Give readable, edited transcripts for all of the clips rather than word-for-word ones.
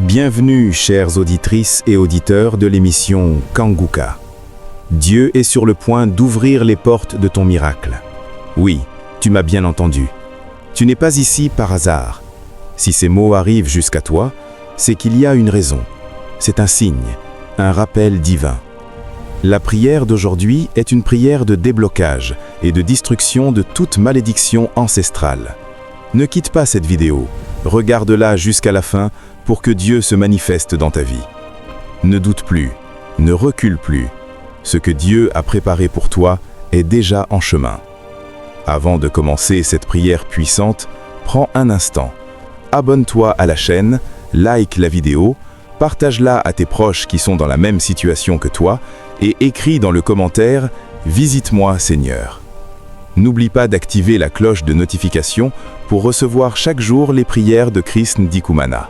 Bienvenue, chères auditrices et auditeurs de l'émission Kanguka. Dieu est sur le point d'ouvrir les portes de ton miracle. Oui, tu m'as bien entendu. Tu n'es pas ici par hasard. Si ces mots arrivent jusqu'à toi, c'est qu'il y a une raison. C'est un signe, un rappel divin. La prière d'aujourd'hui est une prière de déblocage et de destruction de toute malédiction ancestrale. Ne quitte pas cette vidéo, regarde-la jusqu'à la fin pour que Dieu se manifeste dans ta vie. Ne doute plus, ne recule plus. Ce que Dieu a préparé pour toi est déjà en chemin. Avant de commencer cette prière puissante, prends un instant. Abonne-toi à la chaîne, like la vidéo, partage-la à tes proches qui sont dans la même situation que toi et écris dans le commentaire « Visite-moi Seigneur ». N'oublie pas d'activer la cloche de notification pour recevoir chaque jour les prières de Christ Ndikumana.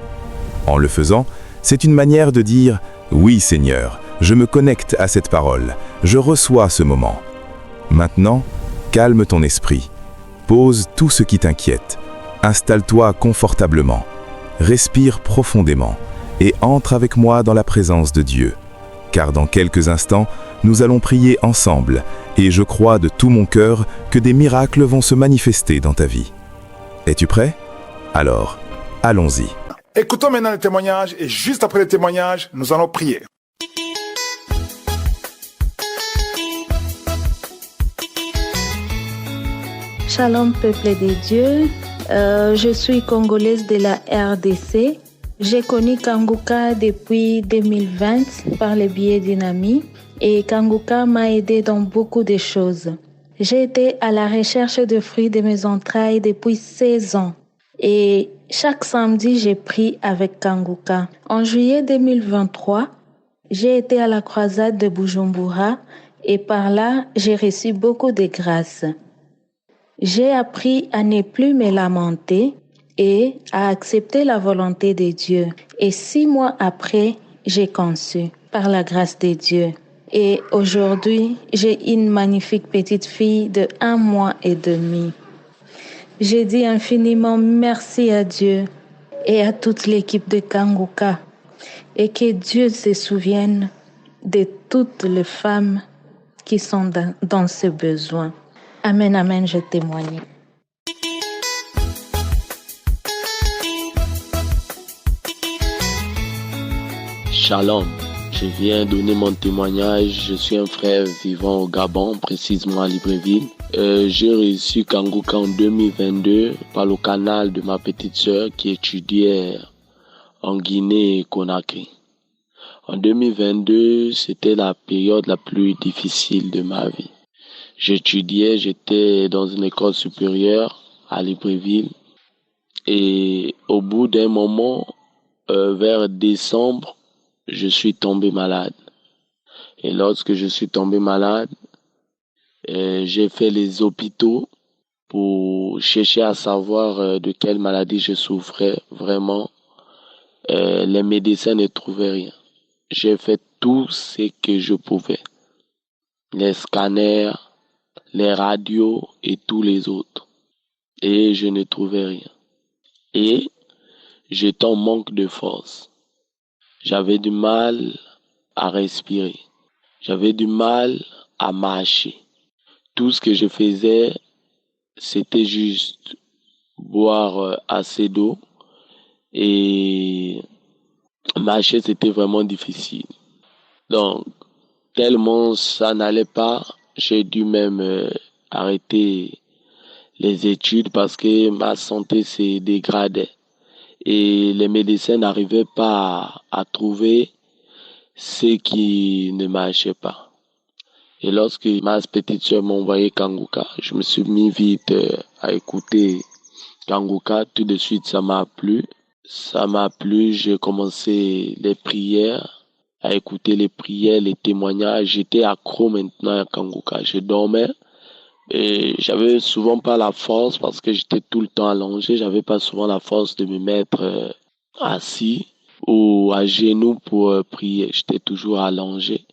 En le faisant, c'est une manière de dire « Oui Seigneur, je me connecte à cette parole, je reçois ce moment ». Maintenant, calme ton esprit, pose tout ce qui t'inquiète, installe-toi confortablement, respire profondément et entre avec moi dans la présence de Dieu. Car dans quelques instants, nous allons prier ensemble et je crois de tout mon cœur que des miracles vont se manifester dans ta vie. Es-tu prêt? Alors, allons-y. Écoutons maintenant le témoignage et juste après le témoignage, nous allons prier. Shalom peuple de Dieu, je suis congolaise de la RDC. J'ai connu Kanguka depuis 2020 par le biais d'une amie et Kanguka m'a aidé dans beaucoup de choses. J'ai été à la recherche de fruits de mes entrailles depuis 16 ans et chaque samedi j'ai prié avec Kanguka. En juillet 2023, j'ai été à la croisade de Bujumbura et par là j'ai reçu beaucoup de grâce. J'ai appris à ne plus me lamenter et à accepter la volonté de Dieu. Et 6 mois après, j'ai conçu par la grâce de Dieu. Et aujourd'hui, j'ai une magnifique petite fille de 1 mois et demi. J'ai dit infiniment merci à Dieu et à toute l'équipe de Kanguka. Et que Dieu se souvienne de toutes les femmes qui sont dans ce besoin. Amen, amen, je témoigne. Shalom, je viens donner mon témoignage. Je suis un frère vivant au Gabon, précisément à Libreville. J'ai reçu Kanguka en 2022 par le canal de ma petite sœur qui étudiait en Guinée et Conakry. En 2022, c'était la période la plus difficile de ma vie. J'étais dans une école supérieure à Libreville et au bout d'un moment, vers décembre, je suis tombé malade. Et lorsque je suis tombé malade, j'ai fait les hôpitaux pour chercher à savoir de quelle maladie je souffrais vraiment. Les médecins ne trouvaient rien. J'ai fait tout ce que je pouvais. Les scanners, les radios et tous les autres. Et je ne trouvais rien. Et j'étais en manque de force. J'avais du mal à respirer. J'avais du mal à marcher. Tout ce que je faisais, c'était juste boire assez d'eau et marcher, c'était vraiment difficile. Donc, tellement ça n'allait pas, j'ai dû même arrêter les études parce que ma santé s'est dégradée. Et les médecins n'arrivaient pas à trouver ce qui ne marchait pas. Et lorsque ma petite soeur m'a envoyé Kanguka, je me suis mis vite à écouter Kanguka. Tout de suite, ça m'a plu. J'ai commencé les prières, à écouter les prières, les témoignages. J'étais accro maintenant à Kanguka. Je dormais. Et j'avais souvent pas la force parce que j'étais tout le temps allongé. J'avais pas souvent la force de me mettre assis ou à genoux pour prier. J'étais toujours allongé.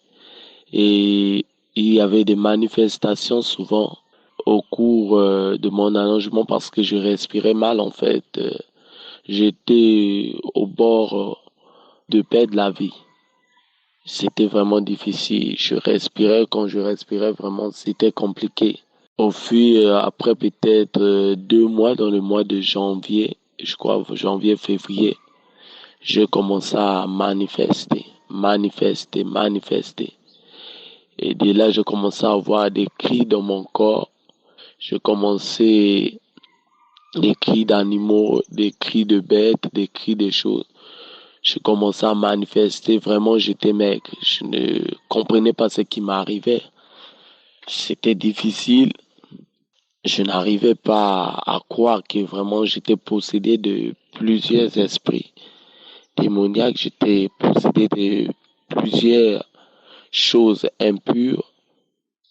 Et il y avait des manifestations souvent au cours de mon allongement parce que je respirais mal en fait. J'étais au bord de perdre la vie. C'était vraiment difficile. Quand je respirais vraiment, c'était compliqué. Après peut-être 2 mois, dans le mois de janvier, je crois janvier, février, je commençais à manifester. Et de là, je commençais à avoir des cris dans mon corps. Je commençais des cris d'animaux, des cris de bêtes, des cris de choses. Je commençais à manifester. Vraiment, j'étais maigre. Je ne comprenais pas ce qui m'arrivait. C'était difficile. Je n'arrivais pas à croire que vraiment j'étais possédé de plusieurs esprits démoniaques. J'étais possédé de plusieurs choses impures,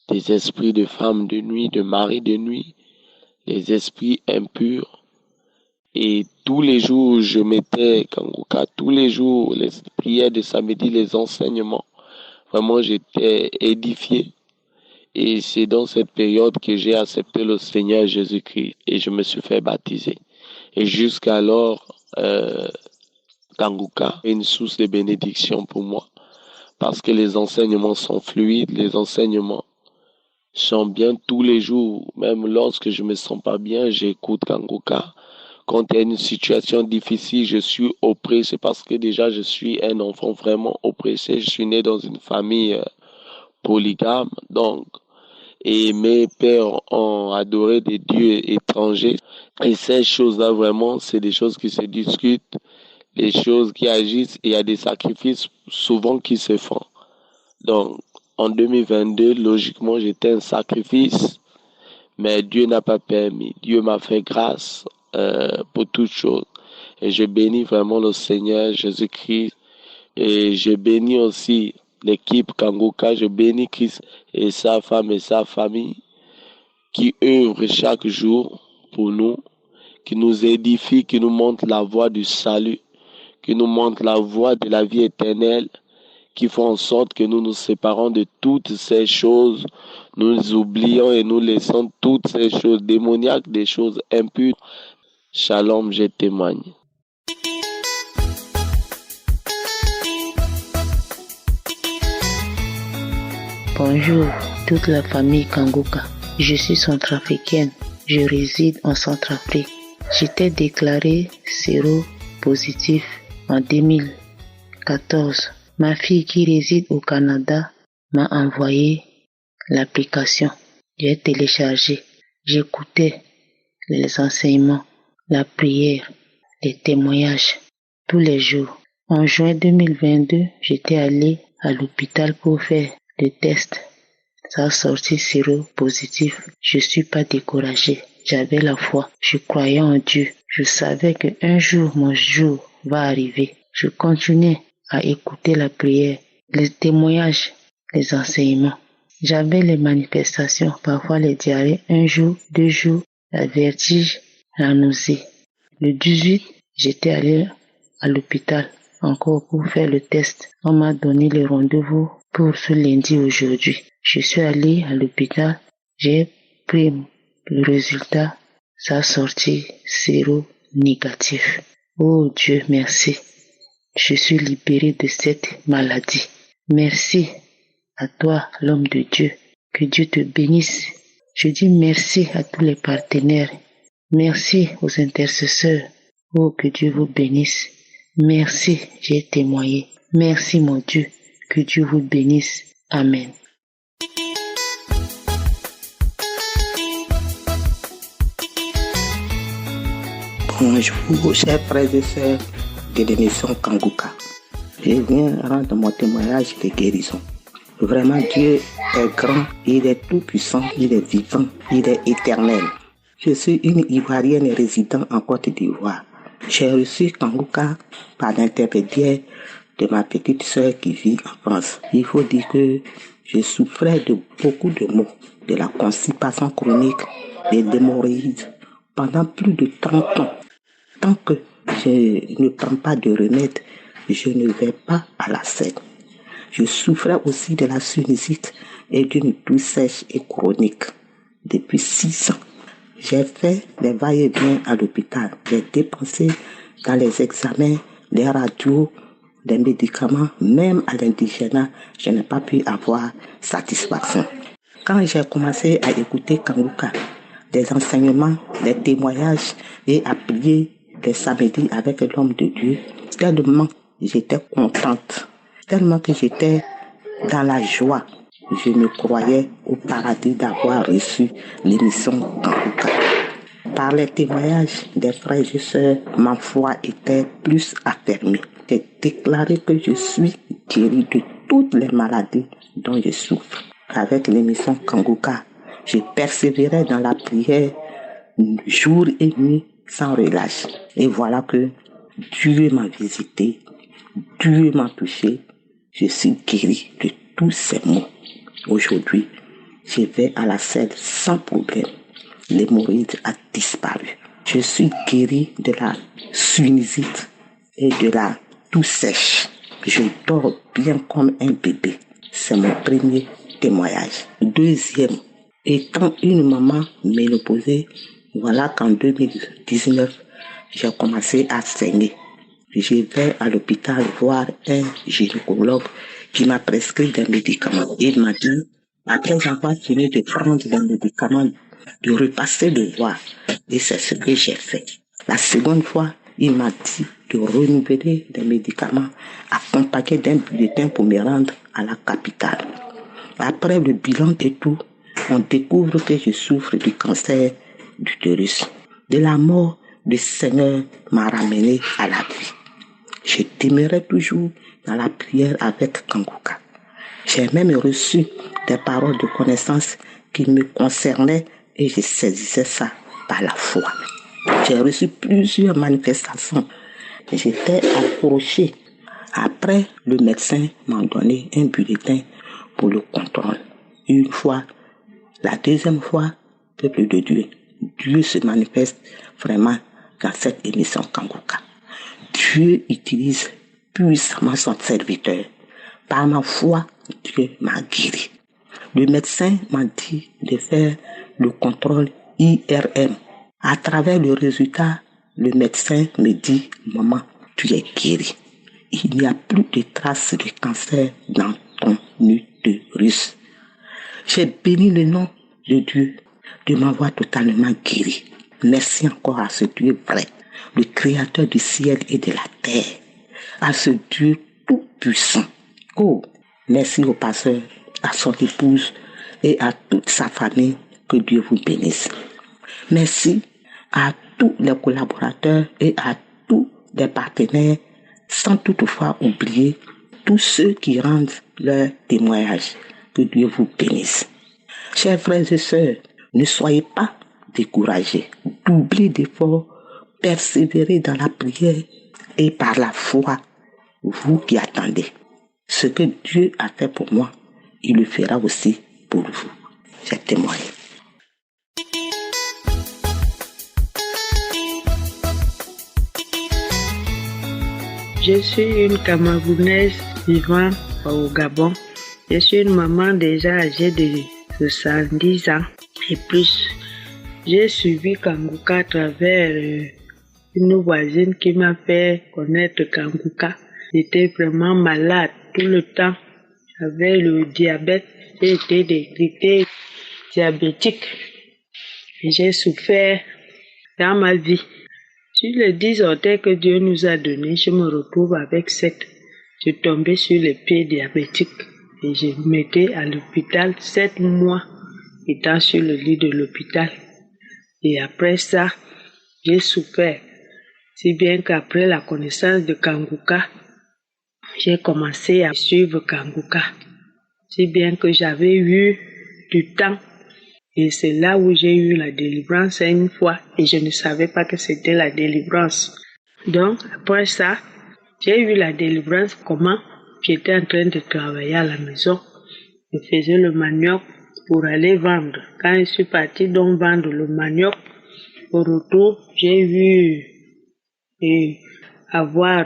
des esprits de femmes de nuit, de maris de nuit, les esprits impurs. Et tous les jours, je mettais Kanguka, tous les jours, les prières de samedi, les enseignements. Vraiment, j'étais édifié. Et c'est dans cette période que j'ai accepté le Seigneur Jésus-Christ et je me suis fait baptiser. Et jusqu'alors, Kanguka est une source de bénédiction pour moi. Parce que les enseignements sont fluides, les enseignements sont bien tous les jours. Même lorsque je me sens pas bien, j'écoute Kanguka. Quand il y a une situation difficile, je suis oppressé parce que déjà je suis un enfant vraiment oppressé. Je suis né dans une famille polygame, donc, et mes pères ont adoré des dieux étrangers. Et ces choses-là, vraiment, c'est des choses qui se discutent, des choses qui agissent, et il y a des sacrifices souvent qui se font. Donc, en 2022, logiquement, j'étais un sacrifice, mais Dieu n'a pas permis. Dieu m'a fait grâce pour toutes choses. Et je bénis vraiment le Seigneur Jésus-Christ. Et je bénis aussi l'équipe Kanguka. Je bénis Christ et sa femme et sa famille qui œuvrent chaque jour pour nous, qui nous édifient, qui nous montrent la voie du salut, qui nous montrent la voie de la vie éternelle, qui font en sorte que nous nous séparons de toutes ces choses, nous oublions et nous laissons toutes ces choses démoniaques, des choses impures. Shalom, je témoigne. Bonjour, toute la famille Kanguka. Je suis centrafricaine. Je réside en Centrafrique. J'étais déclarée séropositif en 2014. Ma fille qui réside au Canada m'a envoyé l'application. J'ai téléchargé. J'écoutais les enseignements, la prière, les témoignages tous les jours. En juin 2022, j'étais allée à l'hôpital pour faire le test. Ça a sorti séropositif. Je suis pas découragée. J'avais la foi. Je croyais en Dieu. Je savais qu'un jour, mon jour va arriver. Je continuais à écouter la prière, les témoignages, les enseignements. J'avais les manifestations, parfois les diarrhées, 1 jour, 2 jours, la vertige, la nausée. Le 18, j'étais allée à l'hôpital encore pour faire le test. On m'a donné le rendez-vous pour ce lundi aujourd'hui. Je suis allée à l'hôpital, j'ai pris le résultat, ça a sorti séro-négatif. Oh Dieu, merci. Je suis libérée de cette maladie. Merci à toi, l'homme de Dieu. Que Dieu te bénisse. Je dis merci à tous les partenaires. Merci aux intercesseurs. Oh, que Dieu vous bénisse. Merci, j'ai témoigné. Merci, mon Dieu. Que Dieu vous bénisse. Amen. Bonjour, chers frères et sœurs de l'émission Kanguka. Je viens rendre mon témoignage de guérison. Vraiment, Dieu est grand, il est tout puissant, il est vivant, il est éternel. Je suis une Ivoirienne résidant en Côte d'Ivoire. J'ai reçu Kanguka par l'intermédiaire de ma petite sœur qui vit en France. Il faut dire que je souffrais de beaucoup de maux, de la constipation chronique, des hémorroïdes, pendant plus de 30 ans. Tant que je ne prends pas de remède, je ne vais pas à la scène. Je souffrais aussi de la sinusite et d'une toux sèche et chronique depuis 6 ans. J'ai fait des va-et-vient à l'hôpital. J'ai dépensé dans les examens, les radios, des médicaments, même à l'indigénat, je n'ai pas pu avoir satisfaction. Quand j'ai commencé à écouter Kanguka, des enseignements, des témoignages et à prier des samedis avec l'homme de Dieu, tellement j'étais contente, tellement que j'étais dans la joie. Je me croyais au paradis d'avoir reçu l'émission Kanguka. Par les témoignages des frères et sœurs, ma foi était plus affermie. J'ai déclaré que je suis guérie de toutes les maladies dont je souffre. Avec l'émission Kanguka, je persévérais dans la prière jour et nuit sans relâche. Et voilà que Dieu m'a visité, Dieu m'a touché. Je suis guérie de tous ces maux. Aujourd'hui, je vais à la selle sans problème. L'hémorroïde a disparu. Je suis guérie de la sinusite et de la toux sèche. Je dors bien comme un bébé. C'est mon premier témoignage. Deuxième, étant une maman ménopausée, voilà qu'en 2019, j'ai commencé à saigner. Je vais à l'hôpital voir un gynécologue qui m'a prescrit des médicaments. Il m'a dit, après avoir fini de prendre des médicaments, de repasser le voir. Et c'est ce que j'ai fait. La seconde fois, il m'a dit de renouveler des médicaments accompagnés d'un bulletin pour me rendre à la capitale. Après le bilan et tout, on découvre que je souffre du cancer d'utérus. De la mort, le Seigneur m'a ramené à la vie. Je demeurais toujours dans la prière avec Kanguka. J'ai même reçu des paroles de connaissance qui me concernaient et je saisissais ça par la foi. J'ai reçu plusieurs manifestations. J'étais accroché. Après, le médecin m'a donné un bulletin pour le contrôle. Une fois, la deuxième fois, peuple de Dieu, Dieu se manifeste vraiment dans cette émission Kanguka. Dieu utilise puissamment son serviteur. Par ma foi, Dieu m'a guéri. Le médecin m'a dit de faire le contrôle IRM. À travers le résultat, le médecin me dit, maman, tu es guérie. Il n'y a plus de traces de cancer dans ton utérus. J'ai béni le nom de Dieu de m'avoir totalement guéri. Merci encore à ce Dieu vrai, le créateur du ciel et de la terre, à ce Dieu tout-puissant. Oh, merci au pasteur, à son épouse et à toute sa famille, que Dieu vous bénisse. Merci à tous les collaborateurs et à tous les partenaires, sans toutefois oublier tous ceux qui rendent leur témoignage. Que Dieu vous bénisse. Chers frères et sœurs, ne soyez pas découragés. Doublez d'efforts, persévérez dans la prière et par la foi, vous qui attendez. Ce que Dieu a fait pour moi, il le fera aussi pour vous. J'ai témoigné. Je suis une Camerounaise vivant au Gabon. Je suis une maman déjà âgée de 70 ans et plus. J'ai suivi Kanguka à travers une voisine qui m'a fait connaître Kanguka. J'étais vraiment malade tout le temps. J'avais le diabète. J'ai été décrétée diabétique. Et j'ai souffert dans ma vie. Sur les 10 orteils que Dieu nous a donnés, je me retrouve avec 7. Je tombais sur les pieds diabétiques et je m'étais à l'hôpital 7 mois étant sur le lit de l'hôpital. Et après ça, j'ai souffert. Si bien qu'après la connaissance de Kanguka, j'ai commencé à suivre Kanguka. Si bien que j'avais eu du temps. Et c'est là où j'ai eu la délivrance une fois et je ne savais pas que c'était la délivrance. Donc, après ça, j'ai eu la délivrance. Comment? J'étais en train de travailler à la maison. Je faisais le manioc pour aller vendre. Quand je suis partie donc vendre le manioc, au retour, j'ai vu avoir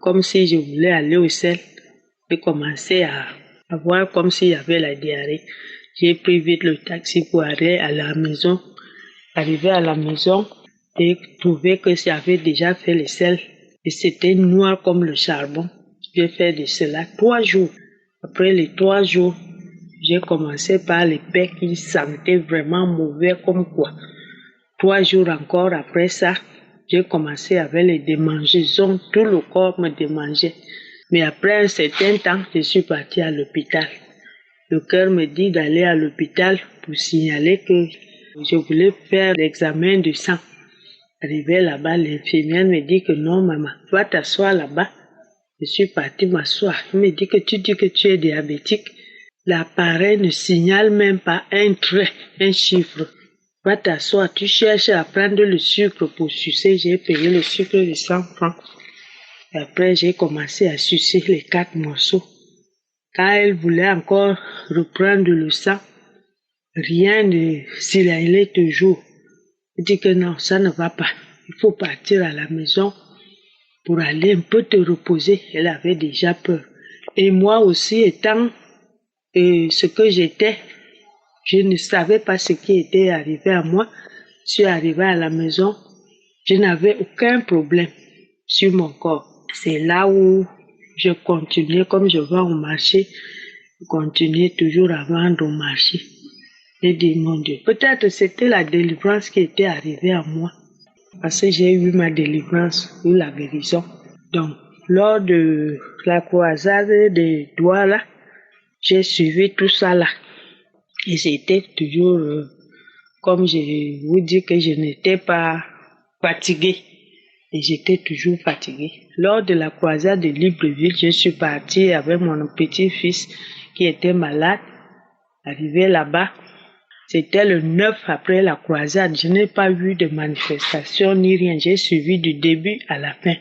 comme si je voulais aller au sel. J'ai commencé à avoir comme s'il y avait la diarrhée. J'ai pris vite le taxi pour aller à la maison. Arrivé à la maison, j'ai trouvé que j'avais déjà fait le sel. Et c'était noir comme le charbon. J'ai fait de cela 3 jours. Après les 3 jours, j'ai commencé par les pieds qui sentaient vraiment mauvais comme quoi. 3 jours encore après ça, j'ai commencé avec les démangeaisons. Tout le corps me démangeait. Mais après un certain temps, je suis partie à l'hôpital. Le cœur me dit d'aller à l'hôpital pour signaler que je voulais faire l'examen de sang. Arrivé là-bas, l'infirmière me dit que non, maman, va t'asseoir là-bas. Je suis partie m'asseoir. Elle me dit que tu dis que tu es diabétique. L'appareil ne signale même pas un trait, un chiffre. Va t'asseoir, tu cherches à prendre le sucre pour sucer. J'ai payé le sucre de 100 francs. Et après, j'ai commencé à sucer les 4 morceaux. Quand elle voulait encore reprendre le sang, rien ne signalait toujours. Elle dit que non, ça ne va pas. Il faut partir à la maison pour aller un peu te reposer. Elle avait déjà peur. Et moi aussi, étant ce que j'étais, je ne savais pas ce qui était arrivé à moi. Je suis arrivée à la maison, je n'avais aucun problème sur mon corps. C'est là où je continuais, comme je vais au marché, je continuais toujours à vendre au marché. J'ai dit, mon Dieu, peut-être c'était la délivrance qui était arrivée à moi. Parce que j'ai eu ma délivrance, eu la guérison. Donc, lors de la croisade des doigts là, j'ai suivi tout ça là. Et j'étais toujours, comme je vous dis que je n'étais pas fatiguée. Et j'étais toujours fatiguée. Lors de la croisade de Libreville, je suis partie avec mon petit-fils qui était malade. Arrivé là-bas, c'était le 9 après la croisade. Je n'ai pas vu de manifestation ni rien. J'ai suivi du début à la fin.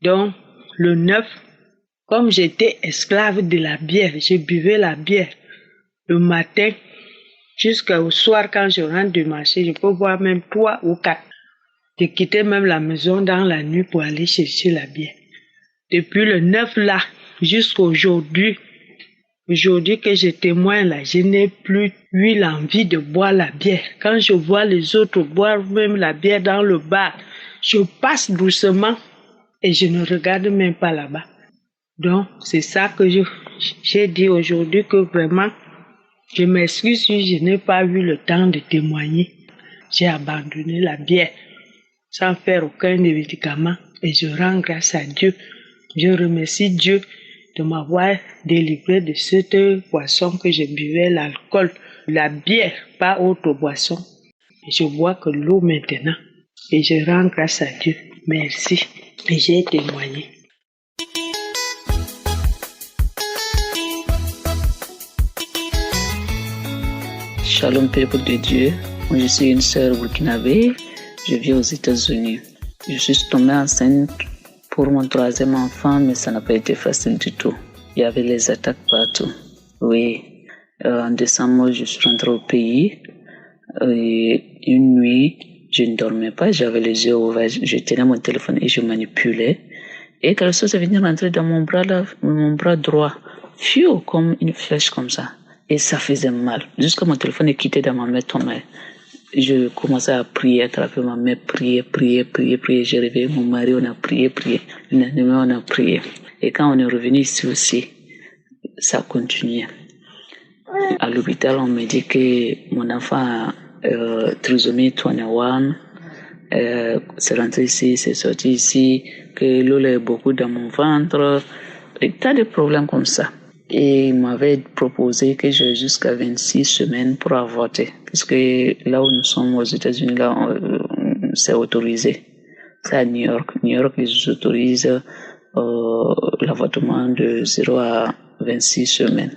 Donc, le 9, comme j'étais esclave de la bière, je buvais la bière. Le matin, jusqu'au soir, quand je rentre du marché, je peux boire même 3 ou 4. J'ai quitté même la maison dans la nuit pour aller chercher la bière. Depuis le 9 là, jusqu'à aujourd'hui que je témoigne là, je n'ai plus eu l'envie de boire la bière. Quand je vois les autres boire même la bière dans le bar, je passe doucement et je ne regarde même pas là-bas. Donc, c'est ça que j'ai dit aujourd'hui, que vraiment, je m'excuse si je n'ai pas eu le temps de témoigner. J'ai abandonné la bière sans faire aucun médicament et je rends grâce à Dieu. Je remercie Dieu de m'avoir délivré de cette boisson que je buvais, l'alcool, la bière, pas autre boisson. Je bois que l'eau maintenant et je rends grâce à Dieu. Merci. Et j'ai témoigné. Shalom peuple de Dieu, je suis une sœur burkinabé, je vis aux États-Unis. Je suis tombée enceinte pour mon 3e enfant, mais ça n'a pas été facile du tout. Il y avait les attaques partout. Oui, en décembre, je suis rentrée au pays et une nuit, je ne dormais pas, j'avais les yeux ouverts, je tenais mon téléphone et je manipulais. Et quelque chose est venu rentrer dans mon bras droit, fiou, comme une flèche comme ça. Et ça faisait mal. Jusqu'à mon téléphone est quitté dans ma main tombée. Je commençais à prier, attraper ma main, prier. J'ai réveillé mon mari, on a prié. On a prié. Et quand on est revenu ici aussi, ça continuait. À l'hôpital, on me dit que mon enfant a trisomie 21, c'est rentré ici, c'est sorti ici, que l'eau est beaucoup dans mon ventre, des tas de problèmes comme ça. Et il m'avait proposé que j'ai jusqu'à 26 semaines pour avorter. Parce que là où nous sommes aux États-Unis, là, c'est autorisé. C'est à New York. New York, ils autorisent l'avortement de 0 à 26 semaines.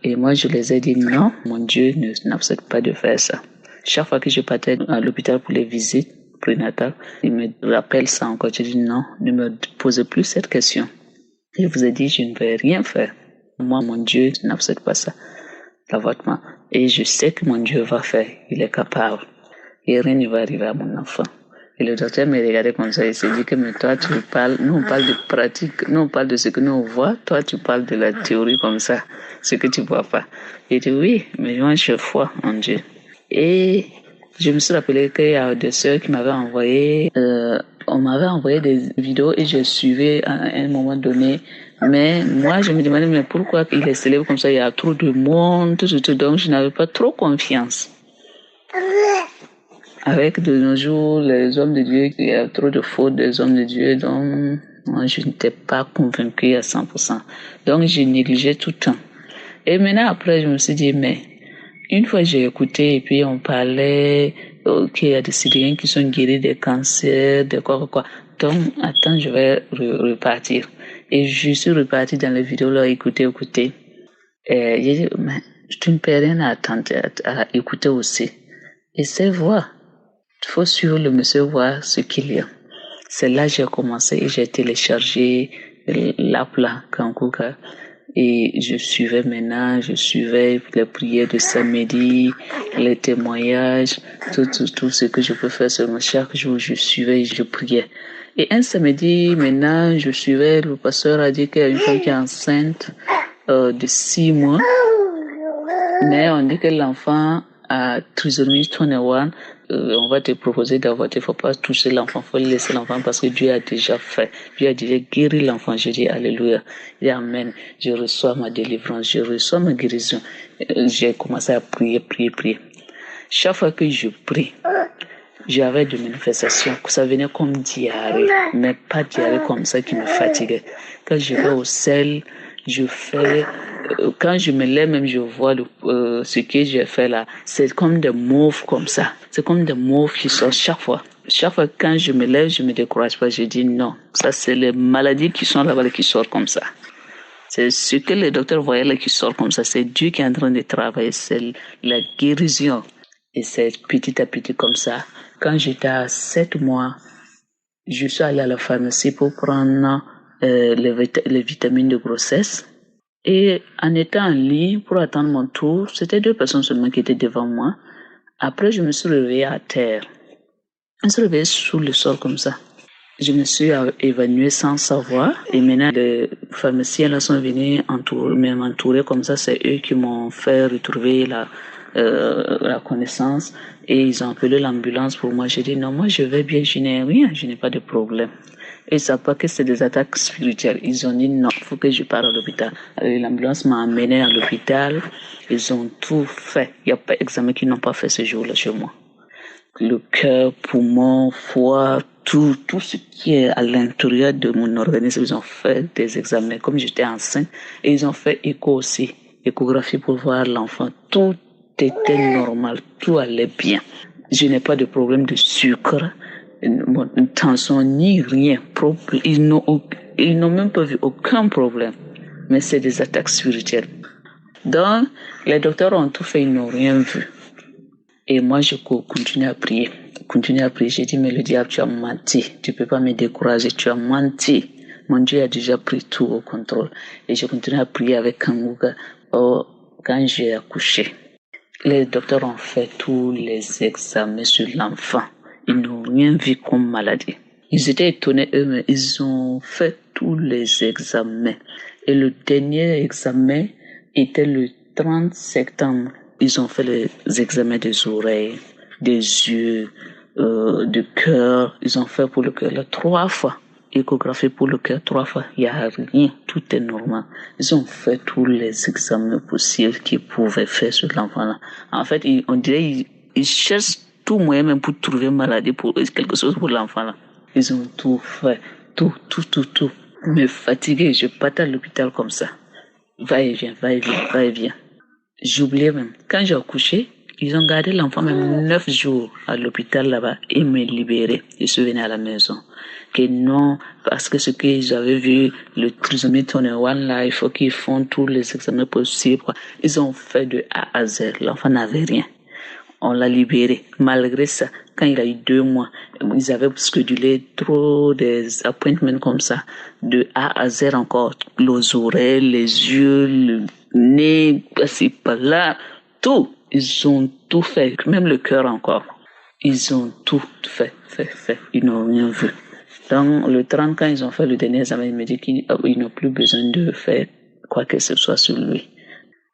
Et moi, je les ai dit non, mon Dieu n'accepte pas de faire ça. Chaque fois que je partais à l'hôpital pour les visites prénatales, il me rappelle ça encore. Je dis non, ne me posez plus cette question. Je vous ai dit, je ne vais rien faire. Moi, mon Dieu n'accepte pas ça, l'avortement. Et je sais que mon Dieu va faire, il est capable. Et rien ne va arriver à mon enfant. Et le docteur me regardait comme ça, il s'est dit que mais toi tu parles, nous on parle de pratique, nous on parle de ce que nous on voit, toi tu parles de la théorie comme ça, ce que tu vois pas. Il dit oui, mais moi je crois en Dieu. Et je me suis rappelé qu'il y a des sœurs qui m'avaient envoyé, on m'avait envoyé des vidéos et je suivais à un moment donné Mais moi, je me demandais, mais pourquoi il est célèbre comme ça? Il y a trop de monde, donc je n'avais pas trop confiance. Avec de nos jours, les hommes de Dieu, il y a trop de fautes des hommes de Dieu, donc moi, je n'étais pas convaincue à 100%. Donc, j'ai négligé tout le temps. Et maintenant, après, je me suis dit, mais une fois j'ai écouté et puis on parlait qu'il y a des Syriens qui sont guéris des cancers, de quoi. Donc, attends, je vais repartir. Et je suis repartie dans les vidéos là, écouter. Et j'ai dit, mais tu ne peux rien à attendre, à écouter aussi. Et c'est voir. Il faut suivre le monsieur, voir ce qu'il y a. C'est là que j'ai commencé et j'ai téléchargé l'app là, Kanguka. Et je suivais les prières de samedi, les témoignages, tout ce que je peux faire sur moi. Chaque jour, je suivais et je priais. Et un samedi, maintenant, je suivais, le pasteur a dit qu'il y a une femme qui est enceinte de 6 mois. Mais on dit que l'enfant a trisomie 21. On va te proposer d'avorter, il ne faut pas toucher l'enfant, il faut laisser l'enfant parce que Dieu a déjà fait. Dieu a déjà guéri l'enfant. Je dis Alléluia. Je dis Amen. Je reçois ma délivrance, je reçois ma guérison. J'ai commencé à prier. Chaque fois que je prie, j'avais des manifestations. Ça venait comme diarrhée, mais pas diarrhée comme ça qui me fatiguait. Quand je vais au sel, je fais... Quand je me lève, même je vois ce que j'ai fait là. C'est comme des mauves comme ça. C'est comme des mauves qui sortent chaque fois. Chaque fois quand je me lève, je me décourage pas. Je dis non. Ça, c'est les maladies qui sont là-bas qui sortent comme ça. C'est ce que les docteurs voyaient là qui sort comme ça. C'est Dieu qui est en train de travailler. C'est la guérison. Et c'est petit à petit comme ça. Quand j'étais à 7 mois, je suis allée à la pharmacie pour prendre les vitamines de grossesse. Et en étant en ligne pour attendre mon tour, c'était 2 personnes seulement qui étaient devant moi. Après, je me suis réveillée à terre. Je me suis réveillée sous le sol comme ça. Je me suis évanouie sans savoir. Et maintenant, les pharmaciens là sont venus m'entourer comme ça. C'est eux qui m'ont fait retrouver la connaissance. Et ils ont appelé l'ambulance pour moi. J'ai dit non, moi je vais bien, je n'ai rien, je n'ai pas de problème. Et ils ne savent pas que c'est des attaques spirituelles. Ils ont dit non, il faut que je parte à l'hôpital. L'ambulance m'a amené à l'hôpital. Ils ont tout fait. Il n'y a pas d'examen qu'ils n'ont pas fait ce jour-là chez moi. Le cœur, poumon, foie, tout ce qui est à l'intérieur de mon organisme, ils ont fait des examens. Comme j'étais enceinte, et ils ont fait écho aussi, échographie pour voir l'enfant. Tout était normal, tout allait bien. Je n'ai pas de problème de sucre, de tension, ni rien. Ils n'ont même pas vu aucun problème. Mais c'est des attaques spirituelles. Donc, les docteurs ont tout fait, ils n'ont rien vu. Et moi, je continue à prier. J'ai dit, mais le diable, tu as menti. Tu peux pas me décourager, tu as menti. Mon Dieu a déjà pris tout au contrôle. Et je continue à prier avec Kanguka quand j'ai accouché. Les docteurs ont fait tous les examens sur l'enfant. Ils n'ont rien vu comme maladie. Ils étaient étonnés eux, mais ils ont fait tous les examens. Et le dernier examen était le 30 septembre. Ils ont fait les examens des oreilles, des yeux, du cœur. Ils ont fait pour le cœur 3 fois. Échographie pour le cœur 3 fois. Il n'y a rien. Tout est normal. Ils ont fait tous les examens possibles qu'ils pouvaient faire sur l'enfant. En fait, on dirait qu'ils cherchent tout moyen même pour trouver maladie, pour quelque chose pour l'enfant là. Ils ont tout fait. Tout. Me fatigué, je partais à l'hôpital comme ça. Va et vient. J'oubliais même. Quand j'ai accouché, ils ont gardé l'enfant même 9 jours à l'hôpital là-bas et me libéré. Je suis venu à la maison. Que non, parce que ce qu'ils avaient vu, le trisomie 21 là, il faut qu'ils font tous les examens possibles. Ils ont fait de A à Z. L'enfant n'avait rien. On l'a libéré. Malgré ça, quand il a eu 2 mois, ils avaient schedulé trop des appointments comme ça. De A à Z encore. Les oreilles, les yeux, le nez, par-ci, par-là. Tout. Ils ont tout fait. Même le cœur encore. Ils ont tout fait. Ils n'ont rien vu. Donc, le 30, quand ils ont fait le dernier examen, ils me disent qu'ils n'ont plus besoin de faire quoi que ce soit sur lui.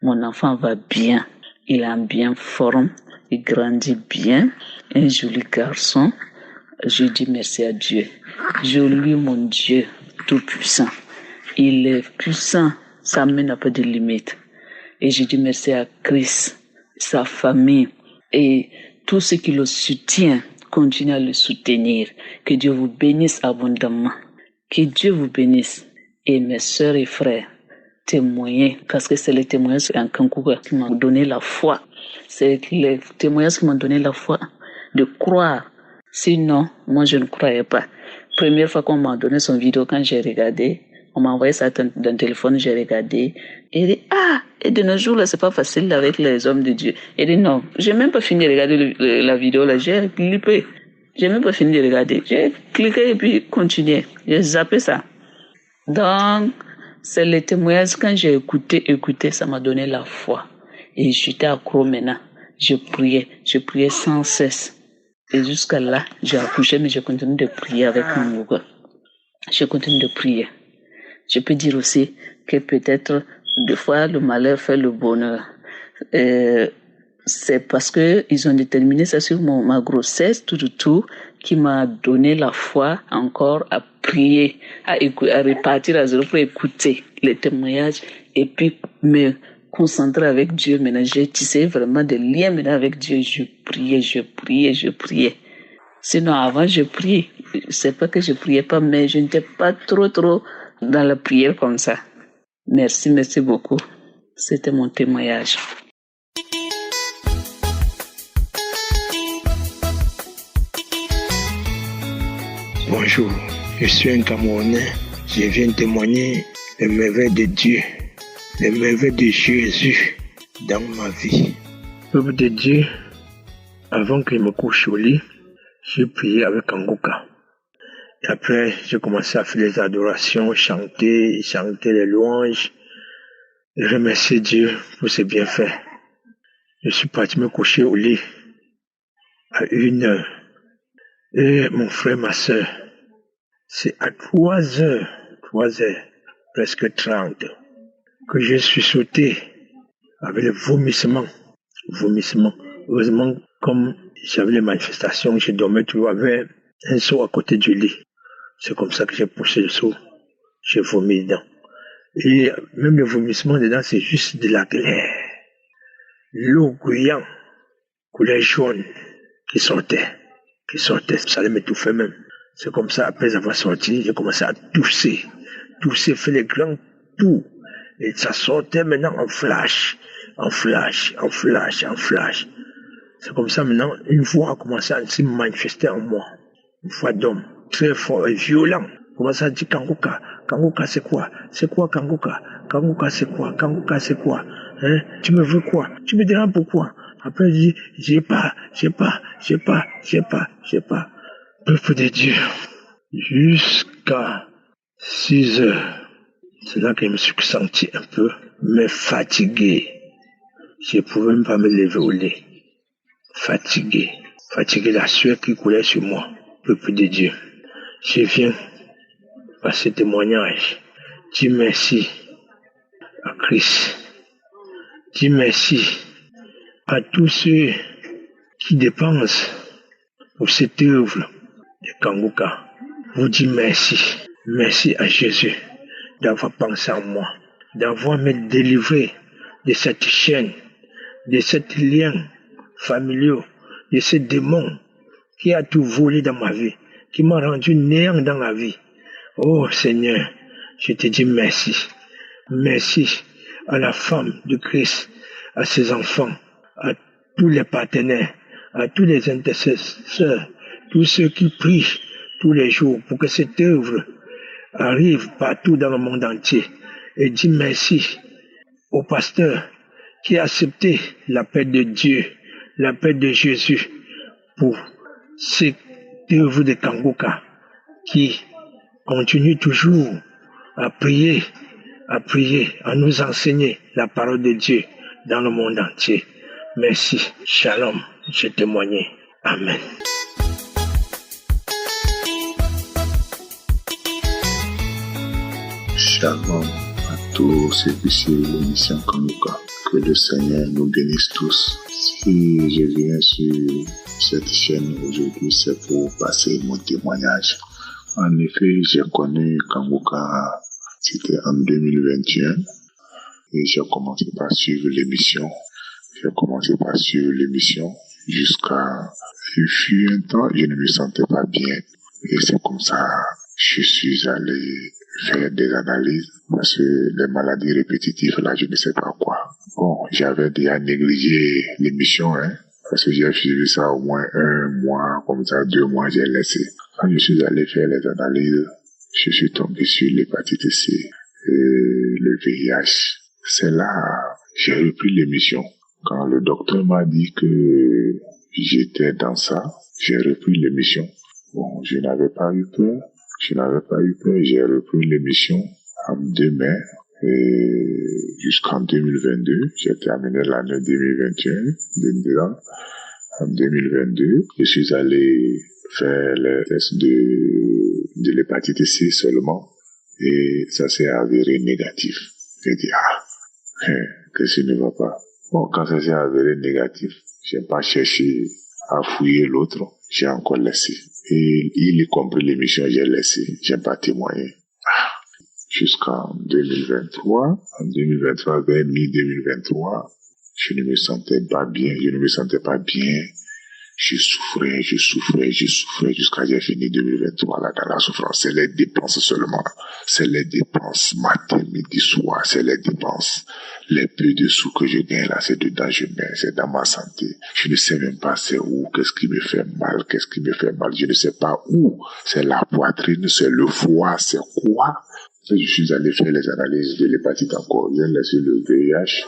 Mon enfant va bien. Il est en bien forme. Il grandit bien. Un joli garçon. Je dis merci à Dieu. Je loue mon Dieu tout-puissant. il est puissant, ça n'a pas de limite. Et je dis merci à Christ, sa famille et tout ce qui le soutient, continue à le soutenir. Que Dieu vous bénisse abondamment. Que Dieu vous bénisse. Et mes sœurs et frères, témoignez, parce que c'est les témoignages en Kangouka qui m'ont donné la foi. C'est les témoignages qui m'ont donné la foi de croire. Sinon, moi je ne croyais pas. Première fois qu'on m'a donné son vidéo, quand j'ai regardé, on m'a envoyé ça dans le téléphone, j'ai regardé. Et dit, et de nos jours là, c'est pas facile avec les hommes de Dieu. Et dit, non, j'ai même pas fini de regarder la vidéo là, j'ai cliqué. J'ai même pas fini de regarder. J'ai cliqué et puis continué. J'ai zappé ça. Donc, c'est les témoignages, quand j'ai écouté, ça m'a donné la foi. Et j'étais accro maintenant. Je priais sans cesse. Et jusqu'à là, j'ai accouché, mais je continue de prier avec mon gars. Je continue de prier. Je peux dire aussi que peut-être, des fois, le malheur fait le bonheur. C'est parce que ils ont déterminé ça sur ma grossesse, tout, qui m'a donné la foi encore à prier, à repartir à zéro pour écouter les témoignages et puis me concentrer avec Dieu. Maintenant, j'ai tissé vraiment des liens maintenant avec Dieu. Je priais. Sinon, avant, je priais. C'est pas que je priais pas, mais je n'étais pas trop dans la prière comme ça. Merci beaucoup. C'était mon témoignage. Bonjour, je suis un Camerounais. Je viens témoigner les merveilles de Dieu, les merveilles de Jésus dans ma vie. Peuple de Dieu, avant que je me couche au lit, j'ai prié avec Kangouka. Et après, j'ai commencé à faire les adorations, chanter les louanges, et remercier Dieu pour ses bienfaits. Je suis parti me coucher au lit à 1h. Et mon frère, ma soeur, c'est à 3h, presque 30, que je suis sauté avec le vomissement. Heureusement, comme j'avais les manifestations, je dormais toujours avec un seau à côté du lit. C'est comme ça que j'ai poussé le seau, j'ai vomi dedans. Et même le vomissement dedans, c'est juste de la glaire. L'eau gouillante, couleur jaune, qui sortait, ça allait m'étouffer même. C'est comme ça, après avoir sorti, j'ai commencé à tousser, faire les grands tours. Et ça sortait maintenant en flash. C'est comme ça maintenant, une voix a commencé à se manifester en moi. Une voix d'homme, très fort et violent. Commence à dire Kangouka c'est quoi? C'est quoi Kangouka? Kangouka c'est quoi? Hein? Tu me veux quoi? Tu me demandes pourquoi? Après, il dit, j'ai pas. Peuple de Dieu, jusqu'à 6h, c'est là que je me suis senti un peu, mais fatigué. Je ne pouvais même pas me lever au lit. Fatigué, la sueur qui coulait sur moi. Peuple de Dieu, je viens par ce témoignage. Dis merci à Christ. Dis merci à tous ceux qui dépensent pour cette œuvre de Kangouka. Vous dis merci. Merci à Jésus d'avoir pensé en moi, d'avoir me délivré de cette chaîne, de cet lien familial, de ce démon qui a tout volé dans ma vie, qui m'a rendu néant dans la vie. Oh Seigneur, je te dis merci. Merci à la femme de Christ, à ses enfants, à tous les partenaires, à tous les intercesseurs, tous ceux qui prient tous les jours pour que cette œuvre arrive partout dans le monde entier. Et dis merci au pasteur qui a accepté la paix de Dieu, la paix de Jésus pour cette œuvre de Kangouka qui continue toujours à prier, à nous enseigner la parole de Dieu dans le monde entier. Merci. Shalom. J'ai témoigné. Amen. Shalom à tous ceux qui suivent l'émission Kangouka. Que le Seigneur nous bénisse tous. Si je viens sur cette chaîne aujourd'hui, c'est pour passer mon témoignage. En effet, j'ai connu Kangouka C'était en 2021 et j'ai commencé par suivre l'émission. Jusqu'à... Il fut un temps, je ne me sentais pas bien. Et c'est comme ça, je suis allé faire des analyses. Parce que les maladies répétitives, là, je ne sais pas quoi. Bon, j'avais déjà négligé l'émission, parce que j'ai suivi ça au moins 1 mois, comme ça, 2 mois, j'ai laissé. Quand je suis allé faire les analyses, je suis tombé sur l'hépatite C et le VIH. C'est là, j'ai repris l'émission. Quand le docteur m'a dit que j'étais dans ça, j'ai repris l'émission. Bon, je n'avais pas eu peur. J'ai repris l'émission en 2 mai et jusqu'en 2022. J'ai terminé l'année 2021. En 2022, je suis allé faire les tests de l'hépatite C seulement et ça s'est avéré négatif. J'ai dit, qu'est-ce qui ne va pas? Bon, quand ça s'est avéré négatif, j'ai pas cherché à fouiller l'autre, j'ai encore laissé. Et il y compris l'émission, j'ai laissé, j'ai pas témoigné. Jusqu'en 2023, vers mi-2023, je ne me sentais pas bien. Je souffrais jusqu'à j'ai fini 2023 là dans la souffrance. C'est les dépenses seulement. C'est les dépenses matin, midi, soir. C'est les dépenses. Les peu de sous que je gagne là, c'est dedans je mets. C'est dans ma santé. Je ne sais même pas c'est où. Qu'est-ce qui me fait mal? Je ne sais pas où. C'est la poitrine, c'est le foie, c'est quoi? Et je suis allé faire les analyses de l'hépatite encore. J'ai laissé le VIH.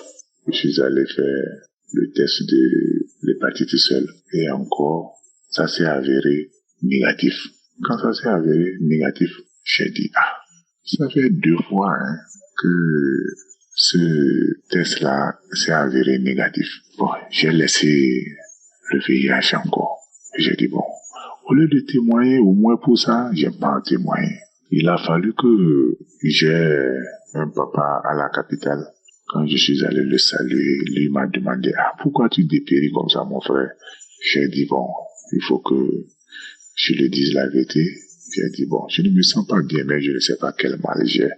Je suis allé faire le test de l'hépatite seule. Et encore, ça s'est avéré négatif. Quand ça s'est avéré négatif, j'ai dit, ça fait 2 fois que ce test-là s'est avéré négatif. Bon, j'ai laissé le VIH encore. Et j'ai dit, bon, au lieu de témoigner au moins pour ça, j'ai pas témoigné. Il a fallu que j'ai un papa à la capitale. Quand je suis allé le saluer, lui m'a demandé, pourquoi tu dépéris comme ça, mon frère? J'ai dit, bon, il faut que je le dise la vérité. J'ai dit, bon, je ne me sens pas bien, mais je ne sais pas quel mal j'ai.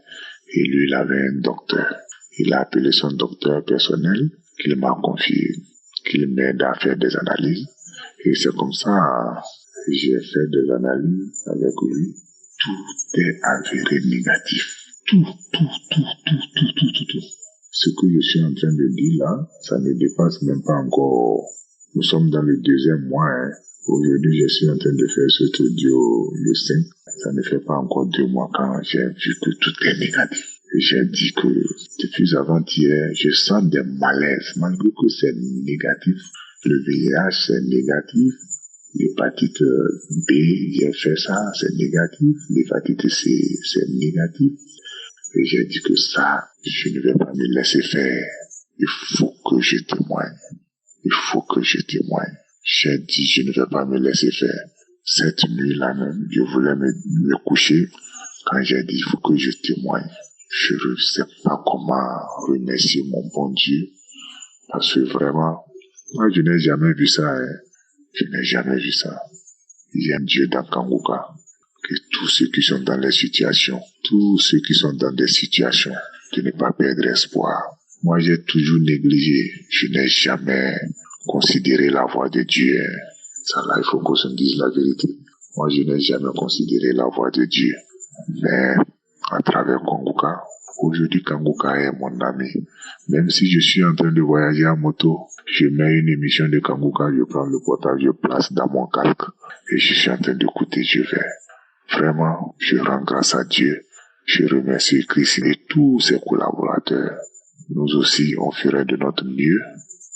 Et lui, il avait un docteur. Il a appelé son docteur personnel, qu'il m'a confié, qu'il m'aide à faire des analyses. Et c'est comme ça, j'ai fait des analyses avec lui. Tout est avéré négatif. Tout. Ce que je suis en train de dire là, ça ne dépasse même pas encore. Nous sommes dans le 2e mois. Aujourd'hui, je suis en train de faire ce audio le 5. Ça ne fait pas encore 2 mois quand j'ai vu que tout est négatif. Et j'ai dit que depuis avant-hier, je sens des malaises. Malgré que c'est négatif, le VIH c'est négatif. L'hépatite B, j'ai fait ça, c'est négatif. L'hépatite C, c'est négatif. Et j'ai dit que ça, je ne vais pas me laisser faire. Il faut que je témoigne. J'ai dit, je ne vais pas me laisser faire. Cette nuit-là même, je voulais me coucher. Quand j'ai dit, il faut que je témoigne. Je ne sais pas comment remercier mon bon Dieu. Parce que vraiment, moi, je n'ai jamais vu ça. Il y a un Dieu dans Kanguka. Que tous ceux qui sont dans des situations, de ne pas perdre espoir. Moi, j'ai toujours négligé. Je n'ai jamais considéré la voix de Dieu. Ça là, il faut qu'on se dise la vérité. Moi, je n'ai jamais considéré la voix de Dieu. Mais, à travers Kanguka, aujourd'hui, Kanguka est mon ami. Même si je suis en train de voyager en moto, je mets une émission de Kanguka, je prends le portable, je place dans mon casque et je suis en train d'écouter, je vais. Vraiment, je rends grâce à Dieu. Je remercie Christ et tous ses collaborateurs. Nous aussi, on ferait de notre mieux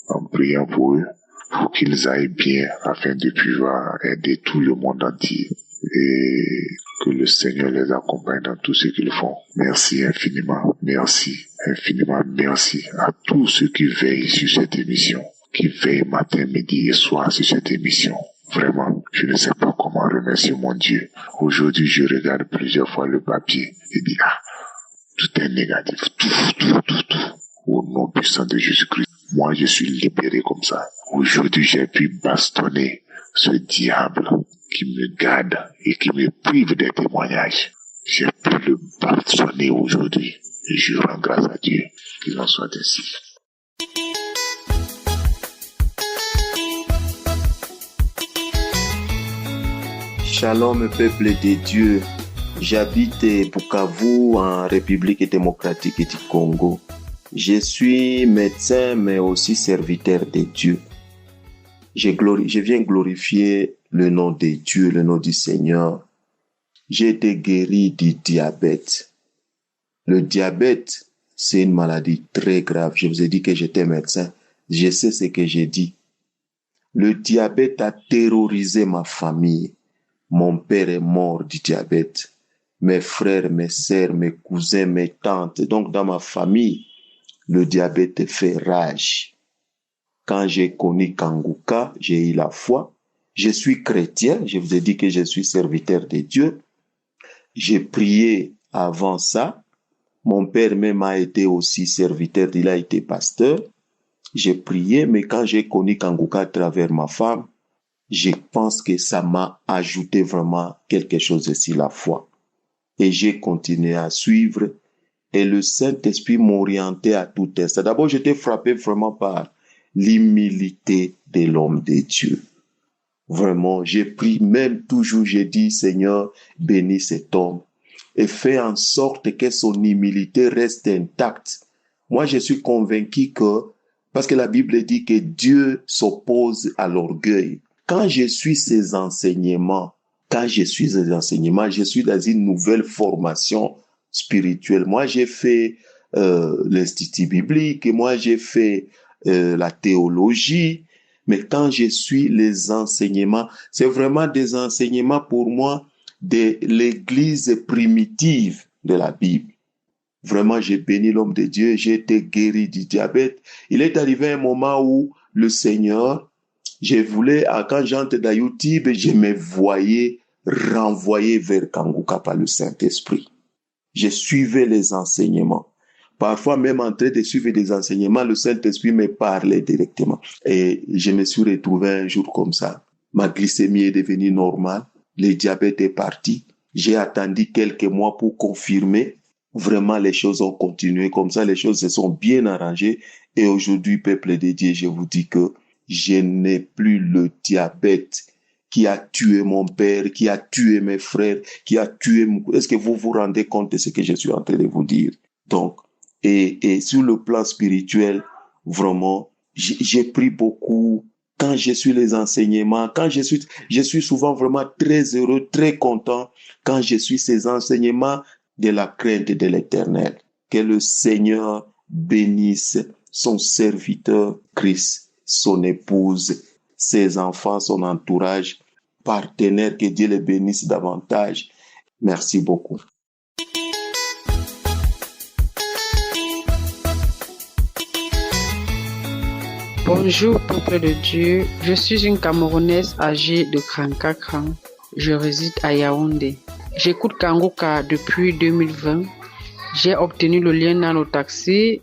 en priant pour eux, pour qu'ils aillent bien afin de pouvoir aider tout le monde entier. Et que le Seigneur les accompagne dans tout ce qu'ils font. Merci infiniment, merci à tous ceux qui veillent sur cette émission, qui veillent matin, midi et soir sur cette émission. Vraiment, je ne sais pas comment remercier mon Dieu. Aujourd'hui, je regarde plusieurs fois le papier et dis, tout est négatif, tout. Au nom puissant de Jésus-Christ, moi je suis libéré comme ça. Aujourd'hui, j'ai pu bastonner ce diable qui me garde et qui me prive des témoignages. j'ai pu le soigner aujourd'hui. Et je rends grâce à Dieu qu'il en soit ainsi. Shalom, peuple de Dieu. J'habite Bukavu, en République démocratique du Congo. Je suis médecin, mais aussi serviteur de Dieu. Je viens glorifier le nom de Dieu, le nom du Seigneur. J'ai été guéri du diabète. Le diabète, c'est une maladie très grave. Je vous ai dit que j'étais médecin. Je sais ce que j'ai dit. Le diabète a terrorisé ma famille. Mon père est mort du diabète. Mes frères, mes sœurs, mes cousins, mes tantes. Donc, dans ma famille, le diabète fait rage. Quand j'ai connu Kanguka, j'ai eu la foi. Je suis chrétien. Je vous ai dit que je suis serviteur de Dieu. J'ai prié avant ça. Mon père même a été aussi serviteur. Il a été pasteur. J'ai prié, mais quand j'ai connu Kanguka à travers ma femme, je pense que ça m'a ajouté vraiment quelque chose sur la foi. Et j'ai continué à suivre. Et le Saint-Esprit m'orientait à tout instant. D'abord, j'étais frappé vraiment par l'humilité de l'homme de Dieu. Vraiment, j'ai prié, même toujours, j'ai dit, Seigneur, bénis cet homme. Et fais en sorte que son humilité reste intacte. Moi, je suis convaincu parce que la Bible dit que Dieu s'oppose à l'orgueil. Quand je suis ces enseignements, je suis dans une nouvelle formation spirituelle. Moi, j'ai fait l'Institut biblique, moi, j'ai fait la théologie, mais quand je suis les enseignements, c'est vraiment des enseignements pour moi de l'Église primitive de la Bible. Vraiment, j'ai béni l'homme de Dieu, j'ai été guéri du diabète. Il est arrivé un moment où le Seigneur, quand j'entre dans YouTube, je me voyais renvoyé vers Kanguka par le Saint-Esprit. Je suivais les enseignements. Parfois, même en train de suivre des enseignements, le Saint-Esprit me parlait directement. Et je me suis retrouvé un jour comme ça. Ma glycémie est devenue normale. Le diabète est parti. J'ai attendu quelques mois pour confirmer. Vraiment, les choses ont continué comme ça. Les choses se sont bien arrangées. Et aujourd'hui, peuple de Dieu, je vous dis que je n'ai plus le diabète qui a tué mon père, qui a tué mes frères, qui a tué... Est-ce que vous vous rendez compte de ce que je suis en train de vous dire? Donc, et sur le plan spirituel, vraiment, j'ai pris beaucoup. Quand je suis les enseignements, je suis souvent vraiment très heureux, très content quand je suis ces enseignements de la crainte de l'Éternel. Que le Seigneur bénisse son serviteur Christ, son épouse, ses enfants, son entourage, partenaires, que Dieu les bénisse davantage. Merci beaucoup. Bonjour, peuple de Dieu. Je suis une Camerounaise âgée de 34 ans. Je réside à Yaoundé. J'écoute Kanguka depuis 2020. J'ai obtenu le lien dans le taxi.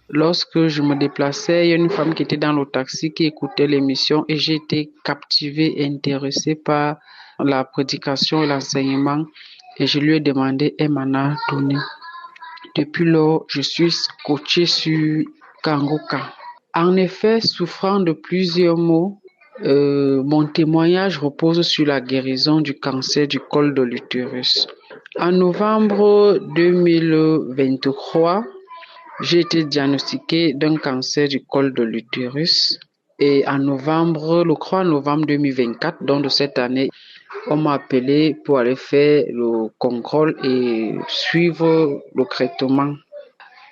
Lorsque je me déplaçais, il y a une femme qui était dans le taxi qui écoutait l'émission et j'ai été captivée et intéressée par la prédication et l'enseignement et je lui ai demandé, elle m'en a donné. Depuis lors, je suis coachée sur Kanguka. En effet, souffrant de plusieurs maux, mon témoignage repose sur la guérison du cancer du col de l'utérus. En novembre 2023, j'ai été diagnostiquée d'un cancer du col de l'utérus. Et le 3 novembre 2024, donc de cette année, on m'a appelé pour aller faire le contrôle et suivre le traitement.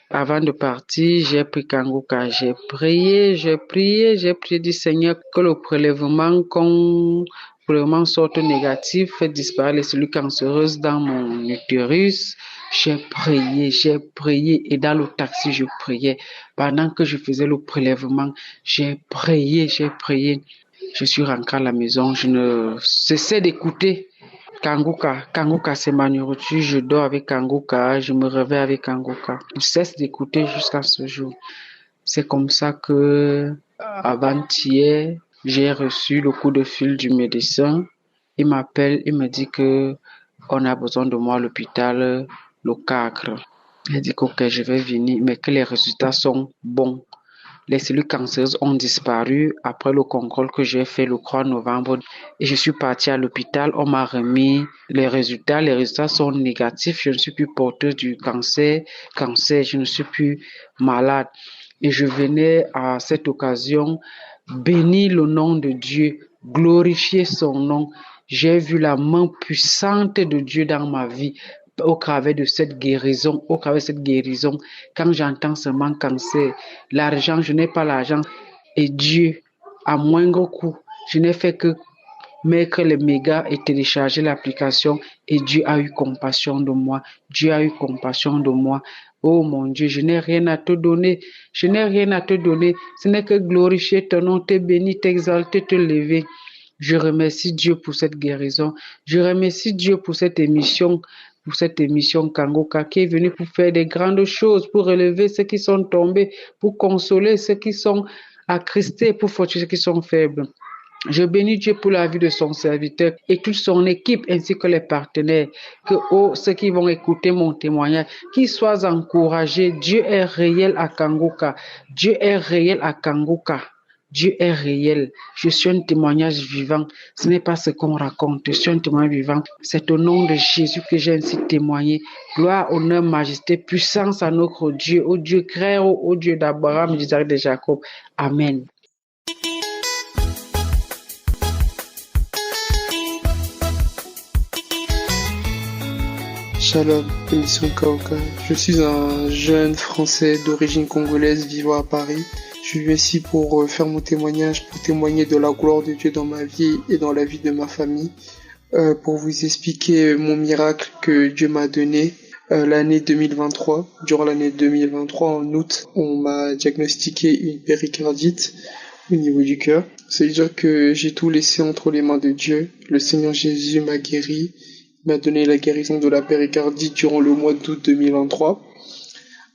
Avant de partir, j'ai pris Kanguka, j'ai prié, dit Seigneur que le prélèvement sorte négatif, fait disparaître les cellules cancéreuses dans mon utérus. J'ai prié et dans le taxi, je priais. Pendant que je faisais le prélèvement, j'ai prié. Je suis rentré à la maison, je ne cessais d'écouter Kanguka, c'est ma nourriture, je dors avec Kanguka, je me réveille avec Kanguka. Je cesse d'écouter jusqu'à ce jour. C'est comme ça que, avant-hier, j'ai reçu le coup de fil du médecin. Il m'appelle, il me dit que on a besoin de moi à l'hôpital, le Cagre. Elle dit que ok, je vais venir, mais que les résultats sont bons. Les cellules cancéreuses ont disparu après le contrôle que j'ai fait le 3 novembre. Et je suis partie à l'hôpital, on m'a remis les résultats. Les résultats sont négatifs, je ne suis plus porteuse du cancer, je ne suis plus malade. Et je venais à cette occasion bénir le nom de Dieu, glorifier son nom. J'ai vu la main puissante de Dieu dans ma vie. Au travers de cette guérison, quand j'entends seulement cancer, l'argent, je n'ai pas l'argent, et Dieu, à moindre coût, je n'ai fait que mettre les mégas et télécharger l'application, et Dieu a eu compassion de moi. Oh mon Dieu, je n'ai rien à te donner. Ce n'est que glorifier ton nom, te bénir, t'exalter, te lever. Je remercie Dieu pour cette guérison. Je remercie Dieu pour cette émission Kanguka qui est venue pour faire des grandes choses, pour relever ceux qui sont tombés, pour consoler ceux qui sont attristés, pour fortifier ceux qui sont faibles. Je bénis Dieu pour la vie de son serviteur et toute son équipe ainsi que les partenaires, que ceux qui vont écouter mon témoignage, qu'ils soient encouragés. Dieu est réel à Kanguka. Dieu est réel. Je suis un témoignage vivant. Ce n'est pas ce qu'on raconte. Je suis un témoignage vivant. C'est au nom de Jésus que j'ai ainsi témoigné. Gloire, honneur, majesté, puissance à notre Dieu, au Dieu créé, au Dieu d'Abraham, d'Isaac et de Jacob. Amen. Shalom, émission Kaoka. Je suis un jeune Français d'origine congolaise vivant à Paris. Je suis ici pour faire mon témoignage, pour témoigner de la gloire de Dieu dans ma vie et dans la vie de ma famille, pour vous expliquer mon miracle que Dieu m'a donné l'année 2023. Durant l'année 2023, en août, on m'a diagnostiqué une péricardite au niveau du cœur. C'est-à-dire que j'ai tout laissé entre les mains de Dieu. Le Seigneur Jésus m'a guéri, m'a donné la guérison de la péricardite durant le mois d'août 2023.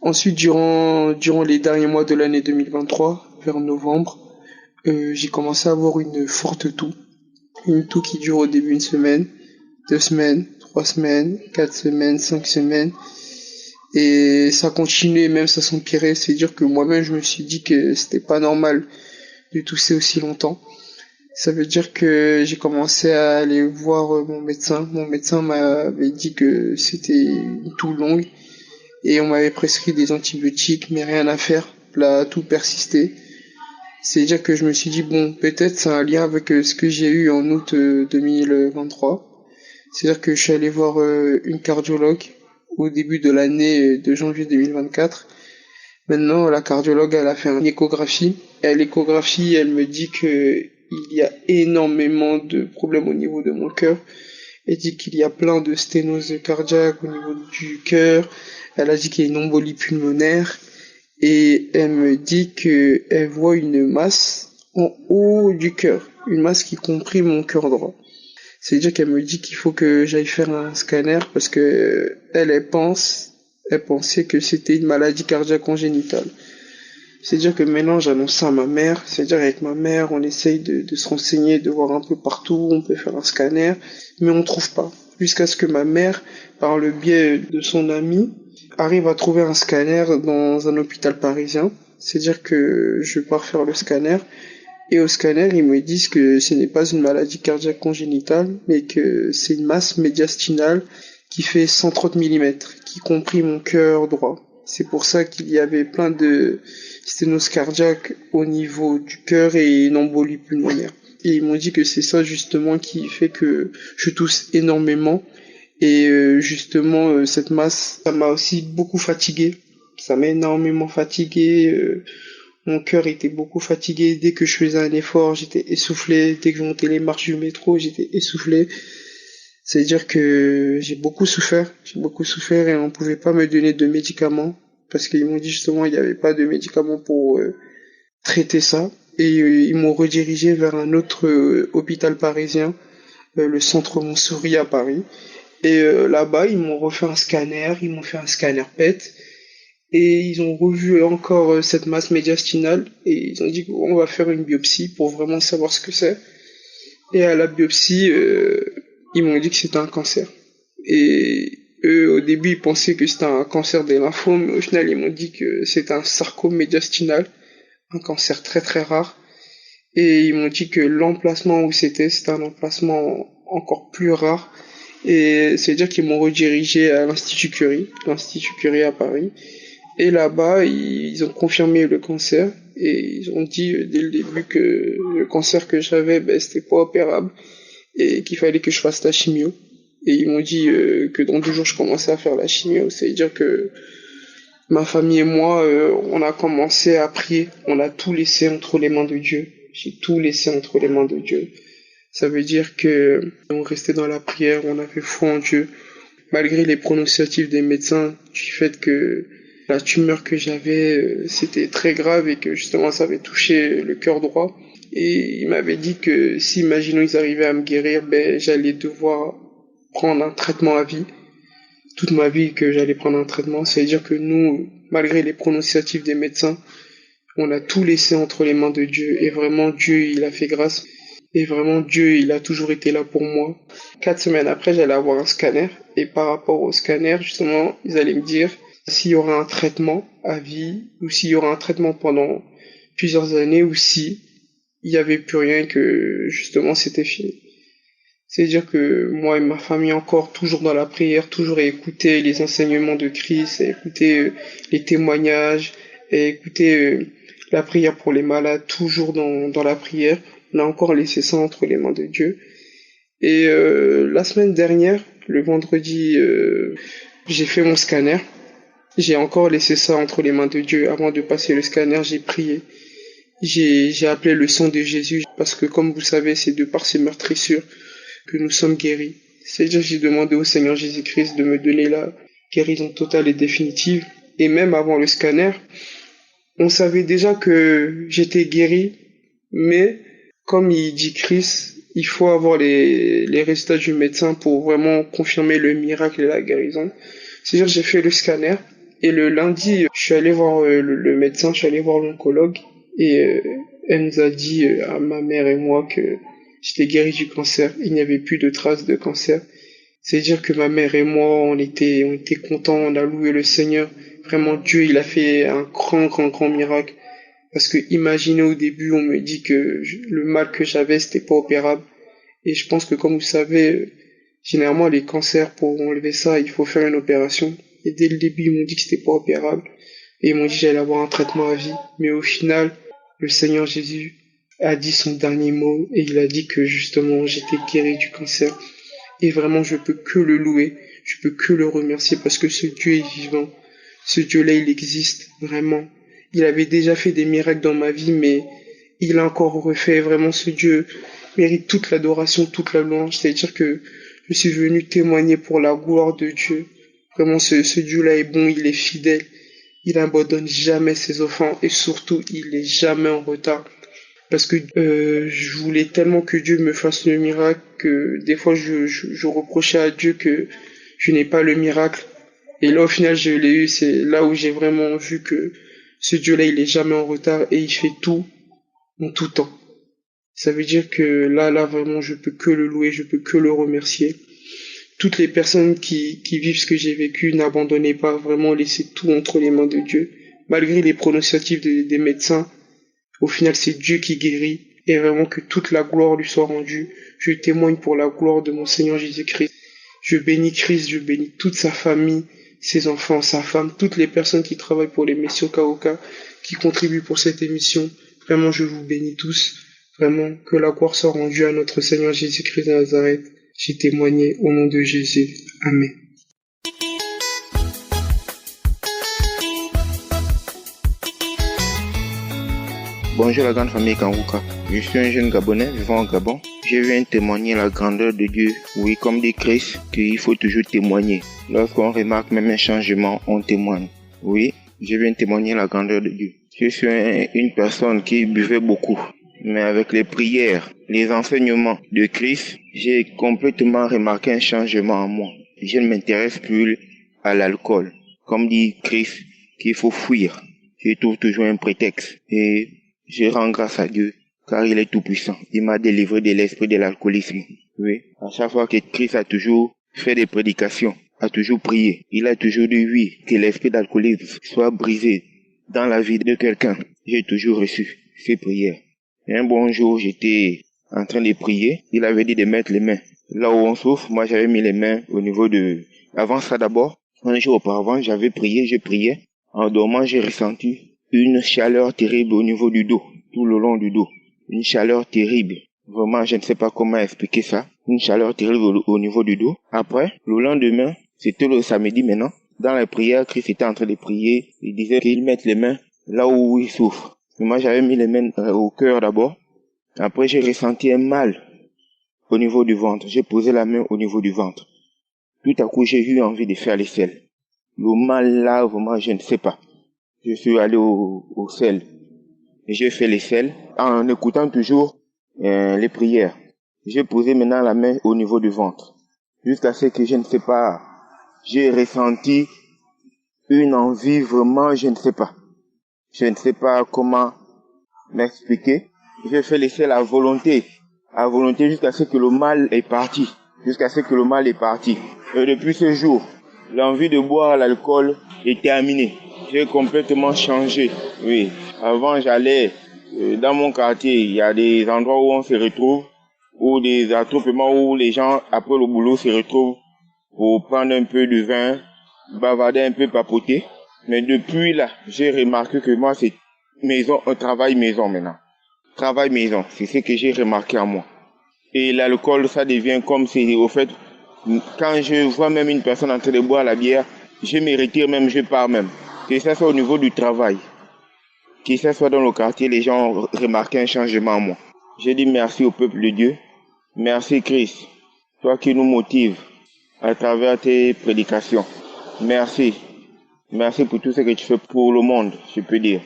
Ensuite, durant les derniers mois de l'année 2023, vers novembre, j'ai commencé à avoir une forte toux. Une toux qui dure au début 1 semaine, 2 semaines, 3 semaines, 4 semaines, 5 semaines. Et ça continuait, même ça s'empirait. C'est-à-dire que moi-même, je me suis dit que c'était pas normal de tousser aussi longtemps. Ça veut dire que j'ai commencé à aller voir mon médecin. Mon médecin m'avait dit que c'était une toux longue. Et on m'avait prescrit des antibiotiques, mais rien à faire. La toux persistait. C'est-à-dire que je me suis dit, bon, peut-être c'est un lien avec ce que j'ai eu en août 2023. C'est-à-dire que je suis allé voir une cardiologue au début de l'année de janvier 2024. Maintenant, la cardiologue, elle a fait une échographie. Et à l'échographie, elle me dit que il y a énormément de problèmes au niveau de mon cœur. Elle dit qu'il y a plein de sténose cardiaque au niveau du cœur. Elle a dit qu'il y a une embolie pulmonaire. Et elle me dit qu'elle voit une masse en haut du cœur. Une masse qui comprime mon cœur droit. C'est-à-dire qu'elle me dit qu'il faut que j'aille faire un scanner parce que elle pensait que c'était une maladie cardiaque congénitale. C'est-à-dire que maintenant j'annonce ça à ma mère. C'est-à-dire avec ma mère, on essaye de se renseigner, de voir un peu partout. On peut faire un scanner, mais on trouve pas. Jusqu'à ce que ma mère, par le biais de son ami, arrive à trouver un scanner dans un hôpital parisien. C'est-à-dire que je pars faire le scanner. Et au scanner, ils me disent que ce n'est pas une maladie cardiaque congénitale, mais que c'est une masse médiastinale qui fait 130 mm, qui comprime mon cœur droit. C'est pour ça qu'il y avait plein de sténose cardiaque au niveau du cœur et une embolie pulmonaire. Et ils m'ont dit que c'est ça justement qui fait que je tousse énormément. Et justement, cette masse, ça m'a aussi beaucoup fatigué. Ça m'a énormément fatigué. Mon cœur était beaucoup fatigué. Dès que je faisais un effort, j'étais essoufflé. Dès que je montais les marches du métro, j'étais essoufflé. C'est-à-dire que j'ai beaucoup souffert et on pouvait pas me donner de médicaments parce qu'ils m'ont dit justement il n'y avait pas de médicaments pour traiter ça. Et ils m'ont redirigé vers un autre hôpital parisien, le centre Montsouris à Paris. Et là-bas, ils m'ont refait un scanner, ils m'ont fait un scanner PET. Et ils ont revu encore cette masse médiastinale et ils ont dit qu'on va faire une biopsie pour vraiment savoir ce que c'est. Et à la biopsie, ils m'ont dit que c'était un cancer. Et eux, au début, ils pensaient que c'était un cancer des lymphomes, mais au final, ils m'ont dit que c'était un sarcome médiastinal, un cancer très très rare. Et ils m'ont dit que l'emplacement où c'était un emplacement encore plus rare. Et c'est-à-dire qu'ils m'ont redirigé à l'Institut Curie à Paris. Et là-bas, ils ont confirmé le cancer. Et ils ont dit dès le début que le cancer que j'avais, c'était pas opérable. Et qu'il fallait que je fasse la chimio. Et ils m'ont dit que dans 2 jours, je commençais à faire la chimio. C'est-à-dire que ma famille et moi, on a commencé à prier. On a tout laissé entre les mains de Dieu. J'ai tout laissé entre les mains de Dieu. Ça veut dire que on restait dans la prière, on avait foi en Dieu. Malgré les pronosticatifs des médecins du fait que la tumeur que j'avais, c'était très grave et que justement ça avait touché le cœur droit. Et ils m'avaient dit que si, imaginons, ils arrivaient à me guérir, j'allais devoir prendre un traitement à vie. Toute ma vie que j'allais prendre un traitement. Ça veut dire que nous, malgré les pronosticatifs des médecins, on a tout laissé entre les mains de Dieu. Et vraiment, Dieu, il a fait grâce. Et vraiment, Dieu, il a toujours été là pour moi. 4 semaines après, j'allais avoir un scanner. Et par rapport au scanner, justement, ils allaient me dire s'il y aura un traitement à vie, ou s'il y aura un traitement pendant plusieurs années, ou si il n'y avait plus rien, que justement c'était fini. C'est-à-dire que moi et ma famille encore, toujours dans la prière, toujours à écouter les enseignements de Christ, à écouter les témoignages, à écouter la prière pour les malades, toujours dans la prière. On a encore laissé ça entre les mains de Dieu. Et la semaine dernière, le vendredi, j'ai fait mon scanner. J'ai encore laissé ça entre les mains de Dieu. Avant de passer le scanner, j'ai prié. J'ai appelé le sang de Jésus parce que, comme vous savez, c'est de par ses meurtrissures que nous sommes guéris. C'est-à-dire que j'ai demandé au Seigneur Jésus-Christ de me donner la guérison totale et définitive. Et même avant le scanner, on savait déjà que j'étais guéri, mais comme il dit Christ, il faut avoir les résultats du médecin pour vraiment confirmer le miracle et la guérison. C'est-à-dire que j'ai fait le scanner et le lundi, je suis allé voir le médecin, je suis allé voir l'oncologue et elle nous a dit à ma mère et moi que j'étais guéri du cancer. Il n'y avait plus de traces de cancer. C'est-à-dire que ma mère et moi, on était contents, on a loué le Seigneur. Vraiment, Dieu, il a fait un grand miracle. Parce que imaginez, au début, on me dit que le mal que j'avais, c'était pas opérable. Et je pense que, comme vous savez, généralement, les cancers, pour enlever ça, il faut faire une opération. Et dès le début, ils m'ont dit que c'était pas opérable. Et ils m'ont dit que j'allais avoir un traitement à vie. Mais au final, le Seigneur Jésus a dit son dernier mot et il a dit que justement, j'étais guéri du cancer. Et vraiment, je peux que le louer. Je peux que le remercier parce que ce Dieu est vivant. Ce Dieu-là, il existe vraiment. Il avait déjà fait des miracles dans ma vie, mais il a encore refait. Vraiment, ce Dieu mérite toute l'adoration, toute la louange. C'est-à-dire que je suis venu témoigner pour la gloire de Dieu. Vraiment, ce Dieu-là est bon, il est fidèle. Il n'abandonne jamais ses enfants et surtout, il est jamais en retard. Parce que je voulais tellement que Dieu me fasse le miracle que des fois, je reprochais à Dieu que je n'ai pas le miracle. Et là, au final, je l'ai eu. C'est là où j'ai vraiment vu que ce Dieu-là, il est jamais en retard et il fait tout en tout temps. Ça veut dire que là, vraiment, je peux que le louer, je peux que le remercier. Toutes les personnes qui vivent ce que j'ai vécu, n'abandonnez pas, vraiment, laissez tout entre les mains de Dieu. Malgré les pronosticatifs des médecins, au final, c'est Dieu qui guérit et vraiment que toute la gloire lui soit rendue. Je témoigne pour la gloire de mon Seigneur Jésus-Christ. Je bénis Christ, je bénis toute sa famille, ses enfants, sa femme, toutes les personnes qui travaillent pour l'émission Kaoka, qui contribuent pour cette émission. Vraiment, je vous bénis tous. Vraiment, que la gloire soit rendue à notre Seigneur Jésus-Christ de Nazareth. J'ai témoigné au nom de Jésus. Amen. Bonjour la grande famille Kanguka. Je suis un jeune Gabonais vivant au Gabon. Je viens témoigner la grandeur de Dieu. Oui, comme dit Christ, qu'il faut toujours témoigner. Lorsqu'on remarque même un changement, on témoigne. Oui, je viens témoigner la grandeur de Dieu. Je suis une personne qui buvait beaucoup. Mais avec les prières, les enseignements de Christ, j'ai complètement remarqué un changement en moi. Je ne m'intéresse plus à l'alcool. Comme dit Christ, qu'il faut fuir. Je trouve toujours un prétexte. Et je rends grâce à Dieu, car il est tout puissant. Il m'a délivré de l'esprit de l'alcoolisme. Oui. À chaque fois que Christ a toujours fait des prédications, a toujours prié. Il a toujours dit oui, que l'esprit d'alcoolisme soit brisé dans la vie de quelqu'un. J'ai toujours reçu ces prières. Et un bon jour, j'étais en train de prier. Il avait dit de mettre les mains là où on souffre. Moi, j'avais mis les mains au niveau de... Avant ça d'abord, un jour auparavant, j'avais prié, je priais. En dormant, j'ai ressenti une chaleur terrible au niveau du dos, tout le long du dos. Une chaleur terrible. Vraiment, je ne sais pas comment expliquer ça. Une chaleur terrible au niveau du dos. Après, le lendemain, c'était le samedi maintenant. Dans la prière, Christ était en train de prier. Il disait qu'il mette les mains là où il souffre. Et moi, j'avais mis les mains au cœur d'abord. Après, j'ai ressenti un mal au niveau du ventre. J'ai posé la main au niveau du ventre. Tout à coup, j'ai eu envie de faire les selles. Le mal là, vraiment, je ne sais pas. Je suis allé au sel. Et j'ai fait les selles en écoutant toujours les prières. J'ai posé maintenant la main au niveau du ventre. Jusqu'à ce que je ne sais pas, j'ai ressenti une envie vraiment, je ne sais pas. Je ne sais pas comment m'expliquer. J'ai fait les selles à volonté jusqu'à ce que le mal est parti. Et depuis ce jour, l'envie de boire l'alcool est terminée. J'ai complètement changé. Oui. Avant, j'allais dans mon quartier. Il y a des endroits où on se retrouve, ou des attroupements où les gens, après le boulot, se retrouvent pour prendre un peu de vin, bavarder un peu, papoter. Mais depuis là, j'ai remarqué que moi, c'est travail maison maintenant. Travail maison, c'est ce que j'ai remarqué en moi. Et l'alcool, ça devient comme c'est, au fait, quand je vois même une personne en train de boire la bière, je me retire même, je pars même. Que ça soit au niveau du travail, que ça soit dans le quartier, les gens ont remarqué un changement en moi. J'ai dit merci au peuple de Dieu. Merci Christ, toi qui nous motives à travers tes prédications. Merci. Merci pour tout ce que tu fais pour le monde, je peux dire.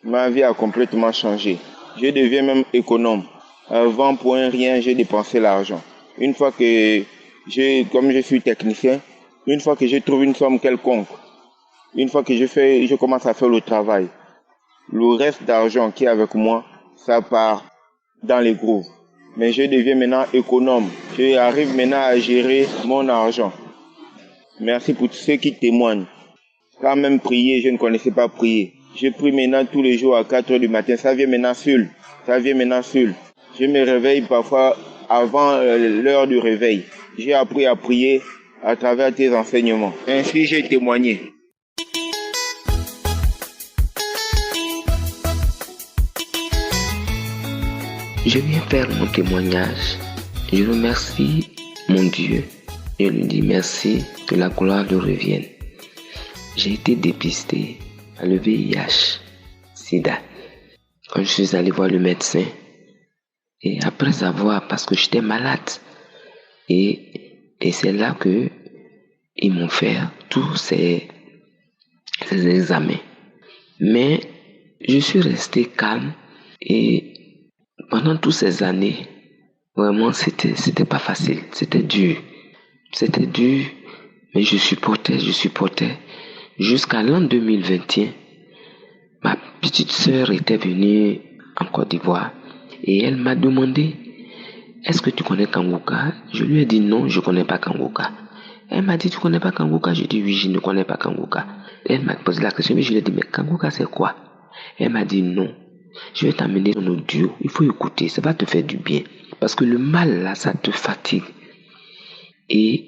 Ma vie a complètement changé. Je deviens même économe. Avant, pour un rien, j'ai dépensé l'argent. Une fois que comme je suis technicien, une fois que je trouve une somme quelconque, une fois que je commence à faire le travail, le reste d'argent qui est avec moi, ça part dans les grooves. Mais je deviens maintenant économe. Je arrive maintenant à gérer mon argent. Merci pour tous ceux qui témoignent. Quand même prier, je ne connaissais pas prier. Je prie maintenant tous les jours à 4 heures du matin. Ça vient maintenant seul. Je me réveille parfois avant l'heure du réveil. J'ai appris à prier à travers tes enseignements. Ainsi, j'ai témoigné. Je viens faire mon témoignage. Je remercie mon Dieu. Je lui dis merci, que la gloire lui revienne. J'ai été dépisté à le VIH, SIDA. Quand je suis allé voir le médecin, et après avoir, parce que j'étais malade, et c'est là que ils m'ont fait tous ces examens. Mais je suis resté calme et pendant toutes ces années, vraiment c'était pas facile, c'était dur, mais je supportais. Jusqu'à l'an 2021, ma petite sœur était venue en Côte d'Ivoire et elle m'a demandé, est-ce que tu connais Kanguka? Je lui ai dit non, je connais pas Kanguka. Elle m'a dit, tu connais pas Kanguka? Je dis oui, je ne connais pas Kanguka. Elle m'a posé la question, mais je lui ai dit, mais Kanguka c'est quoi? Elle m'a dit non, je vais t'amener dans l'audio, il faut écouter, ça va te faire du bien. Parce que le mal là, ça te fatigue. Et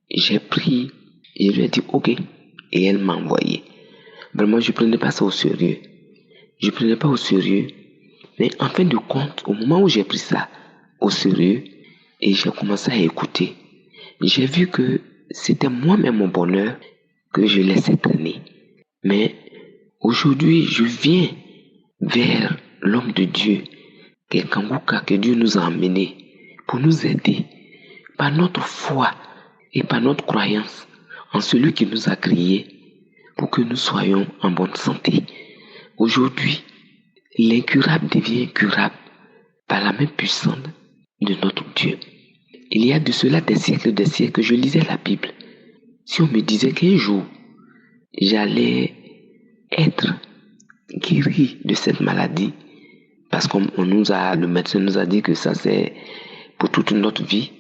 j'ai pris, je lui ai dit ok, et elle m'a envoyé. Vraiment, je prenais pas ça au sérieux. Mais en fin de compte, au moment où j'ai pris ça au sérieux, et j'ai commencé à écouter, j'ai vu que c'était moi-même mon bonheur que je laissais traîner. Mais aujourd'hui, je viens vers l'homme de Dieu, qui est Kanguka, que Dieu nous a emmené pour nous aider par notre foi et par notre croyance en celui qui nous a créés pour que nous soyons en bonne santé. Aujourd'hui, l'incurable devient curable par la main puissante de notre Dieu. Il y a de cela des siècles, je lisais la Bible. Si on me disait qu'un jour, j'allais être guéri de cette maladie, parce que le médecin nous a dit que ça c'est pour toute notre vie,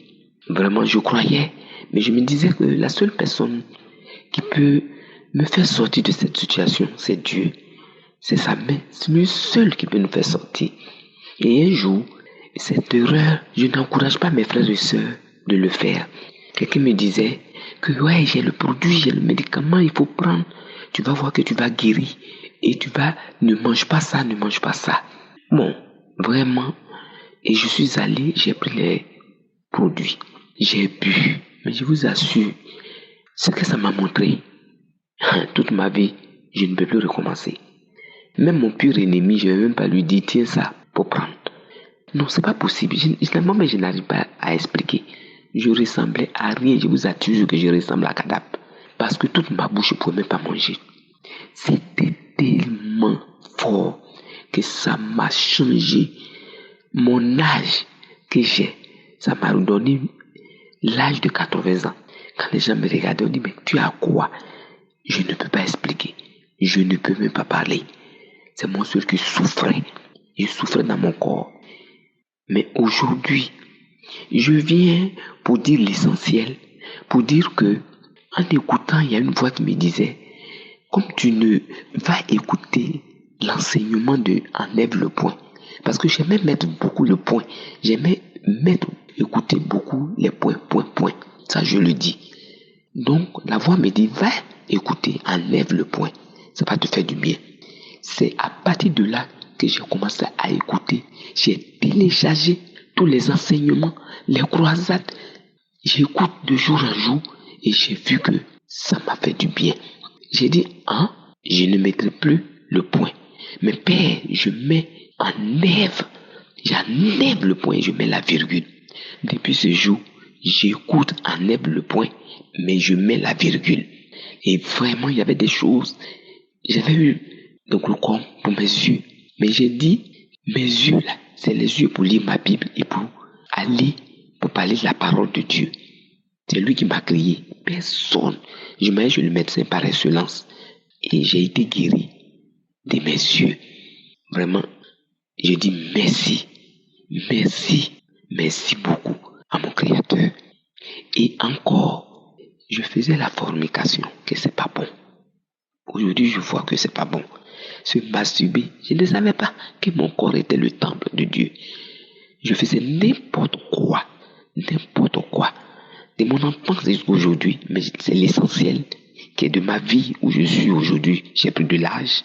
Vraiment, je croyais, mais je me disais que la seule personne qui peut me faire sortir de cette situation, c'est Dieu. C'est sa main, c'est lui seul qui peut nous faire sortir. Et un jour, cette erreur, je n'encourage pas mes frères et sœurs de le faire. Quelqu'un me disait que ouais, j'ai le produit, j'ai le médicament, il faut prendre. Tu vas voir que tu vas guérir. Et ne mange pas ça, ne mange pas ça. Bon, vraiment. Et je suis allé, j'ai pris les produits. J'ai bu. Mais je vous assure, ce que ça m'a montré, toute ma vie, je ne peux plus recommencer. Même mon pire ennemi, je ne vais même pas lui dire, tiens ça, pour prendre. Non, c'est pas possible. Je n'arrive pas à expliquer. Je ressemblais à rien. Je vous assure que je ressemble à Kadab. Parce que toute ma bouche, je ne pouvais même pas manger. C'était tellement fort que ça m'a changé. Mon âge que j'ai, ça m'a donné l'âge de 80 ans. Quand les gens me regardaient, on dit, mais tu as quoi? Je ne peux pas expliquer. Je ne peux même pas parler. C'est mon seul qui souffrait. Je souffrais dans mon corps. Mais aujourd'hui, je viens pour dire l'essentiel. Pour dire que, en écoutant, il y a une voix qui me disait, comme tu ne vas écouter l'enseignement de enlève le point. Parce que j'aimais mettre beaucoup le point. J'aimais écouter beaucoup les points. Ça, je le dis. Donc, la voix me dit, va écouter, enlève le point. Ça va te faire du bien. C'est à partir de là que j'ai commencé à écouter. J'ai téléchargé tous les enseignements, les croisades. J'écoute de jour en jour et j'ai vu que ça m'a fait du bien. J'ai dit, je ne mettrai plus le point. Mais Père, j'enlève le point et je mets la virgule. Depuis ce jour, j'écoute, enlève le point, mais je mets la virgule. Et vraiment, il y avait des choses. J'avais eu le glaucome pour mes yeux. Mais j'ai dit, mes yeux là, c'est les yeux pour lire ma Bible et pour parler de la parole de Dieu. C'est lui qui m'a crié. Personne. Je mets le médecin par excellence. Et j'ai été guéri de mes yeux. Vraiment, je dis merci. Merci beaucoup à mon Créateur. Et encore, je faisais la fornication, que c'est pas bon. Aujourd'hui, je vois que c'est pas bon. Se masturber, je ne savais pas que mon corps était le temple de Dieu. Je faisais n'importe quoi. De mon enfance jusqu'à aujourd'hui, mais c'est l'essentiel qui est de ma vie où je suis aujourd'hui. J'ai pris de l'âge,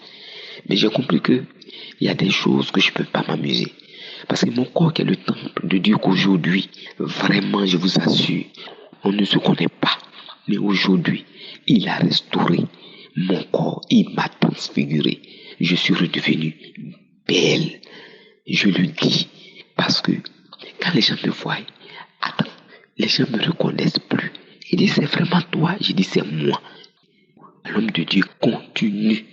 mais j'ai compris que il y a des choses que je ne peux pas m'amuser. Parce que mon corps qui est le temple de Dieu qu'aujourd'hui, vraiment, je vous assure, on ne se connaît pas. Mais aujourd'hui, il a restauré mon corps, il m'a transfiguré. Je suis redevenu belle. Je le dis parce que quand les gens me voient, les gens me reconnaissent plus. Ils disent, c'est vraiment toi. Je dis, c'est moi. L'homme de Dieu continue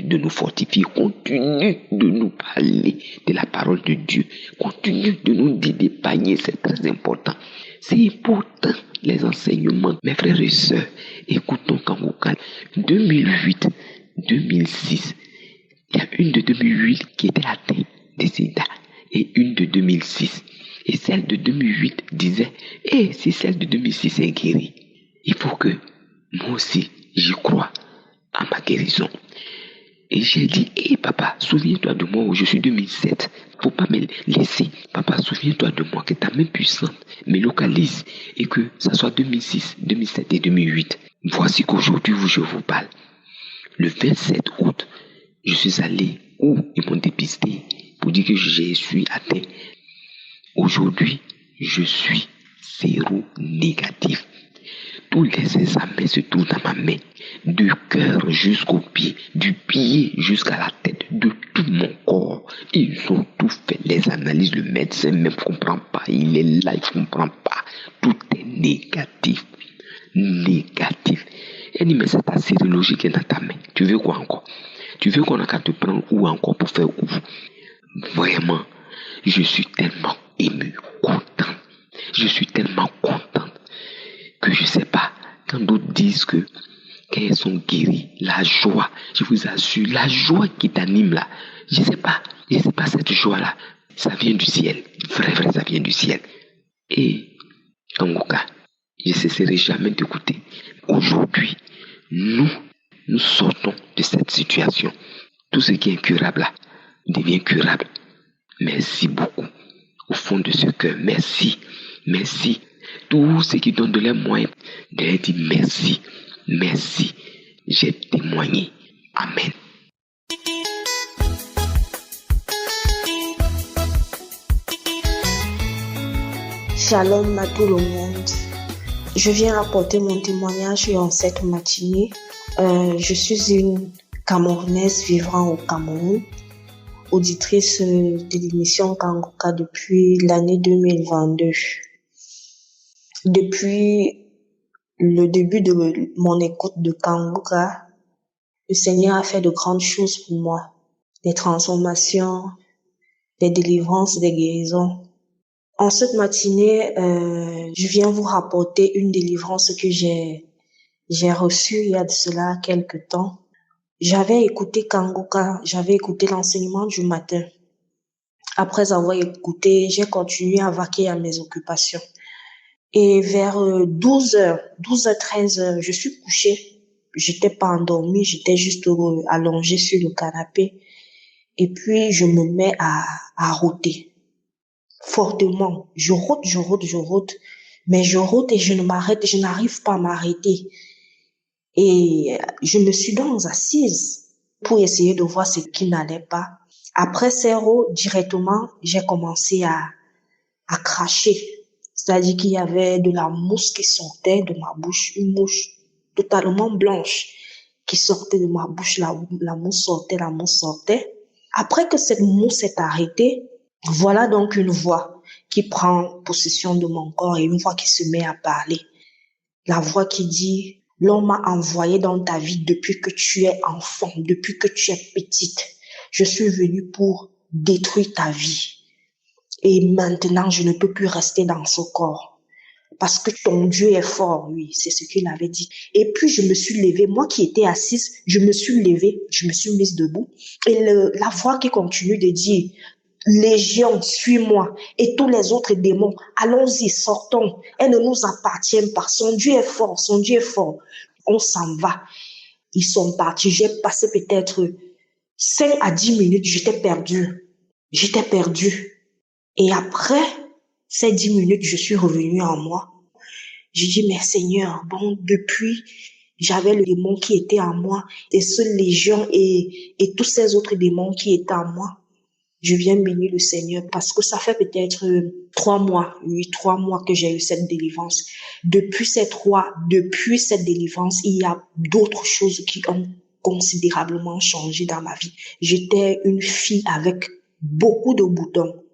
de nous fortifier, continue de nous parler de la parole de Dieu, continue de nous dépanner, c'est très important. C'est important, les enseignements. Mes frères et sœurs, écoutons Kanguka. 2008, 2006, il y a une de 2008 qui était atteinte de sida et une de 2006. Et celle de 2008 disait, si celle de 2006 est guérie, il faut que moi aussi, j'y crois à ma guérison. Et j'ai dit, papa, souviens-toi de moi où je suis 2007. Faut pas me laisser. Papa, souviens-toi de moi, que ta main puissante me localise et que ça soit 2006, 2007 et 2008. Voici qu'aujourd'hui où je vous parle, le 27 août, je suis allé où ils m'ont dépisté pour dire que je suis atteint. Aujourd'hui, je suis séro-négatif. Tous les examens se trouvent dans ma main, du cœur jusqu'au pied, du pied jusqu'à la tête, de tout mon corps. Ils ont tout fait, les analyses, le médecin ne comprend pas, il est là, il ne comprend pas. Tout est négatif. Elle dit, mais c'est ta sérologie qui est dans ta main. Tu veux quoi encore? Tu veux qu'on a qu'à te prendre où encore pour faire où? Vraiment, je suis tellement ému, content. Je suis tellement contente que je sais pas, quand d'autres disent que quand elles sont guéries, la joie, je vous assure, la joie qui t'anime là, je sais pas cette joie là, ça vient du ciel, vrai, ça vient du ciel. Et Kanguka, je ne cesserai jamais d'écouter. Aujourd'hui, nous sortons de cette situation. Tout ce qui est incurable là devient curable. Merci beaucoup. Au fond de ce cœur, merci. Merci. Tous ceux qui donnent de leurs moyens, de leur dire merci. Merci. J'ai témoigné. Amen. Shalom à tout le monde. Je viens apporter mon témoignage en cette matinée. Je suis une Camerounaise vivant au Cameroun, auditrice de l'émission Kanguka depuis l'année 2022. Depuis le début de mon écoute de Kanguka, le Seigneur a fait de grandes choses pour moi. Des transformations, des délivrances, des guérisons. En cette matinée, je viens vous rapporter une délivrance que j'ai reçue il y a de cela quelques temps. J'avais écouté Kanguka, j'avais écouté l'enseignement du matin. Après avoir écouté, j'ai continué à vaquer à mes occupations. Et vers 12h, 13h, je suis couchée. J'étais pas endormie, j'étais juste allongée sur le canapé. Et puis, je me mets à rôter. Fortement. Je rôte. Mais je rôte et je n'arrive pas à m'arrêter. Et je me suis donc assise pour essayer de voir ce qui n'allait pas. Après ces rôtes, directement, j'ai commencé à cracher. C'est-à-dire qu'il y avait de la mousse qui sortait de ma bouche, une mouche totalement blanche qui sortait de ma bouche. La mousse sortait. Après que cette mousse s'est arrêtée, voilà donc une voix qui prend possession de mon corps et une voix qui se met à parler. La voix qui dit: l'homme m'a envoyé dans ta vie depuis que tu es enfant, depuis que tu es petite. Je suis venu pour détruire ta vie. Et maintenant, je ne peux plus rester dans ce corps. Parce que ton Dieu est fort, oui, c'est ce qu'il avait dit. Et puis, je me suis levée. Moi qui étais assise, je me suis levée, je me suis mise debout. Et la voix qui continue de dire: Légion, suis-moi. Et tous les autres démons, allons-y, sortons. Elle ne nous appartient pas. Son Dieu est fort, son Dieu est fort. On s'en va. Ils sont partis. J'ai passé peut-être 5 à 10 minutes. J'étais perdue. Et après ces 10 minutes, je suis revenue en moi. J'ai dit: mais Seigneur, bon, depuis, j'avais le démon qui était en moi. Et ce légion et tous ces autres démons qui étaient en moi. Je viens bénir le Seigneur parce que ça fait peut-être 3 mois que j'ai eu cette délivrance. Depuis cette délivrance, il y a d'autres choses qui ont considérablement changé dans ma vie. J'étais une fille avec beaucoup de boutons.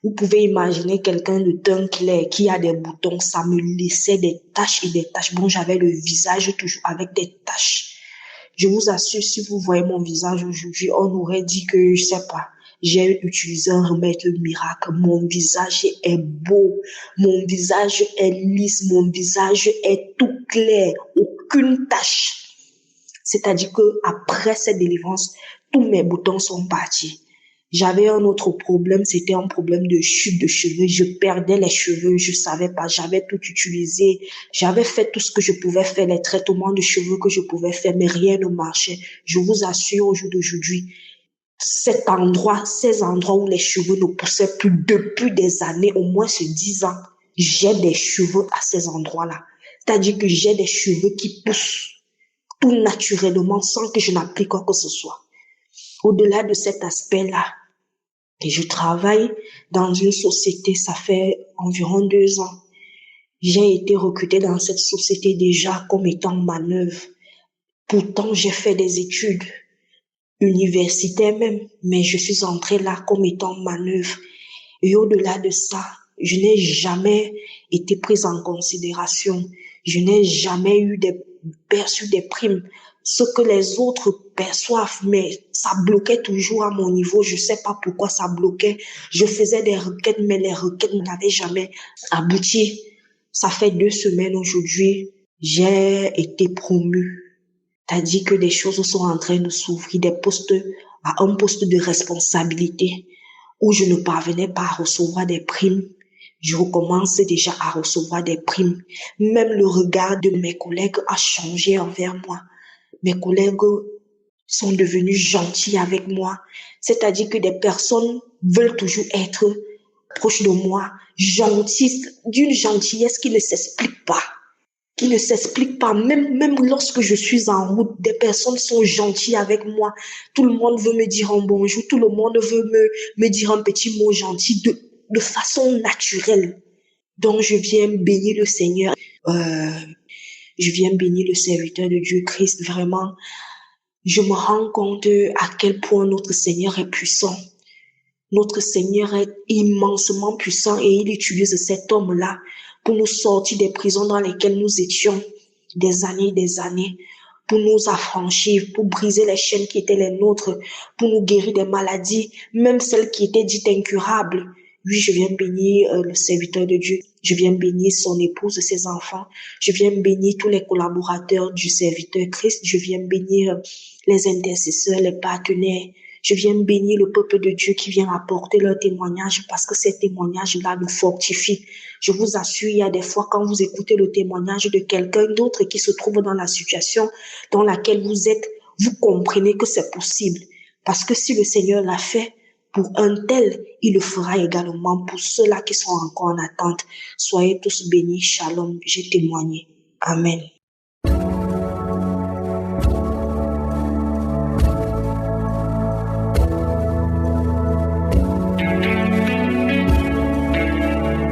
Vous pouvez imaginer quelqu'un de teint clair qui a des boutons, ça me laissait des taches et des taches. Bon, j'avais le visage toujours avec des taches. Je vous assure, si vous voyez mon visage aujourd'hui, on aurait dit que, je sais pas, j'ai utilisé un remède miracle. Mon visage est beau, mon visage est lisse, mon visage est tout clair, aucune tache. C'est-à-dire que après cette délivrance, tous mes boutons sont partis. J'avais un autre problème, c'était un problème de chute de cheveux. Je perdais les cheveux, je savais pas, j'avais tout utilisé. J'avais fait tout ce que je pouvais faire, les traitements de cheveux que je pouvais faire, mais rien ne marchait. Je vous assure, au jour d'aujourd'hui, ces endroits où les cheveux ne poussaient plus depuis des années, au moins 10 ans, j'ai des cheveux à ces endroits-là. C'est-à-dire que j'ai des cheveux qui poussent tout naturellement sans que je n'applique quoi que ce soit. Au-delà de cet aspect-là, je travaille dans une société, ça fait environ 2 ans. J'ai été recrutée dans cette société déjà comme étant manœuvre. Pourtant, j'ai fait des études universitaires même, mais je suis entrée là comme étant manœuvre. Et au-delà de ça, je n'ai jamais été prise en considération. Je n'ai jamais perçu des primes. Ce que les autres perçoivent, mais ça bloquait toujours à mon niveau. Je sais pas pourquoi ça bloquait. Je faisais des requêtes, mais les requêtes n'avaient jamais abouti. Ça fait 2 semaines aujourd'hui, j'ai été promue. C'est-à-dire que des choses sont en train de s'ouvrir, un poste de responsabilité où je ne parvenais pas à recevoir des primes. Je recommence déjà à recevoir des primes. Même le regard de mes collègues a changé envers moi. Mes collègues sont devenus gentils avec moi. C'est-à-dire que des personnes veulent toujours être proches de moi, gentilles, d'une gentillesse qui ne s'explique pas. Qui ne s'explique pas. Même lorsque je suis en route, des personnes sont gentilles avec moi. Tout le monde veut me dire un bonjour, tout le monde veut me dire un petit mot gentil de façon naturelle. Donc je viens bénir le Seigneur. Je viens bénir le serviteur de Dieu Christ. Vraiment, je me rends compte à quel point notre Seigneur est puissant. Notre Seigneur est immensement puissant et il utilise cet homme-là pour nous sortir des prisons dans lesquelles nous étions des années, pour nous affranchir, pour briser les chaînes qui étaient les nôtres, pour nous guérir des maladies, même celles qui étaient dites incurables. Oui, je viens bénir le serviteur de Dieu. Je viens bénir son épouse, ses enfants. Je viens bénir tous les collaborateurs du serviteur Christ. Je viens bénir les intercesseurs, les partenaires. Je viens bénir le peuple de Dieu qui vient apporter leur témoignage parce que ces témoignages-là nous fortifient. Je vous assure, il y a des fois quand vous écoutez le témoignage de quelqu'un d'autre qui se trouve dans la situation dans laquelle vous êtes, vous comprenez que c'est possible. Parce que si le Seigneur l'a fait pour un tel, il le fera également pour ceux-là qui sont encore en attente. Soyez tous bénis. Shalom. J'ai témoigné. Amen.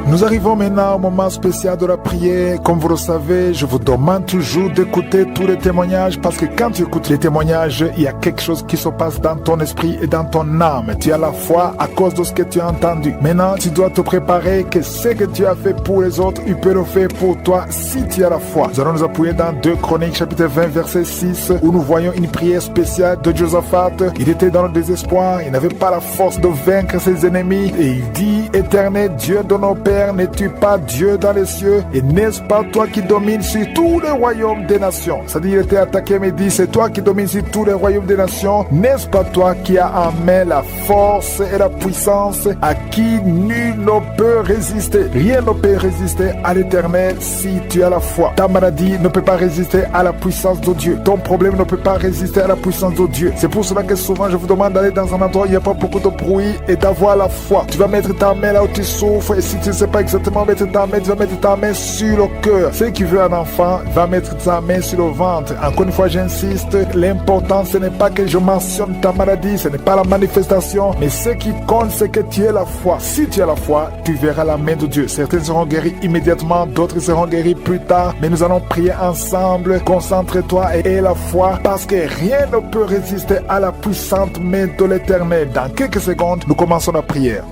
Nous arrivons maintenant au moment spécial de la prière. Comme vous le savez, je vous demande toujours d'écouter tous les témoignages parce que quand tu écoutes les témoignages, il y a quelque chose qui se passe dans ton esprit et dans ton âme. Tu as la foi à cause de ce que tu as entendu. Maintenant, tu dois te préparer que ce que tu as fait pour les autres, il peut le faire pour toi si tu as la foi. Nous allons nous appuyer dans 2 Chroniques chapitre 20 verset 6 où nous voyons une prière spéciale de Josaphat. Il était dans le désespoir, il n'avait pas la force de vaincre ses ennemis et il dit: Éternel Dieu de nos pères, n'es-tu pas Dieu dans les cieux? Et n'est-ce pas toi qui domines sur tous les royaumes des nations? C'est-à-dire, il était attaqué, mais dit: c'est toi qui domines sur tous les royaumes des nations. N'est-ce pas toi qui as en main la force et la puissance, à qui nul ne peut résister? Rien ne peut résister à l'Éternel si tu as la foi. Ta maladie ne peut pas résister à la puissance de Dieu. Ton problème ne peut pas résister à la puissance de Dieu. C'est pour cela que souvent je vous demande d'aller dans un endroit où il n'y a pas beaucoup de bruit et d'avoir la foi. Tu vas mettre ta main là où tu souffres, et si tu ne sais pas exactement mettre ta main, tu vas mettre ta main sur le cœur. Ceux qui veulent un enfant va mettre ta main sur le ventre. Encore une fois, j'insiste, l'important ce n'est pas que je mentionne ta maladie, ce n'est pas la manifestation, mais ce qui compte c'est que tu aies la foi. Si tu as la foi, tu verras la main de Dieu. Certains seront guéris immédiatement, d'autres seront guéris plus tard, mais nous allons prier ensemble. Concentre-toi et aie la foi parce que rien ne peut résister à la puissante main de l'Éternel. Dans quelques secondes, nous commençons la prière.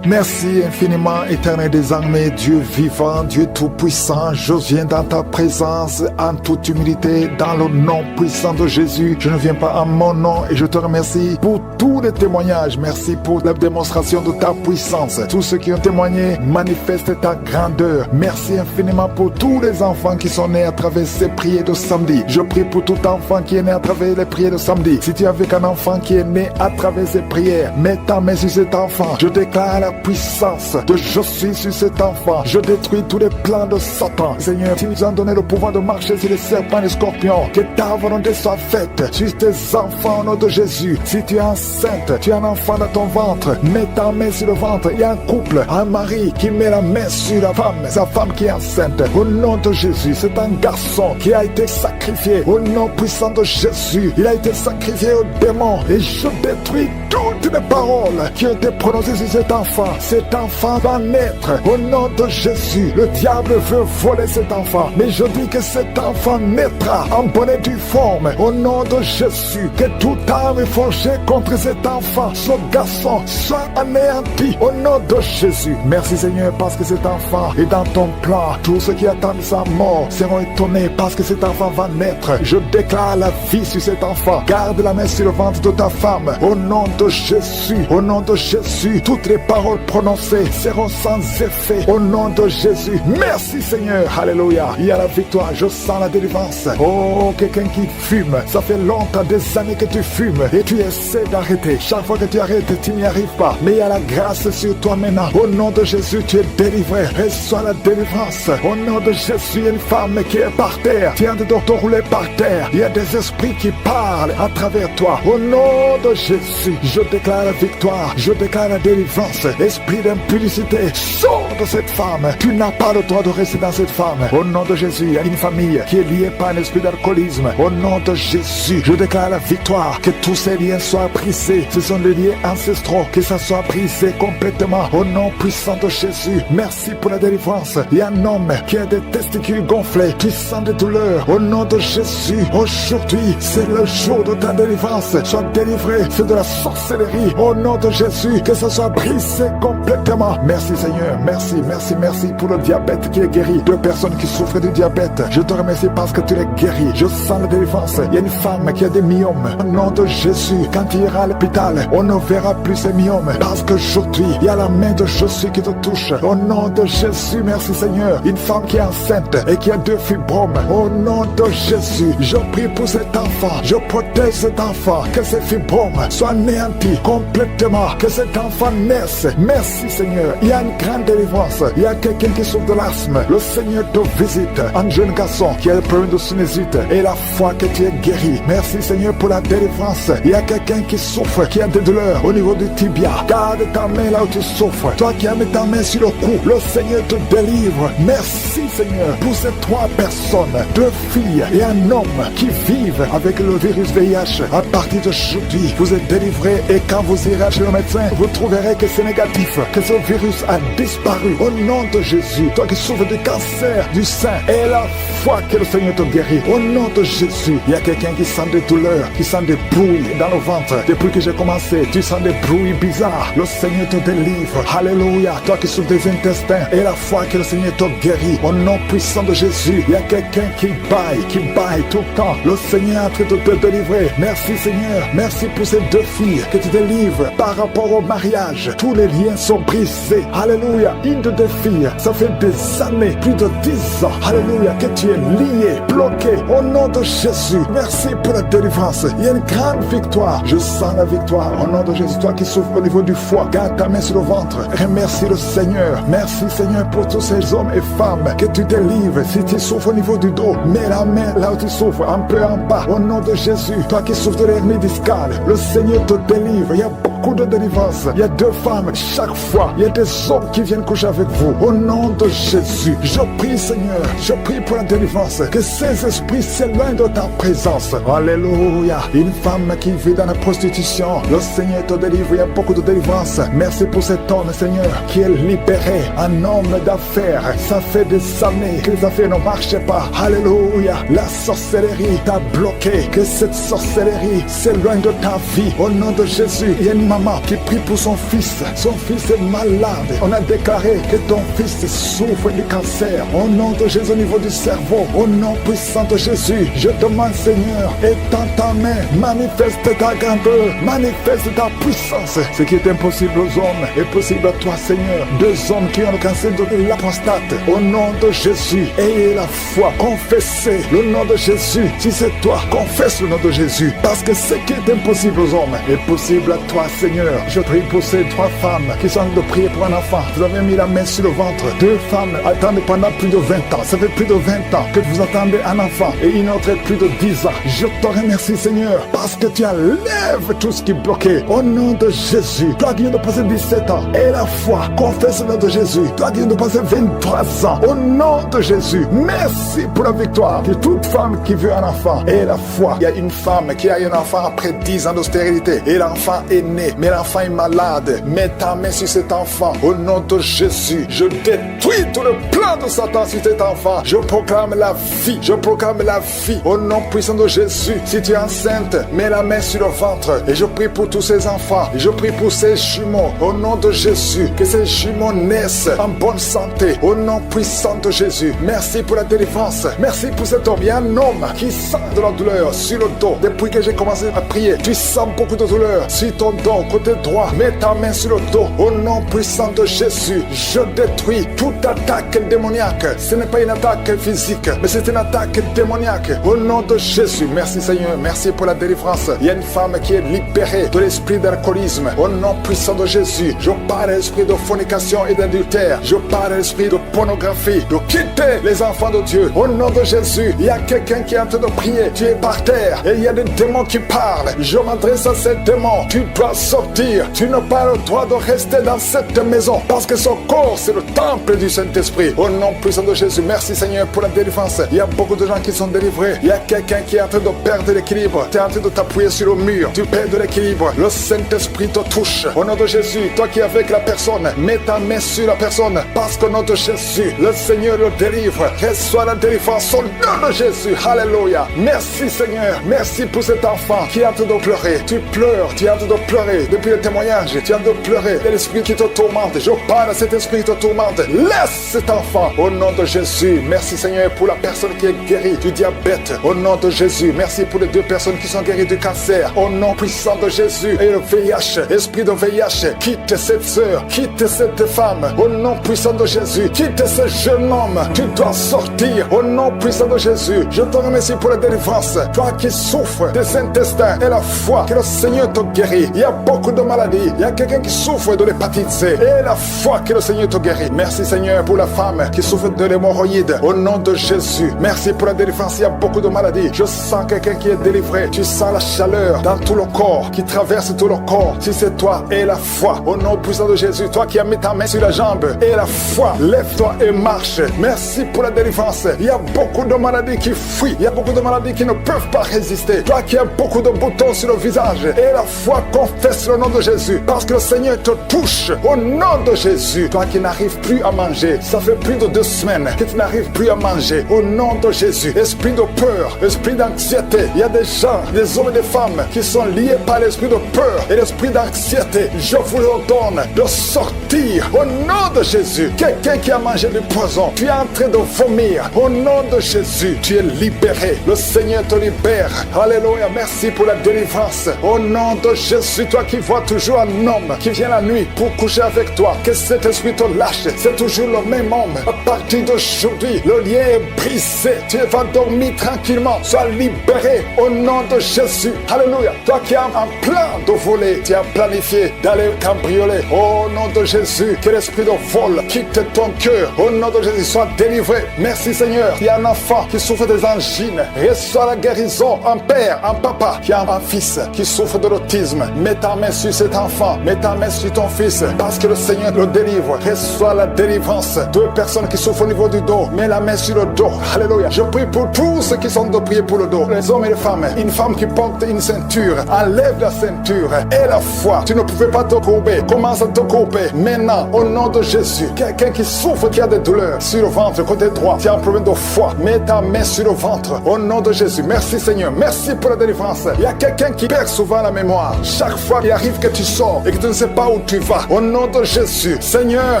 Merci infiniment, éternel des armées, Dieu vivant, Dieu tout-puissant. Je viens dans ta présence en toute humilité, dans le nom puissant de Jésus. Je ne viens pas en mon nom et je te remercie pour tous les témoignages. Merci pour la démonstration de ta puissance. Tous ceux qui ont témoigné manifestent ta grandeur. Merci infiniment pour tous les enfants qui sont nés à travers ces prières de samedi. Je prie pour tout enfant qui est né à travers les prières de samedi. Si tu es avec un enfant qui est né à travers ces prières, mets ta main sur cet enfant. Je déclare la puissance de je suis sur cet enfant. Je détruis tous les plans de Satan. Seigneur, tu nous as donné le pouvoir de marcher sur les serpents et les scorpions. Que ta volonté soit faite sur tes enfants au nom de Jésus. Si tu es enceinte, tu as un enfant dans ton ventre, mets ta main sur le ventre. Il y a un couple, un mari qui met la main sur la femme, sa femme qui est enceinte. Au nom de Jésus, c'est un garçon qui a été sacrifié. Au nom puissant de Jésus, il a été sacrifié aux démons. Et je détruis toutes les paroles qui ont été prononcées sur cet enfant. Cet enfant va naître au nom de Jésus. Le diable veut voler cet enfant, mais je dis que cet enfant naîtra en bonne et due forme au nom de Jésus. Que toute arme forgée contre cet enfant, ce garçon, soit anéanti au nom de Jésus. Merci Seigneur parce que cet enfant est dans ton plan. Tous ceux qui attendent sa mort seront étonnés parce que cet enfant va naître. Je déclare la vie sur cet enfant. Garde la main sur le ventre de ta femme au nom de Jésus. Au nom de Jésus, toutes les paroles paroles prononcées seront sans effet au nom de Jésus. Merci Seigneur, alléluia. Il y a la victoire, je sens la délivrance. Oh, quelqu'un qui fume, ça fait longtemps, des années que tu fumes et tu essaies d'arrêter. Chaque fois que tu arrêtes, tu n'y arrives pas. Mais il y a la grâce sur toi maintenant. Au nom de Jésus, tu es délivré. Reçois la délivrance. Au nom de Jésus, il y a une femme qui est par terre. Tu es en train de te rouler par terre. Il y a des esprits qui parlent à travers toi. Au nom de Jésus, je déclare la victoire. Je déclare la délivrance. Esprit d'impudicité, sors de cette femme. Tu n'as pas le droit de rester dans cette femme. Au nom de Jésus, il y a une famille qui est liée par un esprit d'alcoolisme. Au nom de Jésus, je déclare la victoire. Que tous ces liens soient brisés. Ce sont les liens ancestraux. Que ça soit brisé complètement. Au nom puissant de Jésus, merci pour la délivrance. Il y a un homme qui a des testicules gonflés. Tu sens des douleurs. Au nom de Jésus, aujourd'hui, c'est le jour de ta délivrance. Sois délivré. C'est de la sorcellerie. Au nom de Jésus, que ça soit brisé complètement. Merci Seigneur. Merci, merci, merci pour le diabète qui est guéri. 2 personnes qui souffrent du diabète. Je te remercie parce que tu les guéris. Je sens la délivrance. Il y a une femme qui a des myomes. Au nom de Jésus, quand tu iras à l'hôpital, on ne verra plus ces myomes. Parce qu'aujourd'hui, il y a la main de Jésus qui te touche. Au nom de Jésus, merci Seigneur. Une femme qui est enceinte et qui a 2 fibromes. Au nom de Jésus, je prie pour cet enfant. Je protège cet enfant. Que ces fibromes soient anéantis complètement. Que cet enfant naisse. Merci Seigneur. Il y a une grande délivrance. Il y a quelqu'un qui souffre de l'asthme. Le Seigneur te visite. Un jeune garçon qui a le problème de sinusite. Et la foi que tu es guéri. Merci Seigneur pour la délivrance. Il y a quelqu'un qui souffre, qui a des douleurs au niveau du tibia. Garde ta main là où tu souffres. Toi qui as mis ta main sur le cou, le Seigneur te délivre. Merci Seigneur pour ces 3 personnes, 2 filles et un homme qui vivent avec le virus VIH. À partir d'aujourd'hui, vous êtes délivrés et quand vous irez chez le médecin, vous trouverez que c'est négatif, que ce virus a disparu. Au nom de Jésus, toi qui souffres du cancer du sein, et la foi que le Seigneur te guérit. Au nom de Jésus, il y a quelqu'un qui sent des douleurs, qui sent des bruits dans le ventre. Depuis que j'ai commencé, tu sens des bruits bizarres. Le Seigneur te délivre. Alléluia. Toi qui souffres des intestins, et la foi que le Seigneur te guérit. Au nom puissant de Jésus, il y a quelqu'un qui baille tout le temps. Le Seigneur est en train de te délivrer. Merci Seigneur. Merci pour ces 2 filles que tu délivres par rapport au mariage. Tous les liens sont brisés. Alléluia. Une de 2 filles, ça fait des années, plus de 10 ans. Alléluia. Que tu es lié, bloqué. Au nom de Jésus. Merci pour la délivrance. Il y a une grande victoire. Je sens la victoire. Au nom de Jésus. Toi qui souffres au niveau du foie, garde ta main sur le ventre. Remercie le Seigneur. Merci Seigneur pour tous ces hommes et femmes que tu délivres. Si tu souffres au niveau du dos, mets la main là où tu souffres, un peu en bas. Au nom de Jésus. Toi qui souffres de l'hernie discale, le Seigneur te délivre. Il y a beaucoup de délivrance. Il y a 2 femmes chaque fois. Il y a des hommes qui viennent coucher avec vous. Au nom de Jésus, je prie Seigneur, je prie pour la délivrance. Que ces esprits s'éloignent de ta présence. Alléluia. Une femme qui vit dans la prostitution, le Seigneur te délivre. Il y a beaucoup de délivrance. Merci pour cet homme Seigneur qui est libéré. Un homme d'affaires. Ça fait des années que les affaires ne marchaient pas. Alléluia. La sorcellerie t'a bloqué. Que cette sorcellerie s'éloigne de ta vie. Au nom de Jésus, il y a une maman qui prie pour son fils. Son fils est malade. On a déclaré que ton fils souffre du cancer. Au nom de Jésus, au niveau du cerveau. Au nom puissant de Jésus, je demande Seigneur, étends ta main, manifeste ta grandeur, manifeste ta puissance. Ce qui est impossible aux hommes est possible à toi Seigneur. 2 hommes qui ont le cancer de la prostate. Au nom de Jésus, ayez la foi, confessez le nom de Jésus. Si c'est toi, confesse le nom de Jésus. Parce que ce qui est impossible aux hommes est possible à toi Seigneur. Je prie pour ces 3 femmes qui sont en train de prier pour un enfant. Vous avez mis la main sur le ventre. 2 femmes attendent pendant plus de 20 ans. Ça fait plus de 20 ans que vous attendez un enfant. Et une autre plus de 10 ans. Je te remercie Seigneur. Parce que tu enlèves tout ce qui est bloqué. Au nom de Jésus. Toi qui viens de passer 17 ans. Et la foi. Confesse le nom de Jésus. Toi qui viens de passer 23 ans. Au nom de Jésus. Merci pour la victoire. Que toute femme qui veut un enfant ait la foi. Il y a une femme qui a eu un enfant après 10 ans d'austérité. Et l'enfant est né. Mais l'enfant est malade. Mets ta main sur cet enfant. Au nom de Jésus. Je détruis tout le plan de Satan sur cet enfant. Je proclame la vie. Je proclame la vie. Au nom puissant de Jésus. Si tu es enceinte, mets la main sur le ventre. Et je prie pour tous ces enfants. Et je prie pour ces jumeaux. Au nom de Jésus. Que ces jumeaux naissent en bonne santé. Au nom puissant de Jésus. Merci pour la délivrance. Merci pour cet homme. Il y a un homme qui sent de la douleur sur le dos. Depuis que j'ai commencé à prier, tu sens beaucoup de douleur sur ton dos. côté droit. Mets ta main sur le dos. Au nom puissant de Jésus, je détruis toute attaque démoniaque. Ce n'est pas une attaque physique, mais c'est une attaque démoniaque. Au nom de Jésus, merci Seigneur, merci pour la délivrance. Il y a une femme qui est libérée de l'esprit d'alcoolisme. Au nom puissant de Jésus, je parle à l'esprit de fornication et d'adultère. Je parle à l'esprit de pornographie, de quitter les enfants de Dieu. Au nom de Jésus, il y a quelqu'un qui est en train de prier. Tu es par terre et il y a des démons qui parlent. Je m'adresse à ces démons. Tu dois sortir. Tu n'as pas le droit de rester dans cette maison parce que son corps, c'est le temple du Saint-Esprit. Au nom puissant de Jésus, merci Seigneur pour la délivrance. Il y a beaucoup de gens qui sont délivrés. Il y a quelqu'un qui est en train de perdre l'équilibre. Tu es en train de t'appuyer sur le mur. Tu perds de l'équilibre. Le Saint-Esprit te touche. Au nom de Jésus, toi qui es avec la personne, mets ta main sur la personne parce qu'au nom de Jésus, le Seigneur le délivre. Reçois la délivrance au nom de Jésus. Alléluia. Merci Seigneur. Merci pour cet enfant qui est en train de pleurer. Tu pleures. Tu es en train de pleurer. Depuis le témoignage, tu es en train de pleurer. Il y a l'esprit qui te tourmente. Je parle à cet esprit qui te tourmente. Laisse cet enfant au nom de Jésus. Merci Seigneur pour la personne qui est guérie du diabète. Au nom de Jésus. Merci pour les 2 personnes qui sont guéries du cancer. Au nom puissant de Jésus. Et le VIH, esprit de VIH, quitte cette sœur, quitte cette femme. Au nom puissant de Jésus. Quitte ce jeune homme. Tu dois sortir. Au nom puissant de Jésus. Je te remercie pour la délivrance. Toi qui souffres des intestins et la foi, que le Seigneur te guérit. Il y a beaucoup de maladies. Il y a quelqu'un qui souffre de l'hépatite C. Et la foi, que le Seigneur te guérit. Merci Seigneur pour la femme qui souffre de l'hémorroïde. Au nom de Jésus. Merci pour la délivrance. Il y a beaucoup de maladies. Je sens quelqu'un qui est délivré. Tu sens la chaleur dans tout le corps, qui traverse tout le corps. Si c'est toi et la foi. Au nom puissant de Jésus. Toi qui as mis ta main sur la jambe et la foi. Lève-toi et marche. Merci pour la délivrance. Il y a beaucoup de maladies qui fuient. Il y a beaucoup de maladies qui ne peuvent pas résister. Toi qui as beaucoup de boutons sur le visage. Et la foi confesse le nom de Jésus. Parce que le Seigneur te touche. Au nom de Jésus. Toi qui n'arrives plus à manger. Ça fait plus de 2 semaines que tu n'arrives plus à manger. Au nom de Jésus. Esprit de peur. Esprit d'anxiété. Il y a des gens, des hommes et des femmes qui sont liés par l'esprit de peur et l'esprit d'anxiété. Je vous ordonne de sortir. Au nom de Jésus. Quelqu'un qui a mangé du poison. Tu es en train de vomir. Au nom de Jésus. Tu es libéré. Le Seigneur te libère. Alléluia. Merci pour la délivrance. Au nom de Jésus. Toi qui vois toujours un homme qui vient la nuit pour coucher avec toi. Que cet esprit te lâche. C'est toujours le même homme. À partir d'aujourd'hui, le lien est brisé. Tu vas dormir tranquillement. Sois libéré au nom de Jésus. Alléluia. Toi qui as un plan de voler, tu as planifié d'aller cambrioler. Au nom de Jésus, que l'esprit de vol quitte ton cœur. Au nom de Jésus, sois délivré. Merci Seigneur. Il y a un enfant qui souffre des angines. Reçois la guérison. Un père, un papa qui a un fils qui souffre de l'autisme. Mets ta main sur cet enfant. Mets ta main sur ton fils. Parce que le Seigneur le délivre. Reçois la délivrance. 2 personnes qui souffrent au niveau du dos. Mets la main sur le dos. Alléluia. Je prie pour tous ceux qui sont de prier pour le dos. Les hommes et les femmes. Une femme qui porte une ceinture. Enlève la ceinture. Et la foi. Tu ne pouvais pas te courber. Commence à te courber. Maintenant, au nom de Jésus. Quelqu'un qui souffre, qui a des douleurs sur le ventre, côté droit. Tu as un problème de foi. Mets ta main sur le ventre. Au nom de Jésus. Merci Seigneur. Merci pour la délivrance. Il y a quelqu'un qui perd souvent la mémoire. Chaque fois qu'il arrive que tu sors et que tu ne sais pas où tu vas. Au nom de Jésus. Seigneur,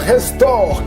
restaure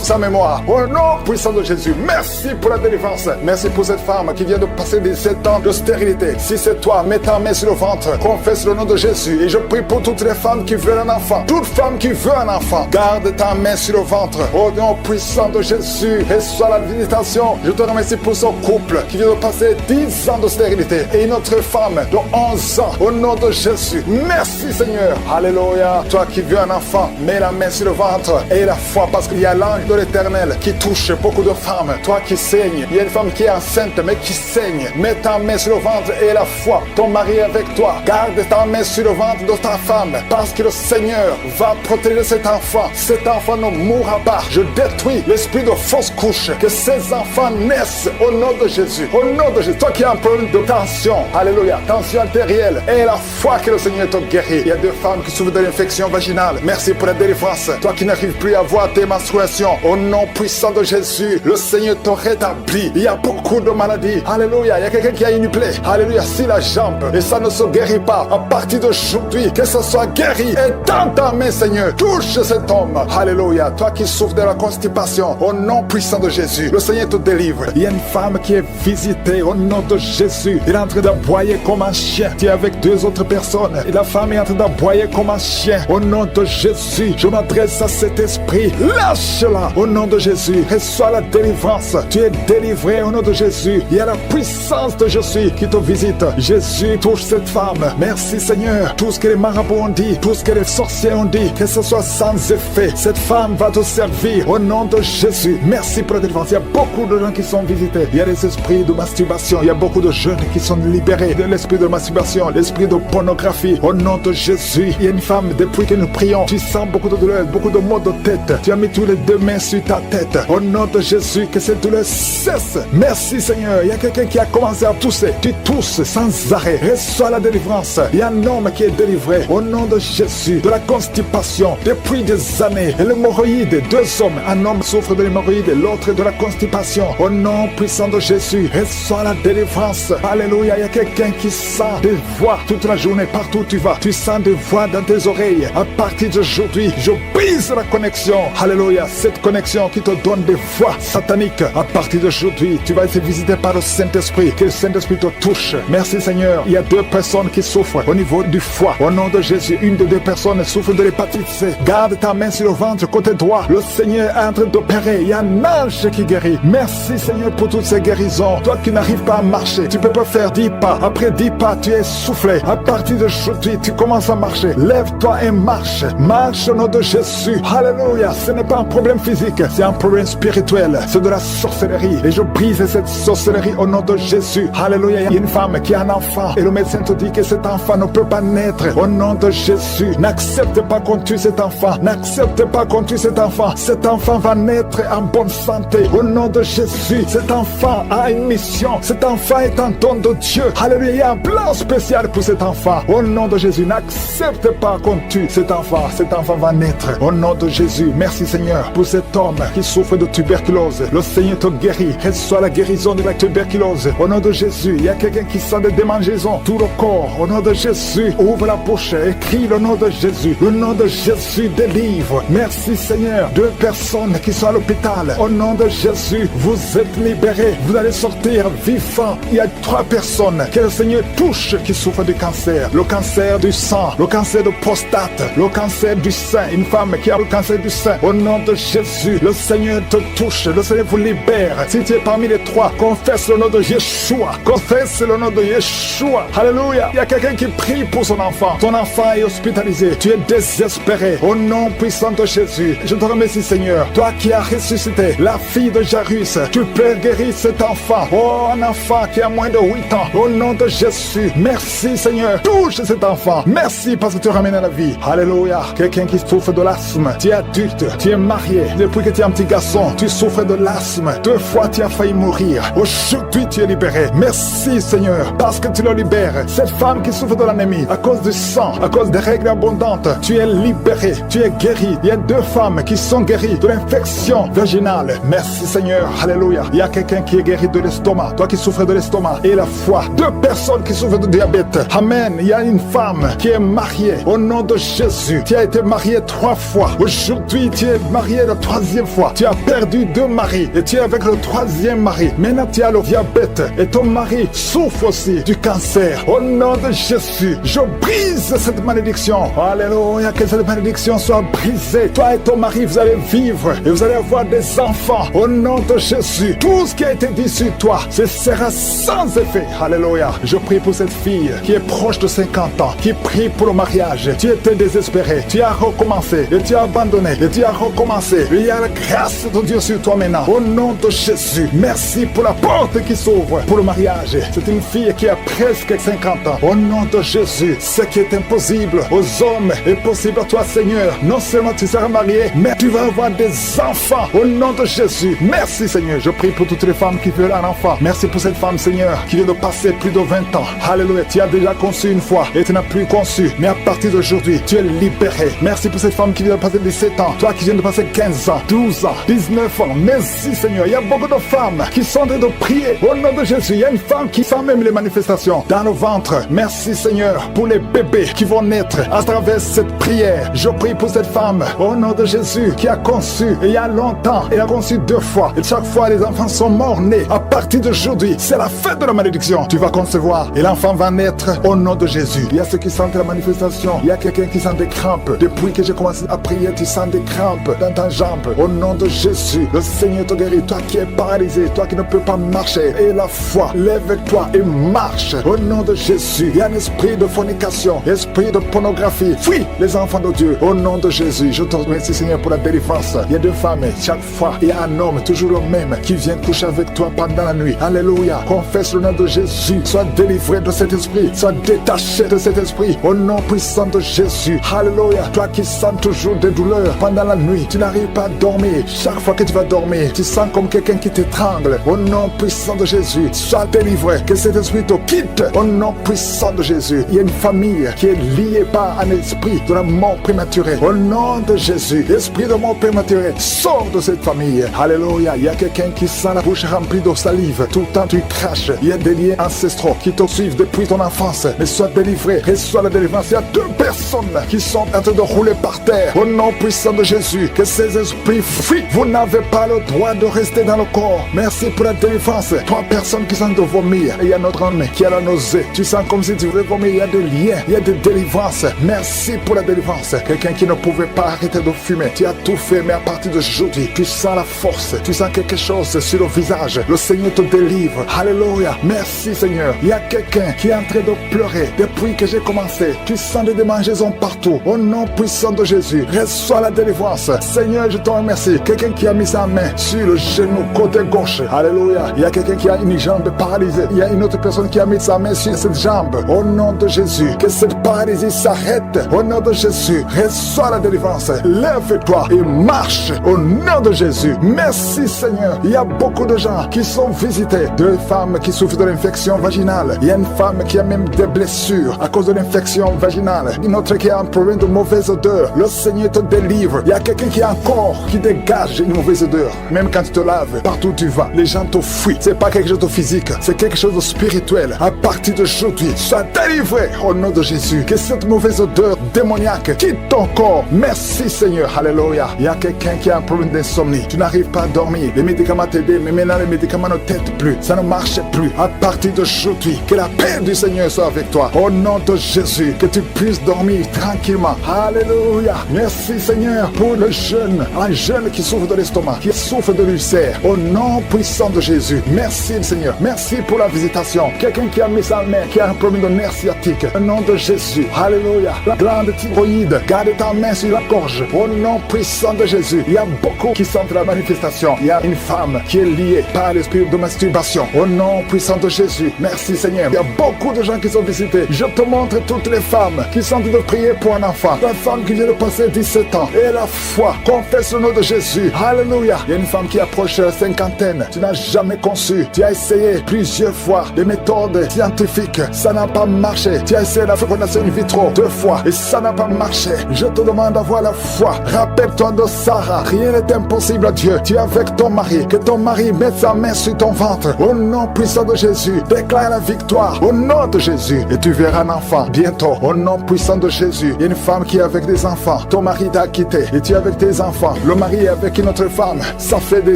sa mémoire. Au nom puissant de Jésus. Merci pour la délivrance. Merci pour cette femme qui vient de passer 17 ans de stérilité. Si c'est toi, mets ta main sur le ventre. Confesse le nom de Jésus. Et je prie pour toutes les femmes qui veulent un enfant. Toute femme qui veut un enfant. Garde ta main sur le ventre. Au nom puissant de Jésus. Reçois la visitation. Je te remercie pour son couple qui vient de passer 10 ans de stérilité. Et une autre femme de 11 ans. Au nom de Jésus. Merci Seigneur. Alléluia. Toi qui veux un enfant, mets la main sur le ventre. Et la foi, parce qu'il y a l'ange de l'Éternel qui touche beaucoup de femmes. Toi qui saignes. Il y a une femme qui est enceinte mais qui saigne. Mets ta main sur le ventre et la foi. Ton mari est avec toi. Garde ta main sur le ventre de ta femme. Parce que le Seigneur va protéger cet enfant. Cet enfant ne mourra pas. Je détruis l'esprit de fausse couche. Que ces enfants naissent au nom de Jésus. Au nom de Jésus. Toi qui as un problème de tension. Alléluia. Tension artérielle. Et la foi que le Seigneur te guérit. Il y a 2 femmes qui souffrent de l'infection vaginale. Merci pour la délivrance. Toi qui n'arrives plus à voir tes menstruations. Au nom puissant de Jésus. Le Seigneur te rétablit. Il y a beaucoup de maladies. Alléluia. Il y a quelqu'un qui a une plaie. Alléluia. Si la jambe. Et ça ne se guérit pas. À partir d'aujourd'hui, que ça soit guéri et Tends ta main, Seigneur. Touche cet homme. Alléluia. Toi qui souffres de la constipation, au nom puissant de Jésus, le Seigneur te délivre. Il y a une femme qui est visitée au nom de Jésus. Elle est en train d'aboyer comme un chien. Tu es avec 2 autres personnes. Et la femme est en train d'aboyer comme un chien. Au nom de Jésus, je m'adresse à cet esprit. Lâche-la au nom de Jésus. Reçois la délivrance. Tu es délivré au nom de Jésus. Il y a la puissance de Jésus qui te visite. Jésus touche cette femme. Merci Seigneur. Tout ce que les marabouts ont dit, tout ce que les sorciers ont dit, que ce soit sans effet. Cette femme va te servir au nom de Jésus. Merci pour la délivrance. Il y a beaucoup de gens qui sont visités. Il y a des esprits de masturbation. Il y a beaucoup de jeunes qui sont libérés de l'esprit de masturbation, l'esprit de pornographie. Au nom de Jésus, il y a une femme, depuis que nous prions, tu sens beaucoup de douleur, beaucoup de maux de tête. Tu as mis tous les 2 mains sur ta tête. Au nom de Jésus, que cette douleur cesse. Merci Seigneur. Il y a quelqu'un qui a commencé à tousser. Tu tousses sans arrêt. Reçois la délivrance. Il y a un homme qui est délivré. Au nom de Jésus, de la constipation depuis des années. Et l'hémorroïde, 2 hommes. Un homme souffre de l'hémorroïde et l'autre de la constipation. Au nom puissant de Jésus, reçois la délivrance. Alléluia. Il y a quelqu'un qui sent des voix toute la journée, partout où tu vas. Tu sens des voix dans tes oreilles. À partir d'aujourd'hui, je brise la connexion. Alléluia. Cette connexion qui te donne des voix sataniques. À partir d'aujourd'hui, tu vas être visité par le Saint-Esprit. Que le Saint-Esprit te touche. Merci Seigneur. Il y a 2 personnes qui souffrent au niveau du foie. Au nom de Jésus, une des 2 personnes souffre de l'hépatite C. Garde ta main sur le ventre côté droit. Le Seigneur est en train d'opérer. Il y a un ange qui guérit. Merci Seigneur pour toutes ces guérisons. Toi qui n'arrives pas à marcher, tu peux pas faire 10 pas. Après 10 pas, tu es soufflé. À partir d'aujourd'hui, tu commences à marcher. Lève-toi et marche. Marche au nom de Jésus. Alléluia. Ce n'est pas un problème physique, c'est un problème spirituel. C'est de la sorcellerie. Et je brise cette sorcellerie au nom de Jésus. Alléluia. Il y a une femme qui a un enfant. Et le médecin te dit que cet enfant ne peut pas naître. Au nom de Jésus. N'accepte pas qu'on tue cet enfant. N'accepte pas qu'on tue cet enfant. Cet enfant va naître en bonne santé. Au nom de Jésus. Cet enfant a une mission. Cet enfant est un don de Dieu. Alléluia. Il y a un plan spécial pour cet enfant. Au nom de Jésus. N'accepte pas qu'on tue cet enfant. Cet enfant va naître. Au nom de Jésus. Merci Seigneur pour cet homme qui souffre de tuberculose. Le Seigneur te guérit. Reçois la guérison de la tuberculose. Au nom de Jésus. Il y a quelqu'un qui sent des démangeaisons. Tout le corps. Au nom de Jésus. Ouvre la bouche. Écris le nom de Jésus. Le nom de Jésus délivre. Merci Seigneur. 2 personnes qui sont à l'hôpital. Au nom de Jésus. Vous êtes libérés. Vous allez sortir vivants. Il y a 3 personnes que le Seigneur touche qui souffrent du cancer. Le cancer du sang. Le cancer de prostate. Le cancer du sein. Une femme qui a le cancer du sein. Au nom de Jésus. Le Seigneur te touche. Le Seigneur vous libère. Si tu es parmi les 3, confesse le nom de Yeshua. Confesse le nom de Yeshua. Alléluia. Il y a quelqu'un qui prie pour son enfant. Ton enfant est hospitalisé. Tu es désespéré. Au nom puissant de Jésus. Je te remercie Seigneur. Toi qui as ressuscité la fille de Jairus. Tu peux guérir cet enfant. Oh, un enfant qui a moins de 8 ans. Au nom de Jésus. Merci Seigneur. Touche cet enfant. Merci parce que tu ramènes à la vie. Alléluia. Quelqu'un qui souffre de l'asthme. Tu es adulte. Tu es marié. Depuis que tu es un petit garçon, tu souffres de l'asthme. 2 fois tu as failli mourir. Aujourd'hui tu es libéré. Merci Seigneur parce que tu le libères. Cette femme qui souffre de l'anémie à cause du sang, à cause des règles abondantes, tu es libéré. Tu es guéri. Il y a 2 femmes qui sont guéries de l'infection vaginale. Merci Seigneur. Alléluia. Il y a quelqu'un qui est guéri de l'estomac. Toi qui souffres de l'estomac et la foie. 2 personnes qui souffrent de diabète. Amen. Il y a une femme qui est mariée. Au nom de Jésus. Tu as été mariée 3 fois. Aujourd'hui tu es mariée la 3e fois. Tu as perdu 2 maris et tu es avec le 3e mari. Maintenant tu as le diabète et ton mari souffre aussi du cancer. Au nom de Jésus, je brise cette malédiction. Alléluia, que cette malédiction soit brisée. Toi et ton mari, vous allez vivre et vous allez avoir des enfants. Au nom de Jésus, tout ce qui a été dit sur toi, ce sera sans effet. Alléluia. Je prie pour cette fille qui est proche de 50 ans, qui prie pour le mariage. Tu étais désespéré, tu as recommencé et tu as abandonné et tu as recommencé. Il y a la grâce de Dieu sur toi maintenant. Au nom de Jésus, merci pour la porte qui s'ouvre pour le mariage. C'est une fille qui a presque 50 ans. Au nom de Jésus, ce qui est impossible aux hommes est possible à toi, Seigneur. Non seulement tu seras marié, mais tu vas avoir des enfants. Au nom de Jésus, merci Seigneur. Je prie pour toutes les femmes qui veulent un enfant. Merci pour cette femme, Seigneur, qui vient de passer plus de 20 ans. Alléluia, tu as déjà conçu une fois et tu n'as plus conçu. Mais à partir d'aujourd'hui, tu es libéré. Merci pour cette femme qui vient de passer 17 ans. Toi qui viens de passer 15 ans, 12 ans, 19 ans. Merci Seigneur. Il y a beaucoup de femmes qui sont en train de prier. Au nom de Jésus, il y a une femme qui sent même les manifestations dans le ventre. Merci Seigneur pour les bébés qui vont naître à travers cette prière. Je prie pour cette femme, au nom de Jésus, qui a conçu il y a longtemps. Elle a conçu 2 fois. Et chaque fois, les enfants sont morts-nés. À partir d'aujourd'hui, c'est la fin de la malédiction. Tu vas concevoir et l'enfant va naître au nom de Jésus. Il y a ceux qui sentent la manifestation. Il y a quelqu'un qui sent des crampes. Depuis que j'ai commencé à prier, tu sens des crampes dans ta jambe. Au nom de Jésus, le Seigneur te guérit. Toi qui es paralysé, toi qui ne peux pas marcher. Et la foi, lève-toi et marche. Au nom de Jésus, il y a un esprit de fornication, esprit de pornographie. Fuis les enfants de Dieu. Au nom de Jésus, je te remercie Seigneur pour la délivrance. Il y a 2 femmes, chaque fois, il y a un homme, toujours le même, qui vient coucher avec toi pendant la nuit. Alléluia. Confesse le nom de Jésus. Sois délivré de cet esprit. Sois détaché de cet esprit. Au nom puissant de Jésus. Alléluia. Toi qui sens toujours des douleurs pendant la nuit, tu n'arrives pas à dormir. Chaque fois que tu vas dormir, tu sens comme quelqu'un qui t'étrangle. Au nom puissant de Jésus, sois délivré. Que cet esprit te quitte. Au nom puissant de Jésus. Il y a une famille qui est liée par un esprit de la mort prématurée. Au nom de Jésus, esprit de mort prématurée, sors de cette famille. Alléluia. Il y a quelqu'un qui sent la bouche remplie de salive. Tout le temps tu craches. Il y a des liens ancestraux qui te suivent depuis ton enfance. Mais sois délivré. Reçois la délivrance. Il y a 2 personnes qui sont en train de rouler par terre. Au nom puissant de Jésus, que ces esprits fuient. Vous n'avez pas le droit de rester dans le corps. Merci pour la délivrance. 3 personnes qui sentent de vomir. Et il y a notre homme qui a la nausée. Tu sens comme si tu voulais vomir. Il y a des liens. Il y a des délivrances. Merci pour la délivrance. Quelqu'un qui ne pouvait pas arrêter de fumer. Tu as tout fait, mais à partir d'aujourd'hui, tu sens la force. Tu sens quelque chose sur le visage. Le Seigneur te délivre. Alléluia. Merci Seigneur. Il y a quelqu'un qui est en train de pleurer depuis que j'ai commencé. Tu sens des démangeaisons partout. Au nom puissant de Jésus, reçois la délivrance. Seigneur, je te remercie. Quelqu'un qui a mis sa main sur le genou côté gauche. Alléluia. Il y a quelqu'un qui a une jambe paralysée. Il y a une autre personne qui a mis sa main sur cette jambe. Au nom de Jésus, que cette paralysie s'arrête. Au nom de Jésus, reçois la délivrance. Lève-toi et marche. Au nom de Jésus. Merci Seigneur. Il y a beaucoup de gens qui sont visités. 2 femmes qui souffrent de l'infection vaginale. Il y a une femme qui a même des blessures à cause de l'infection vaginale. Une autre qui a un problème de mauvaise odeur. Le Seigneur te délivre. Il y a quelqu'un qui a un corps qui dégage une mauvaise odeur. Même quand tu te laves, partout où tu vas, les gens te fuient. C'est pas quelque chose de physique, c'est quelque chose de spirituel. À partir d'aujourd'hui, sois délivré au nom de Jésus. Que cette mauvaise odeur démoniaque quitte ton corps. Merci Seigneur. Alléluia. Il y a quelqu'un qui a un problème d'insomnie. Tu n'arrives pas à dormir. Les médicaments t'aident, mais maintenant les médicaments ne t'aident plus. Ça ne marche plus. À partir d'aujourd'hui, que la paix du Seigneur soit avec toi. Au nom de Jésus, que tu puisses dormir tranquillement. Alléluia. Merci Seigneur pour le jeune, un jeune qui souffre de l'estomac, qui souffre de l'ulcère. Au nom puissant de Jésus. Merci Seigneur. Merci pour la visitation. Quelqu'un qui a mis sa main, qui a un problème de nerf sciatique. Au nom de Jésus. Alléluia. La glande thyroïde, garde ta main sur la gorge. Au nom puissant de Jésus. Il y a beaucoup qui sentent la manifestation. Il y a une femme qui est liée par l'esprit de masturbation. Au nom puissant de Jésus. Merci Seigneur. Il y a beaucoup de gens qui sont visités. Je te montre toutes les femmes qui sont de prier pour un enfant. Une femme qui vient de passer 17 ans. Et la foi. Confesse le nom de Jésus. Alléluia. Il y a une femme qui approche la cinquantaine. Tu n'as jamais conçu. Tu as essayé plusieurs fois des méthodes scientifiques. Ça n'a pas marché. Tu as essayé la fécondation in vitro 2 fois. Et ça n'a pas marché. Je te demande d'avoir la foi. Rappelle-toi de Sarah. Rien n'est impossible à Dieu. Tu es avec ton mari. Que ton mari mette sa main sur ton ventre. Au nom puissant de Jésus. Déclare la victoire. Au nom de Jésus. Et tu verras un enfant bientôt. Au nom puissant de Jésus. Il y a une femme qui est avec des enfants. Ton mari t'a quitté. Et tu es avec tes enfants. Le mari est avec une autre femme. Ça fait des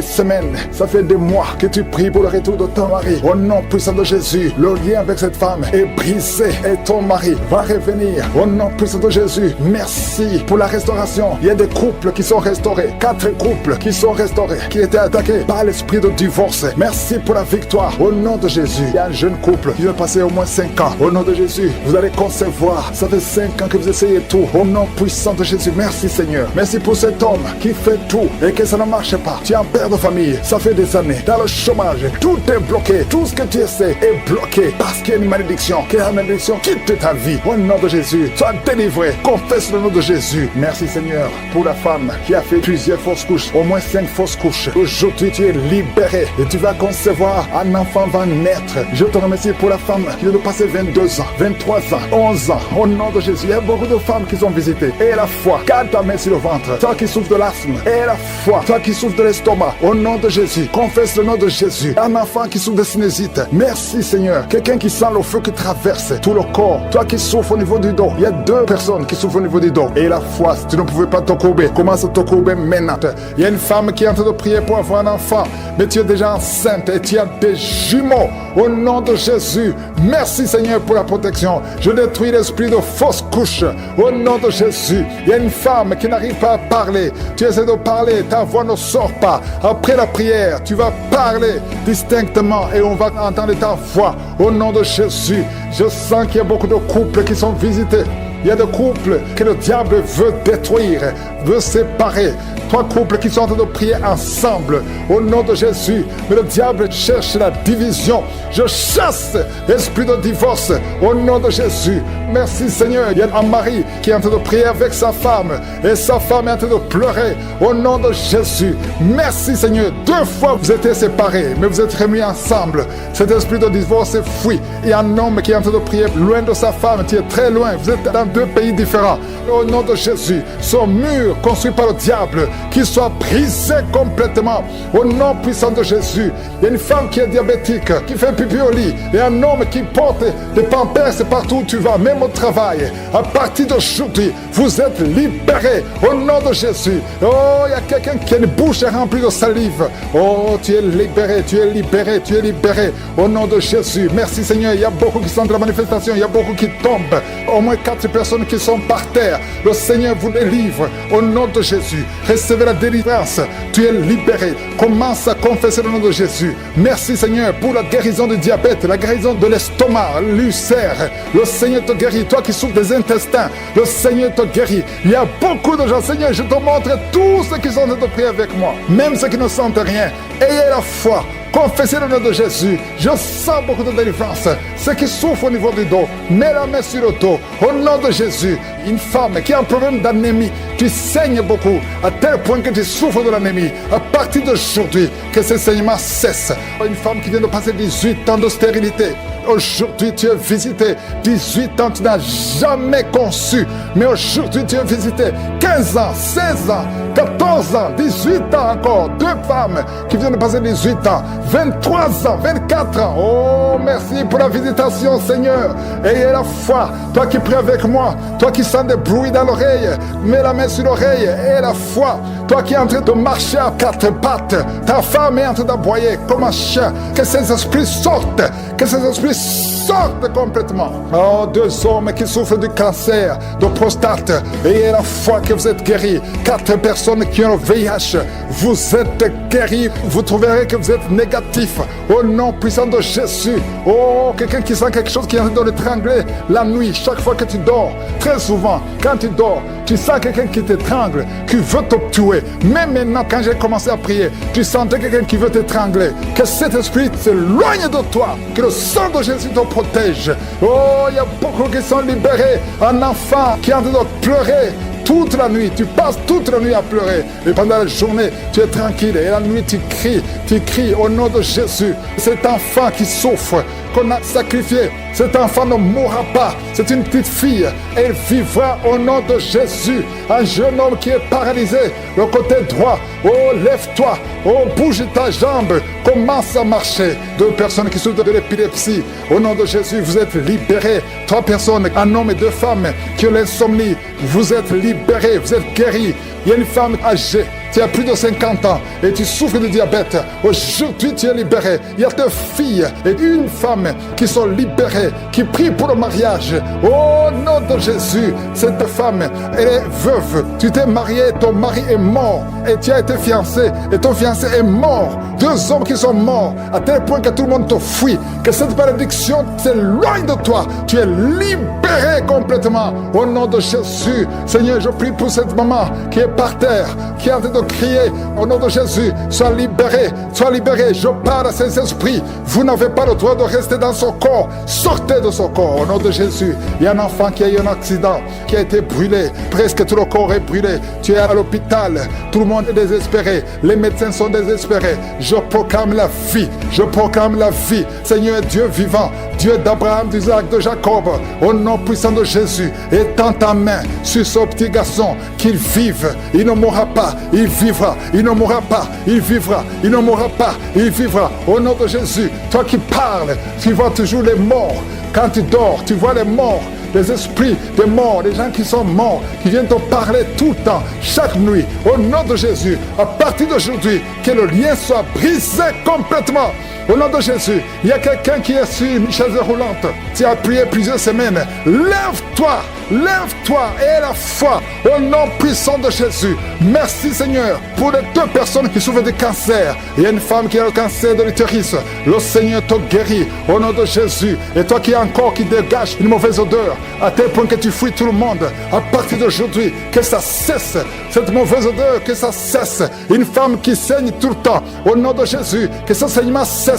semaines. Ça fait des mois que tu pries pour le retour de ton mari. Au nom puissant de Jésus. Le lien avec cette femme est brisé. Et ton mari va revenir. Au nom puissant de Jésus. Merci pour la restauration. Il y a des couples qui sont restaurés. 4 couples qui sont restaurés. Qui étaient attaqués par l'esprit de divorce. Merci pour la victoire. Au nom de Jésus. Il y a un jeune couple qui va passer au moins 5 ans. Au nom de Jésus. Vous allez concevoir. Ça fait 5 ans que vous essayez tout. Au nom puissant de Jésus. Merci Seigneur. Merci pour cet homme qui fait tout et que ça ne marche pas. Tu es un père de famille. Ça fait des années. Dans le chômage. Tout est bloqué. Tout ce que tu essaies est bloqué. Parce qu'il y a une malédiction. Que la malédiction quitte ta vie. Au nom de Jésus. Sois délivré. Confesse le nom de Jésus. Merci Seigneur pour la femme qui a fait plusieurs fausses couches. Au moins 5 fausses couches. Aujourd'hui tu es libéré. Et tu vas concevoir. Un enfant va naître. Je te remercie pour la femme qui vient de passer 22 ans, 23 ans, 11 ans. Au nom de Jésus. Il y a beaucoup de femmes qui sont visitées. Et la foi. Garde ta main sur le ventre. Toi qui souffres de l'asthme. Et la foi. Toi qui souffres de l'estomac. Au nom de Jésus. Confesse le nom de Jésus. Un enfant qui souffre de sinusite. Merci Seigneur. Quelqu'un qui sent le feu qui traverse tout le corps. Toi qui souffres au niveau du dos. Il y a 2 personnes qui souffrent au niveau du dos. Et la foi, si tu ne pouvais pas te courber, commence à te courber maintenant. Il y a une femme qui est en train de prier pour avoir un enfant, mais tu es déjà enceinte et tu as des jumeaux. Au nom de Jésus, merci Seigneur pour la protection. Je détruis l'esprit de fausse couche. Au nom de Jésus, il y a une femme qui n'arrive pas à parler. Tu essaies de parler, ta voix ne sort pas. Après la prière, tu vas parler distinctement et on va entendre ta voix. Au nom de Jésus, je sens qu'il y a beaucoup de couples qui sont visités. Il y a des couples que le diable veut détruire, veut séparer. 3 couples qui sont en train de prier ensemble au nom de Jésus. Mais le diable cherche la division. Je chasse l'esprit de divorce au nom de Jésus. Merci Seigneur. Il y a un mari qui est en train de prier avec sa femme et sa femme est en train de pleurer au nom de Jésus. Merci Seigneur. 2 fois vous étiez séparés, mais vous êtes remis ensemble. Cet esprit de divorce est fui. Il y a un homme qui est en train de prier loin de sa femme. Tu es très loin. Vous êtes dans 2 pays différents. Au nom de Jésus, son mur construit par le diable, qu'il soit brisé complètement. Au nom puissant de Jésus, il y a une femme qui est diabétique, qui fait pipi au lit. Il y a un homme qui porte des pampers partout où tu vas, même au travail. À partir d'aujourd'hui, vous êtes libérés. Au nom de Jésus. Oh, il y a quelqu'un qui a une bouche remplie de salive. Oh, tu es libéré, tu es libéré, tu es libéré. Au nom de Jésus. Merci Seigneur. Il y a beaucoup qui sont dans la manifestation. Il y a beaucoup qui tombent. Au moins 4 personnes qui sont par terre. Le Seigneur vous les livre. Au nom de Jésus. Recevez la délivrance. Tu es libéré. Commence à confesser le nom de Jésus. Merci Seigneur pour la guérison du diabète, la guérison de l'estomac, l'ulcère. Le Seigneur te guérit. Toi qui souffres des intestins, le Seigneur te guérit. Il y a beaucoup de gens. Seigneur, je te montre tous ceux qui sont en train de prier avec moi. Même ceux qui ne sentent rien. Ayez la foi. Confessez le nom de Jésus. Je sens beaucoup de délivrance. Ceux qui souffrent au niveau du dos, mets la main sur le dos. Au nom de Jésus, une femme qui a un problème d'anémie, tu saignes beaucoup, à tel point que tu souffres de l'anémie. À partir d'aujourd'hui, que ce saignement cesse. Une femme qui vient de passer 18 ans de stérilité. Aujourd'hui, tu es visité. 18 ans, tu n'as jamais conçu. Mais aujourd'hui, tu es visité. 15 ans, 16 ans, 14 ans, 18 ans encore. 2 femmes qui viennent de passer 18 ans. 23 ans, 24 ans. Oh, merci pour la visitation, Seigneur. Ayez la foi. Toi qui pries avec moi, toi qui sens des bruits dans l'oreille, mets la main sur l'oreille. Ayez la foi. Toi qui es en train de marcher à 4 pattes, ta femme est en train d'aboyer comme un chien. Que ces esprits sortent. Que ces esprits sortent complètement. Oh, 2 hommes qui souffrent du cancer, de prostate. Ayez la foi que vous êtes guéris. 4 personnes qui ont le VIH. Vous êtes guéris. Vous trouverez que vous êtes négatif. Au nom puissant de Jésus. Oh, quelqu'un qui sent quelque chose qui est en train de l'étrangler la nuit, chaque fois que tu dors. Très souvent, quand tu dors, tu sens quelqu'un qui t'étrangle, qui veut te tuer. Mais maintenant, quand j'ai commencé à prier, tu sentais quelqu'un qui veut t'étrangler. Que cet esprit s'éloigne de toi. Que le sang de Jésus te protège. Oh, il y a beaucoup qui sont libérés. Un enfant qui est en train de pleurer toute la nuit, tu passes toute la nuit à pleurer. Et pendant la journée, tu es tranquille. Et la nuit, tu cries au nom de Jésus. Cet enfant qui souffre, qu'on a sacrifié, cet enfant ne mourra pas. C'est une petite fille. Elle vivra au nom de Jésus. Un jeune homme qui est paralysé, le côté droit. Oh, lève-toi. Oh, bouge ta jambe. Commence à marcher. 2 personnes qui souffrent de l'épilepsie. Au nom de Jésus, vous êtes libérés. 3 personnes, un homme et 2 femmes qui ont l'insomnie. Vous êtes libérés, vous êtes guéris. Il y a une femme âgée, tu as plus de 50 ans et tu souffres de diabète. Aujourd'hui, tu es libéré. Il y a 2 filles et 1 femme qui sont libérées, qui prient pour le mariage. Au nom de Jésus, cette femme, elle est veuve. Tu t'es marié, ton mari est mort et tu as été fiancé et ton fiancé est mort. 2 hommes qui sont morts à tel point que tout le monde te fuit. Que cette malédiction s'éloigne de toi. Tu es libéré complètement. Au nom de Jésus, Seigneur, je prie pour cette maman qui est par terre, qui est en train de crier au nom de Jésus, sois libéré, sois libéré. Je parle à ces esprits. Vous n'avez pas le droit de rester dans son corps. Sortez de son corps au nom de Jésus. Il y a un enfant qui a eu un accident, qui a été brûlé. Presque tout le corps est brûlé. Tu es à l'hôpital. Tout le monde est désespéré. Les médecins sont désespérés. Je proclame la vie. Je proclame la vie. Seigneur Dieu vivant, Dieu d'Abraham, d'Isaac, de Jacob, au nom puissant de Jésus, étends ta main sur ce petit garçon, qu'il vive. Il ne mourra pas, il vivra. Il ne mourra pas, il vivra. Il ne mourra pas, il vivra. Au nom de Jésus, toi qui parles, tu vois toujours les morts. Quand tu dors, tu vois les morts. les esprits de mort, les gens qui sont morts, qui viennent te parler tout le temps, chaque nuit, au nom de Jésus, à partir d'aujourd'hui, que le lien soit brisé complètement. Au nom de Jésus, il y a quelqu'un qui est sur une chaise roulante. Tu as prié plusieurs semaines. Lève-toi, lève-toi et la foi au nom puissant de Jésus. Merci Seigneur pour les 2 personnes qui souffrent de cancer. Il y a une femme qui a le cancer de l'utérus. Le Seigneur te guérit au nom de Jésus. Et toi qui as encore qui dégage une mauvaise odeur, à tel point que tu fuis tout le monde, à partir d'aujourd'hui, que ça cesse. Cette mauvaise odeur, que ça cesse. Une femme qui saigne tout le temps, au nom de Jésus, que ce saignement cesse.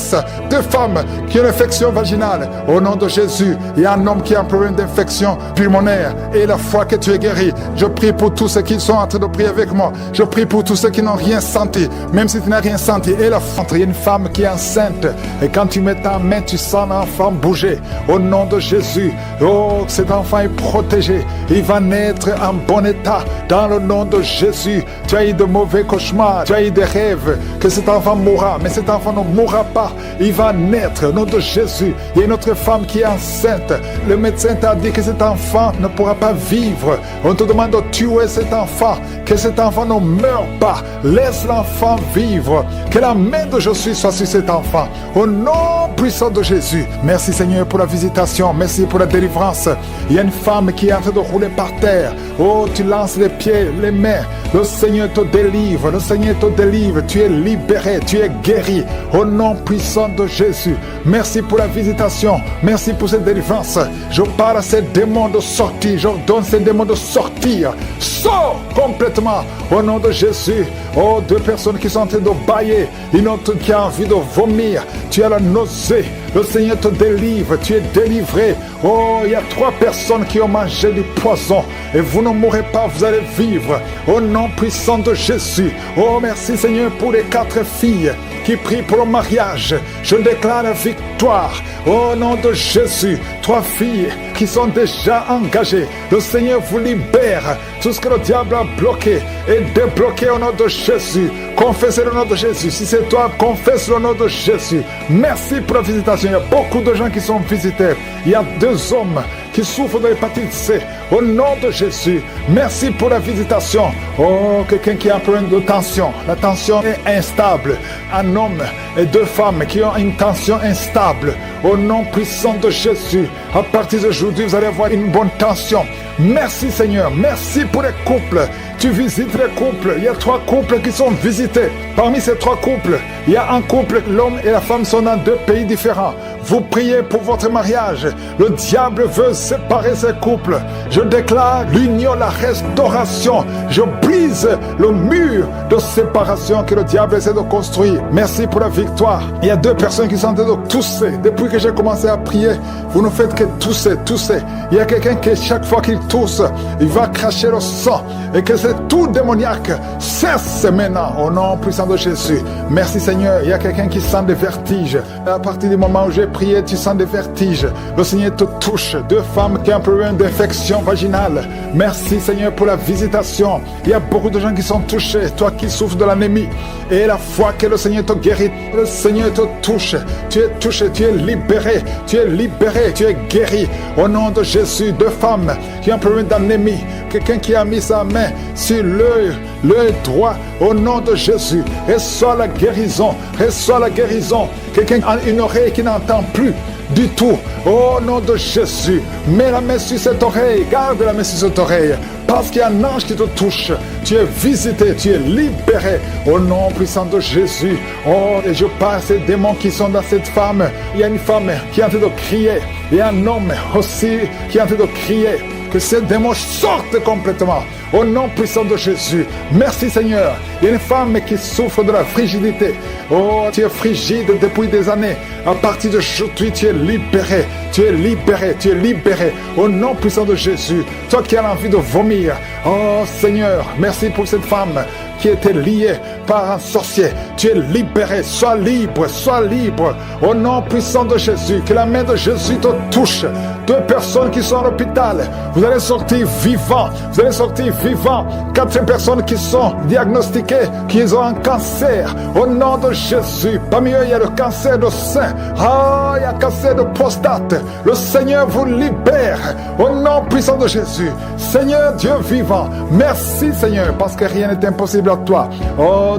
2 femmes qui ont une infection vaginale, au nom de Jésus. Il y a un homme qui a un problème d'infection pulmonaire, et la foi que tu es guéri. Je prie pour tous ceux qui sont en train de prier avec moi. Je prie pour tous ceux qui n'ont rien senti, même si tu n'as rien senti. Et la foi, il y a une femme qui est enceinte, et quand tu mets ta main, tu sens l'enfant bouger. Au nom de Jésus, oh, cet enfant est protégé. Il va naître en bon état, dans le nom de Jésus. Tu as eu de mauvais cauchemars, tu as eu des rêves que cet enfant mourra, mais cet enfant ne mourra pas. Il va naître au nom de Jésus. Il y a une autre femme qui est enceinte. Le médecin t'a dit que cet enfant ne pourra pas vivre. On te demande de tuer cet enfant. Que cet enfant ne meure pas. Laisse l'enfant vivre. Que la main de Jésus soit sur cet enfant. Au nom puissant de Jésus. Merci Seigneur pour la visitation. Merci pour la délivrance. Il y a une femme qui est en train de rouler par terre. Oh, tu lances les pieds, les mains. Le Seigneur te délivre. Le Seigneur te délivre. Tu es libéré. Tu es guéri. Au nom puissant de Jésus. Merci pour la visitation. Merci pour cette délivrance. Je parle à ces démons de sortir. J'ordonne ces démons de sortir. Sors complètement au nom de Jésus. Oh, 2 personnes qui sont en train de bailler. Une autre qui a envie de vomir. Tu as la nausée. Le Seigneur te délivre. Tu es délivré. Oh, il y a 3 personnes qui ont mangé du poison. Et vous ne mourrez pas, vous allez vivre. Au nom puissant de Jésus. Oh, merci Seigneur pour les 4 filles qui prient pour le mariage. Je déclare la victoire au nom de Jésus. 3 filles qui sont déjà engagées. Le Seigneur vous libère. Tout ce que le diable a bloqué est débloqué au nom de Jésus. Confessez le nom de Jésus. Si c'est toi, confesse le nom de Jésus. Merci pour la visitation. Il y a beaucoup de gens qui sont visités. Il y a 2 hommes qui souffrent de l'hépatite C. Au nom de Jésus, merci pour la visitation. Oh, quelqu'un qui a un problème de tension. La tension est instable. Un homme et 2 femmes qui ont une tension instable. Au nom puissant de Jésus, à partir d'aujourd'hui, vous allez avoir une bonne tension. Merci Seigneur. Merci pour les couples. Tu visites les couples. Il y a 3 couples qui sont visités. Parmi ces 3 couples, il y a un couple, l'homme et la femme sont dans 2 pays différents. Vous priez pour votre mariage. Le diable veut séparer ces couples. Je déclare l'union, la restauration. Je brise le mur de séparation que le diable essaie de construire. Merci pour la victoire. Il y a 2 personnes qui sont en train de tousser. Depuis que j'ai commencé à prier, vous ne faites que tousser, tousser. Il y a quelqu'un qui, chaque fois qu'il tousse, il va cracher le sang. Et que c'est tout démoniaque cesse maintenant au nom puissant de Jésus. Merci Seigneur. Il y a quelqu'un qui sent des vertiges. À partir du moment où j'ai prié, tu sens des vertiges. Le Seigneur te touche. 2 femmes qui ont un problème d'infection vaginale. Merci Seigneur pour la visitation. Il y a beaucoup de gens qui sont touchés. Toi qui souffres de l'anémie. Et la foi que le Seigneur te guérit. Le Seigneur te touche. Tu es touché. Tu es libéré. Tu es libéré. Tu es guéri. Au nom de Jésus. 2 femmes qui ont un problème d'anémie. Quelqu'un qui a mis sa main sur l'œil droit. Au nom de Jésus. Reçois la guérison. Reçois la guérison. Quelqu'un a une oreille qui n'entend plus du tout. Au nom de Jésus. Mets la main sur cette oreille. Garde la main sur cette oreille. Parce qu'il y a un ange qui te touche. Tu es visité. Tu es libéré. Au nom puissant de Jésus. Oh, et je parle à ces démons qui sont dans cette femme. Il y a une femme qui est en train de crier. Il y a un homme aussi qui est en train de crier. Que ces démons sortent complètement. Au nom puissant de Jésus. Merci Seigneur. Il y a une femme qui souffre de la frigidité. Oh, tu es frigide depuis des années. À partir d'aujourd'hui, tu es libéré. Tu es libéré. Tu es libéré. Au nom puissant de Jésus. Toi qui as envie de vomir. Oh Seigneur, merci pour cette femme. qui était lié par un sorcier, tu es libéré. Sois libre, sois libre. Au nom puissant de Jésus, que la main de Jésus te touche. 2 personnes qui sont à l'hôpital, vous allez sortir vivants. Vous allez sortir vivants. 4 personnes qui sont diagnostiquées, qui ont un cancer. Au nom de Jésus, parmi eux, il y a le cancer de sein. Il y a le cancer de prostate. Le Seigneur vous libère. Au nom puissant de Jésus. Seigneur Dieu vivant, merci Seigneur, parce que rien n'est impossible à toi.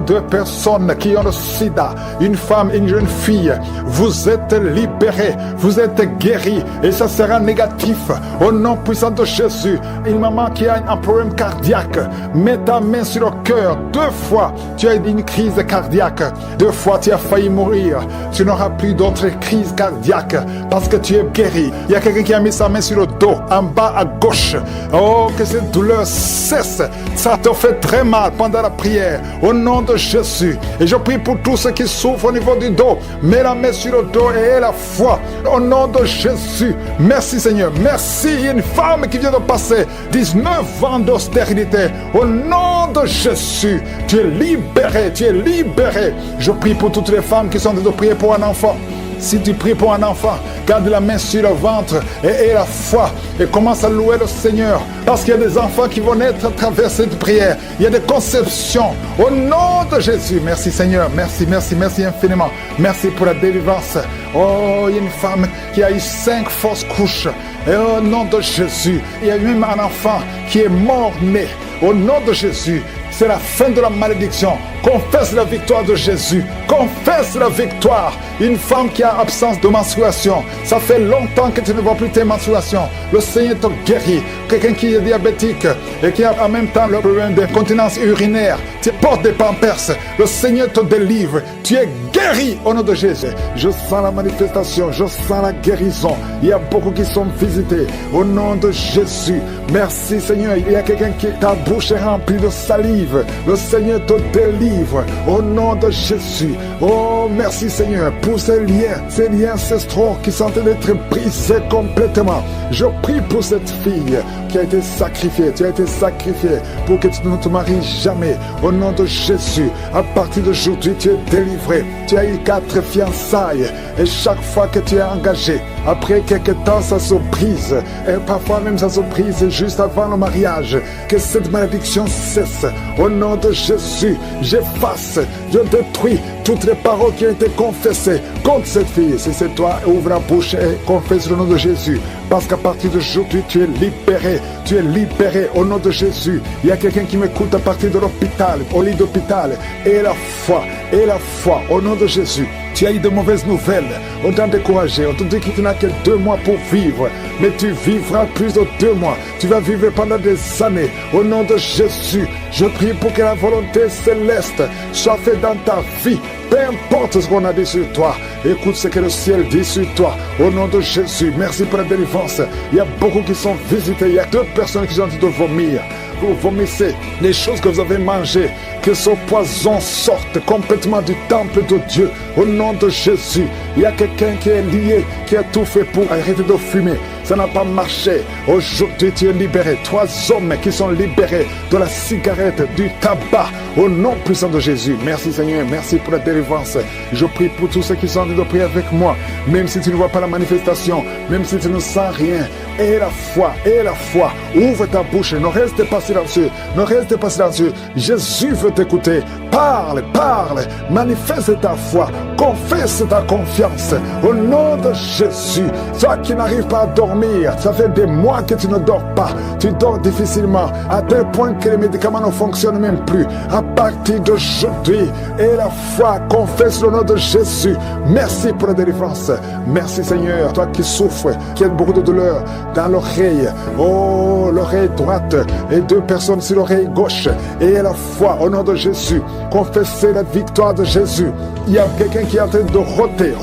2 personnes qui ont le sida, une femme et une jeune fille, vous êtes libérés, vous êtes guéris, et ça sera négatif. Au nom puissant de Jésus. Une maman qui a un problème cardiaque, mets ta main sur le cœur. 2 fois, tu as eu une crise cardiaque. 2 fois, tu as failli mourir. Tu n'auras plus d'autres crises cardiaques parce que tu es guéri. Il y a quelqu'un qui a mis sa main sur le dos, en bas à gauche. Que cette douleur cesse. Ça te fait très mal pendant la prière. Au nom de Jésus. Et je prie pour tous ceux qui souffrent au niveau du dos. Mets la main sur le dos et aie la foi. Au nom de Jésus. Merci Seigneur. Merci. Il y a une femme qui vient de passer 19 ans d'austérité. Au nom de Jésus. Tu es libéré. Tu es libéré. Je prie pour toutes les femmes qui sont en train de prier pour un enfant. Si tu pries pour un enfant, garde la main sur le ventre et aie la foi et commence à louer le Seigneur. Parce qu'il y a des enfants qui vont naître à travers cette prière. Il y a des conceptions. Au nom de Jésus. Merci Seigneur. Merci, merci, merci infiniment. Merci pour la délivrance. Il y a une femme qui a eu 5 fausses couches. Et au nom de Jésus, il y a même un enfant qui est mort-né. Au nom de Jésus, c'est la fin de la malédiction. Confesse la victoire de Jésus. Confesse la victoire. Une femme qui a absence de menstruation. Ça fait longtemps que tu ne vois plus tes menstruations. Le Seigneur te guérit. Quelqu'un qui est diabétique et qui a en même temps le problème d'incontinence urinaire. Tu portes des pampers. Le Seigneur te délivre. Tu es guéri au nom de Jésus. Je sens la manifestation. Je sens la guérison. Il y a beaucoup qui sont visités au nom de Jésus. Merci Seigneur. Il y a quelqu'un qui ta bouche est remplie de salive. Le Seigneur te délivre au nom de Jésus. Merci Seigneur pour ces liens ancestraux qui sont en train d'être brisés complètement. Je prie pour cette fille qui a été sacrifiée. Tu as été sacrifié pour que tu ne te maries jamais. Au nom de Jésus, à partir d'aujourd'hui, tu es délivré. Tu as eu 4 fiançailles et chaque fois que tu es engagé, après quelques temps, ça se brise. Et parfois même ça se brise juste avant le mariage. Que cette malédiction cesse. Au nom de Jésus, j'efface, je détruis toutes les paroles qui ont été confessées contre cette fille. Si c'est toi, ouvre la bouche et confesse le nom de Jésus. Parce qu'à partir d'aujourd'hui, tu es libéré. Tu es libéré au nom de Jésus. Il y a quelqu'un qui m'écoute à partir de l'hôpital, au lit d'hôpital. Et la foi, au nom de Jésus. Tu as eu de mauvaises nouvelles. On t'a découragé. On te dit que tu n'as que 2 mois pour vivre. Mais tu vivras plus de 2 mois. Tu vas vivre pendant des années. Au nom de Jésus, je prie pour que la volonté céleste soit faite dans ta vie. Peu importe ce qu'on a dit sur toi, écoute ce que le ciel dit sur toi. Au nom de Jésus, merci pour la délivrance. Il y a beaucoup qui sont visités. Il y a 2 personnes qui sont en train de vomir. Vous vomissez les choses que vous avez mangées. Que ce poison sorte complètement du temple de Dieu. Au nom de Jésus, il y a quelqu'un qui est lié, qui a tout fait pour arrêter de fumer. Ça n'a pas marché. Aujourd'hui, tu es libéré. 3 hommes qui sont libérés de la cigarette, du tabac. Au nom puissant de Jésus. Merci Seigneur. Merci pour la délivrance. Je prie pour tous ceux qui sont en train de prier avec moi. Même si tu ne vois pas la manifestation, même si tu ne sens rien. Aie la foi, aie la foi. Ouvre ta bouche. Ne reste pas silencieux. Ne reste pas silencieux. Jésus veut t'écouter. Parle, parle. Manifeste ta foi. Confesse ta confiance. Au nom de Jésus. Toi qui n'arrives pas à dormir, ça fait des mois que tu ne dors pas. Tu dors difficilement, à tel point que les médicaments ne fonctionnent même plus. À partir d'aujourd'hui, et la foi, confesse le nom de Jésus. Merci pour la délivrance. Merci Seigneur. Toi qui souffres, qui as beaucoup de douleur dans l'oreille. L'oreille droite et 2 personnes sur l'oreille gauche. Et la foi au nom de Jésus. Confessez la victoire de Jésus. Il y a quelqu'un qui est en train de roter.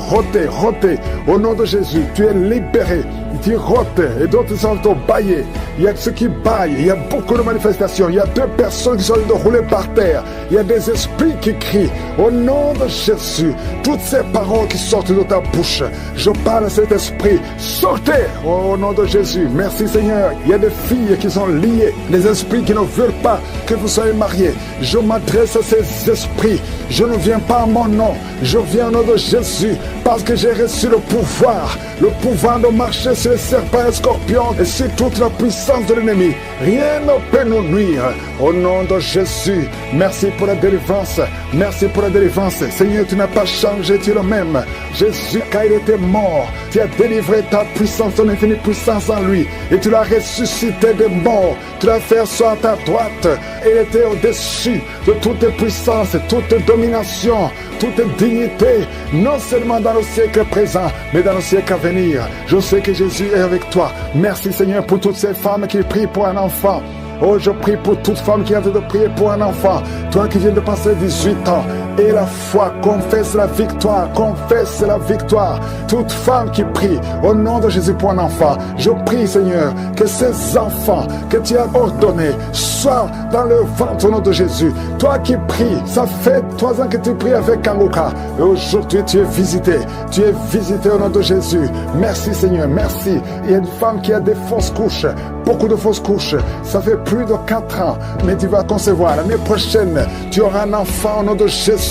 Au nom de Jésus, tu es libéré. qui rotent et d'autres sont baillés. Il y a ceux qui baillent, il y a beaucoup de manifestations. Il y a 2 personnes qui sont de rouler par terre. Il y a des esprits qui crient au nom de Jésus. Toutes ces paroles qui sortent de ta bouche, je parle à cet esprit. Sortez au nom de Jésus. Merci Seigneur. Il y a des filles qui sont liées, des esprits qui ne veulent pas que vous soyez mariés. Je m'adresse à ces esprits. Je ne viens pas à mon nom, je viens au nom de Jésus parce que j'ai reçu le pouvoir de marcher sur les serpents et les scorpions et sur toute la puissance de l'ennemi. Rien ne peut nous nuire. Au nom de Jésus, merci pour la délivrance. Merci pour la délivrance. Seigneur, tu n'as pas changé, tu es le même. Jésus, quand il était mort, tu as délivré ta puissance, ton infinie puissance en lui. Et tu l'as ressuscité des morts. Tu l'as fait asseoir à ta droite. Il était au-dessus de toute puissance, toute domination, toute dignité, non seulement dans le siècle présent, mais dans le siècle à venir. Je sais que Jésus est avec toi. Merci Seigneur pour toutes ces femmes qui prient pour un enfant. Oh, je prie pour toute femme qui a de prier pour un enfant. Toi qui viens de passer 18 ans. Et la foi, confesse la victoire, confesse la victoire. Toute femme qui prie au nom de Jésus pour un enfant, je prie Seigneur que ces enfants que tu as ordonnés soient dans le ventre au nom de Jésus. Toi qui pries, ça fait 3 ans que tu pries avec Kanguka. Et aujourd'hui tu es visité au nom de Jésus. Merci Seigneur, merci. Il y a une femme qui a des fausses couches, beaucoup de fausses couches. Ça fait plus de 4 ans, mais tu vas concevoir. L'année prochaine, tu auras un enfant au nom de Jésus.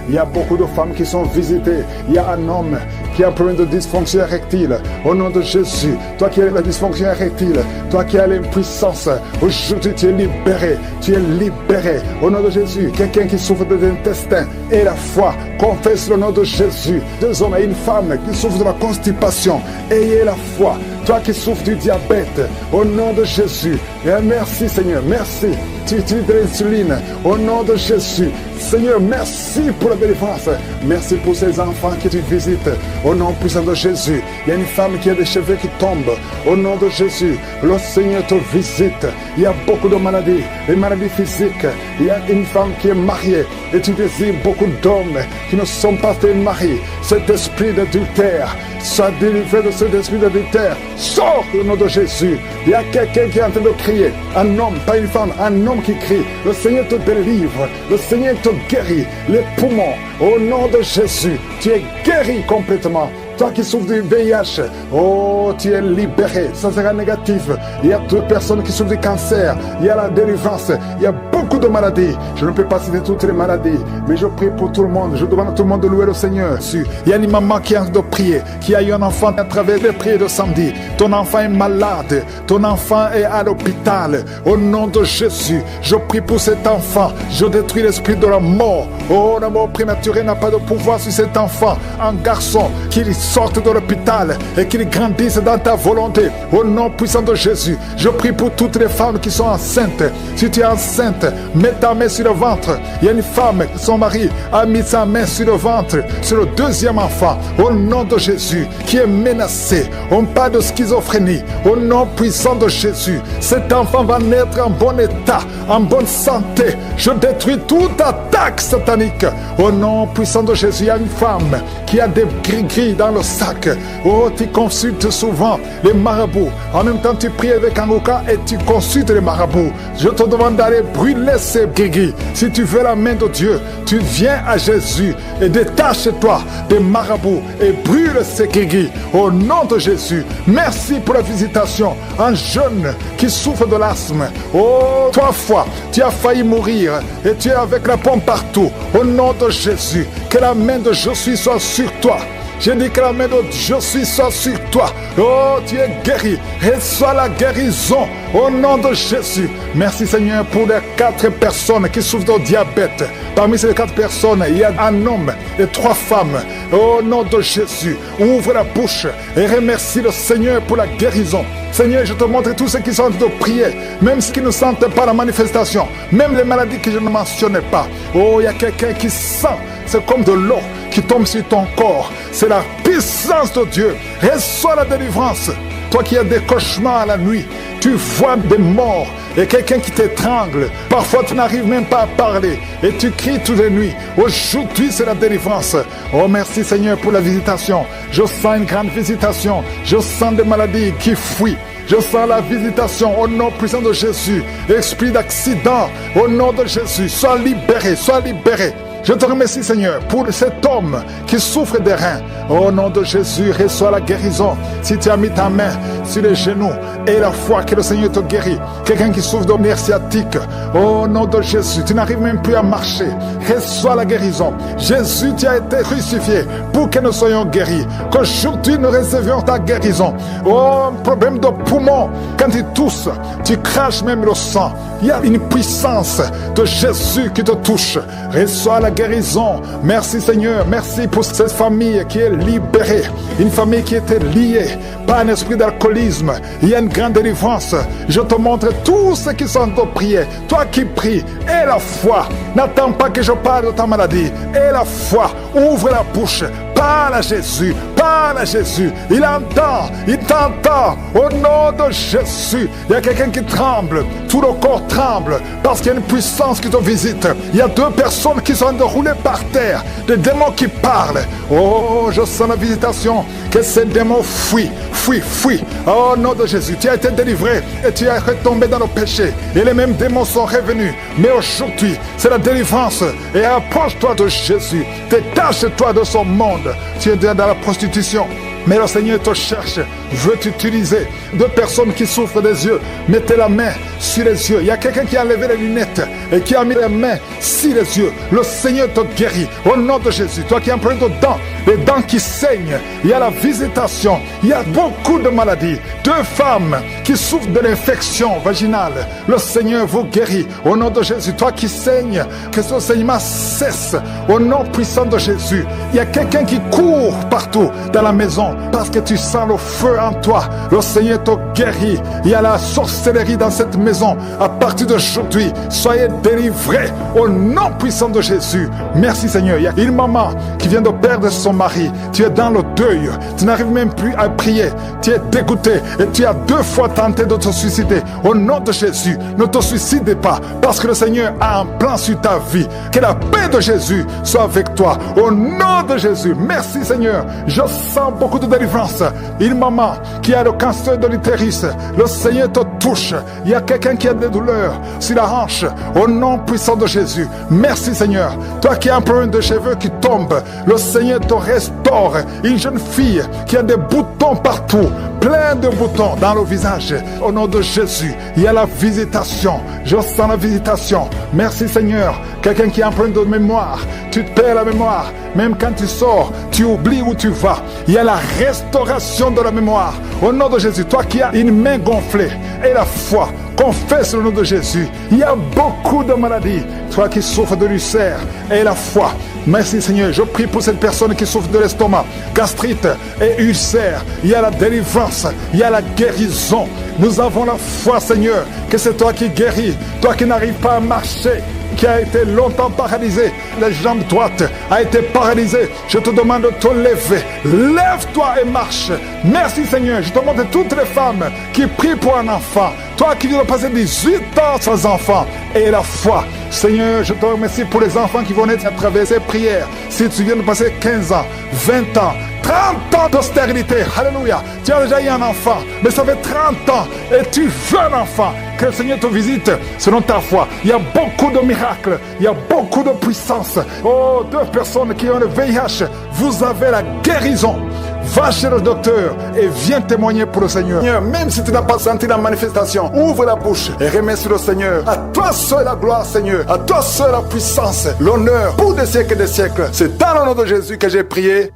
Il y a beaucoup de femmes qui sont visitées. Il y a un homme qui a un problème de dysfonction érectile. Au nom de Jésus, toi qui as la dysfonction érectile, toi qui as l'impuissance, aujourd'hui tu es libéré. Tu es libéré. Au nom de Jésus, quelqu'un qui souffre de l'intestin et la foi, confesse le nom de Jésus. 2 hommes et une femme qui souffrent de la constipation, ayez la foi. Toi qui souffres du diabète, au nom de Jésus, et merci Seigneur, merci. Tu utilises de l'insuline, au nom de Jésus. Seigneur, merci pour la délivrance. Merci pour ces enfants que tu visites, au nom puissant de Jésus. Il y a une femme qui a des cheveux qui tombent, au nom de Jésus. Le Seigneur te visite. Il y a beaucoup de maladies, des maladies physiques. Il y a une femme qui est mariée et tu désires beaucoup d'hommes qui ne sont pas tes maris. Cet esprit d'adultère, sois délivré de cet esprit d'adultère. Sors au nom de Jésus. Il y a quelqu'un qui est en train de crier. Un homme, pas une femme, un homme qui crie. Le Seigneur te délivre. Le Seigneur te guérit. Les poumons, au nom de Jésus, tu es guéri complètement. Toi qui souffres du VIH, oh, tu es libéré. Ça sera négatif. Il y a 2 personnes qui souffrent du cancer. Il y a la délivrance. Il y a beaucoup de maladies. Je ne peux pas citer toutes les maladies, mais je prie pour tout le monde. Je demande à tout le monde de louer le Seigneur. Il y a une maman qui est en train de prier, qui a eu un enfant à travers les prières de samedi. Ton enfant est malade. Ton enfant est à l'hôpital. Au nom de Jésus, je prie pour cet enfant. Je détruis l'esprit de la mort. Oh, la mort prématurée n'a pas de pouvoir sur cet enfant. Un garçon qui sorte de l'hôpital et qu'il grandisse dans ta volonté. Au nom puissant de Jésus, je prie pour toutes les femmes qui sont enceintes. Si tu es enceinte, mets ta main sur le ventre. Il y a une femme, son mari a mis sa main sur le ventre, sur le 2e enfant. Au nom de Jésus, qui est menacé. On parle de schizophrénie. Au nom puissant de Jésus, cet enfant va naître en bon état, en bonne santé. Je détruis toute attaque satanique. Au nom puissant de Jésus, il y a une femme qui a des gris-gris dans le sac. Oh, tu consultes souvent les marabouts. En même temps, tu pries avec Kanguka et tu consultes les marabouts. Je te demande d'aller brûler ces gris-gris. Si tu veux la main de Dieu, tu viens à Jésus et détache-toi des marabouts et brûle ces gris-gris. Au nom de Jésus, merci pour la visitation. Un jeune qui souffre de l'asthme. Oh, 3 fois, tu as failli mourir et tu es avec la pompe partout. Au nom de Jésus, que la main de Jésus soit sur toi. Je dis que la main de je suis soit sur toi. Oh, tu es guéri. Reçois la guérison au nom de Jésus. Merci Seigneur pour les 4 personnes qui souffrent de diabète. Parmi ces 4 personnes, il y a un homme et 3 femmes. Au nom de Jésus, ouvre la bouche et remercie le Seigneur pour la guérison. Seigneur, je te montre tous ceux qui sont en train de prier, même ceux qui ne sentent pas la manifestation, même les maladies que je ne mentionnais pas. Oh, il y a quelqu'un qui sent, c'est comme de l'eau qui tombe sur ton corps. C'est la puissance de Dieu. Reçois la délivrance. Toi qui as des cauchemars à la nuit, tu vois des morts et quelqu'un qui t'étrangle. Parfois, tu n'arrives même pas à parler et tu cries toutes les nuits. Aujourd'hui, c'est la délivrance. Oh, merci Seigneur pour la visitation. Je sens une grande visitation. Je sens des maladies qui fuient. Je sens la visitation au nom puissant de Jésus. Esprit d'accident, au nom de Jésus, sois libéré, sois libéré. Je te remercie Seigneur pour cet homme qui souffre des reins. Au nom de Jésus, reçois la guérison. Si tu as mis ta main sur les genoux et la foi que le Seigneur te guérit. Quelqu'un qui souffre de nerfs sciatiques. Au nom de Jésus, tu n'arrives même plus à marcher. Reçois la guérison. Jésus, tu as été crucifié pour que nous soyons guéris. Qu'aujourd'hui nous recevions ta guérison. Oh, un problème de poumon. Quand tu tousses, tu craches même le sang. Il y a une puissance de Jésus qui te touche. Reçois la guérison. Merci Seigneur. Merci pour cette famille qui est libérée. Une famille qui était liée par un esprit d'alcoolisme. Il y a une grande délivrance. Je te montre tous ceux qui sont en prière. Toi qui pries, aie la foi. N'attends pas que je parle de ta maladie. Aie la foi. Ouvre la bouche. Parle à Jésus, parle à Jésus. Il entend, il t'entend. Au nom de Jésus, il y a quelqu'un qui tremble. Tout le corps tremble parce qu'il y a une puissance qui te visite. Il y a deux personnes qui sont roulées par terre. Des démons qui parlent. Oh, je sens la visitation. Que ces démons fuient, fuient, fuient. Au nom de Jésus, tu as été délivré et tu es retombé dans le péché. Et les mêmes démons sont revenus. Mais aujourd'hui, c'est la délivrance. Et approche-toi de Jésus. Détache-toi de son monde. Tu es dans la prostitution, mais le Seigneur te cherche, veut t'utiliser. Deux personnes qui souffrent des yeux, mettez la main sur les yeux. Il y a quelqu'un qui a enlevé les lunettes et qui a mis les mains sur les yeux. Le Seigneur te guérit au nom de Jésus. Toi qui as plein de dents, les dents qui saignent, il y a la visitation. Il y a beaucoup de maladies. Deux femmes qui souffrent de l'infection vaginale, le Seigneur vous guérit au nom de Jésus. Toi qui saignes, que ce saignement cesse au nom puissant de Jésus. Il y a quelqu'un qui court partout dans la maison parce que tu sens le feu en toi. Le Seigneur te guérit. Il y a la sorcellerie dans cette maison. À partir d'aujourd'hui, soyez délivrés au nom puissant de Jésus. Merci Seigneur. Il y a une maman qui vient de perdre son mari. Tu es dans le deuil. Tu n'arrives même plus à prier. Tu es dégoûté et tu as deux fois tenté de te suicider. Au nom de Jésus, ne te suicide pas parce que le Seigneur a un plan sur ta vie. Que la paix de Jésus soit avec toi. Au nom de Jésus. Merci Seigneur. Je sens beaucoup de délivrance. Une maman qui a le cancer de l'utérus, le Seigneur te touche. Il y a quelqu'un qui a des douleurs sur la hanche. Au nom puissant de Jésus. Merci Seigneur. Toi qui as un problème de cheveux qui tombent, le Seigneur te restaure. Une jeune fille qui a des boutons partout, plein de boutons dans le visage. Au nom de Jésus, il y a la visitation. Je sens la visitation. Merci Seigneur. Quelqu'un qui a un problème de mémoire, tu te perds la mémoire. Même quand tu sors, tu oublies où tu vas. Il y a la restauration de la mémoire. Au nom de Jésus, toi qui as une main gonflée et la foi, confesse le nom de Jésus. Il y a beaucoup de maladies. Toi qui souffres de l'ulcère et la foi. Merci Seigneur. Je prie pour cette personne qui souffre de l'estomac, gastrite et ulcère. Il y a la délivrance. Il y a la guérison. Nous avons la foi Seigneur que c'est toi qui guéris. Toi qui n'arrives pas à marcher, qui a été longtemps paralysé, la jambe droite a été paralysée. Je te demande de te lever. Lève-toi et marche. Merci Seigneur. Je te demande toutes les femmes qui prient pour un enfant. Toi qui viens de passer 18 ans sans enfant et la foi. Seigneur, je te remercie pour les enfants qui vont naître à travers ces prières. Si tu viens de passer 15 ans, 20 ans, 30 ans de stérilité, alléluia. Tu as déjà eu un enfant, mais ça fait 30 ans et tu veux un enfant. Que le Seigneur te visite selon ta foi. Il y a beaucoup de miracles, il y a beaucoup de puissance. Oh, deux personnes qui ont le VIH, vous avez la guérison. Va chez le docteur et viens témoigner pour le Seigneur. Même si tu n'as pas senti la manifestation, ouvre la bouche et remercie le Seigneur. À toi seul la gloire, Seigneur. À toi seul la puissance, l'honneur pour des siècles et des siècles. C'est dans le nom de Jésus que j'ai prié.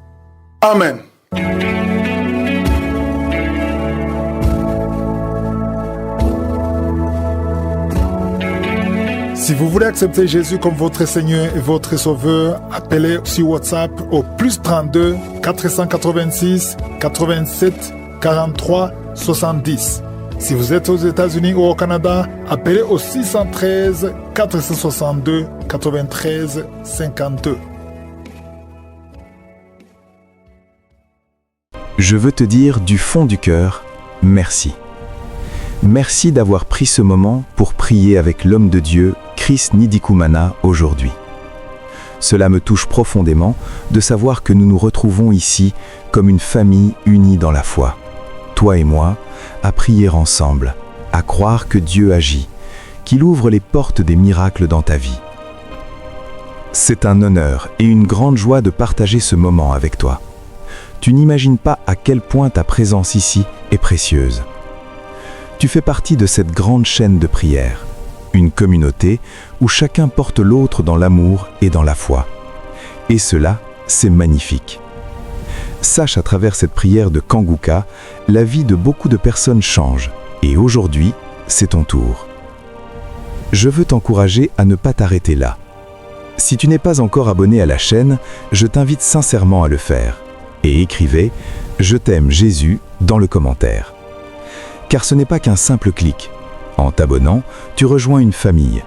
Amen. Si vous voulez accepter Jésus comme votre Seigneur et votre Sauveur, appelez sur WhatsApp au +32 486 87 43 70. Si vous êtes aux États-Unis ou au Canada, appelez au 613 462 93 52. Je veux te dire du fond du cœur, merci. Merci d'avoir pris ce moment pour prier avec l'homme de Dieu, Chris Ndikumana, aujourd'hui. Cela me touche profondément de savoir que nous nous retrouvons ici comme une famille unie dans la foi. Toi et moi, à prier ensemble, à croire que Dieu agit, qu'il ouvre les portes des miracles dans ta vie. C'est un honneur et une grande joie de partager ce moment avec toi. Tu n'imagines pas à quel point ta présence ici est précieuse. Tu fais partie de cette grande chaîne de prière, une communauté où chacun porte l'autre dans l'amour et dans la foi. Et cela, c'est magnifique. Sache à travers cette prière de Kanguka, la vie de beaucoup de personnes change. Et aujourd'hui, c'est ton tour. Je veux t'encourager à ne pas t'arrêter là. Si tu n'es pas encore abonné à la chaîne, je t'invite sincèrement à le faire. Et écrivez « Je t'aime Jésus » dans le commentaire. Car ce n'est pas qu'un simple clic. En t'abonnant, tu rejoins une famille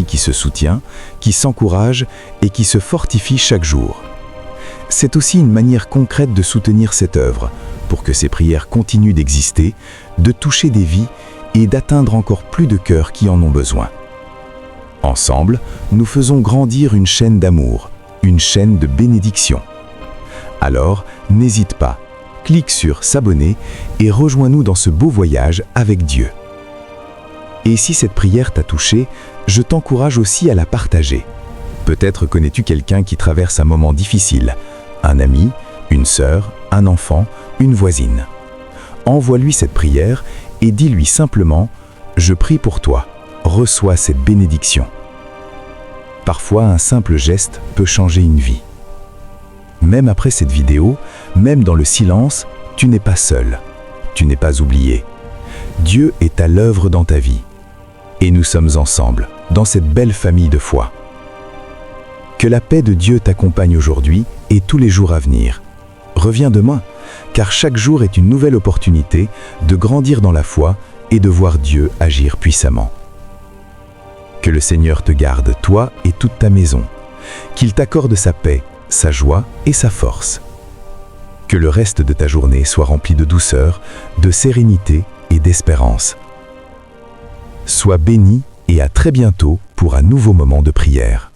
qui se soutient, qui s'encourage et qui se fortifie chaque jour. C'est aussi une manière concrète de soutenir cette œuvre, pour que ces prières continuent d'exister, de toucher des vies et d'atteindre encore plus de cœurs qui en ont besoin. Ensemble, nous faisons grandir une chaîne d'amour, une chaîne de bénédiction. Alors, n'hésite pas, clique sur s'abonner et rejoins-nous dans ce beau voyage avec Dieu. Et si cette prière t'a touché, je t'encourage aussi à la partager. Peut-être connais-tu quelqu'un qui traverse un moment difficile, un ami, une sœur, un enfant, une voisine. Envoie-lui cette prière et dis-lui simplement « Je prie pour toi, reçois cette bénédiction ». Parfois, un simple geste peut changer une vie. Même après cette vidéo, même dans le silence, tu n'es pas seul, tu n'es pas oublié. Dieu est à l'œuvre dans ta vie. Et nous sommes ensemble, dans cette belle famille de foi. Que la paix de Dieu t'accompagne aujourd'hui et tous les jours à venir. Reviens demain, car chaque jour est une nouvelle opportunité de grandir dans la foi et de voir Dieu agir puissamment. Que le Seigneur te garde, toi et toute ta maison. Qu'il t'accorde sa paix, sa joie et sa force. Que le reste de ta journée soit rempli de douceur, de sérénité et d'espérance. Sois béni et à très bientôt pour un nouveau moment de prière.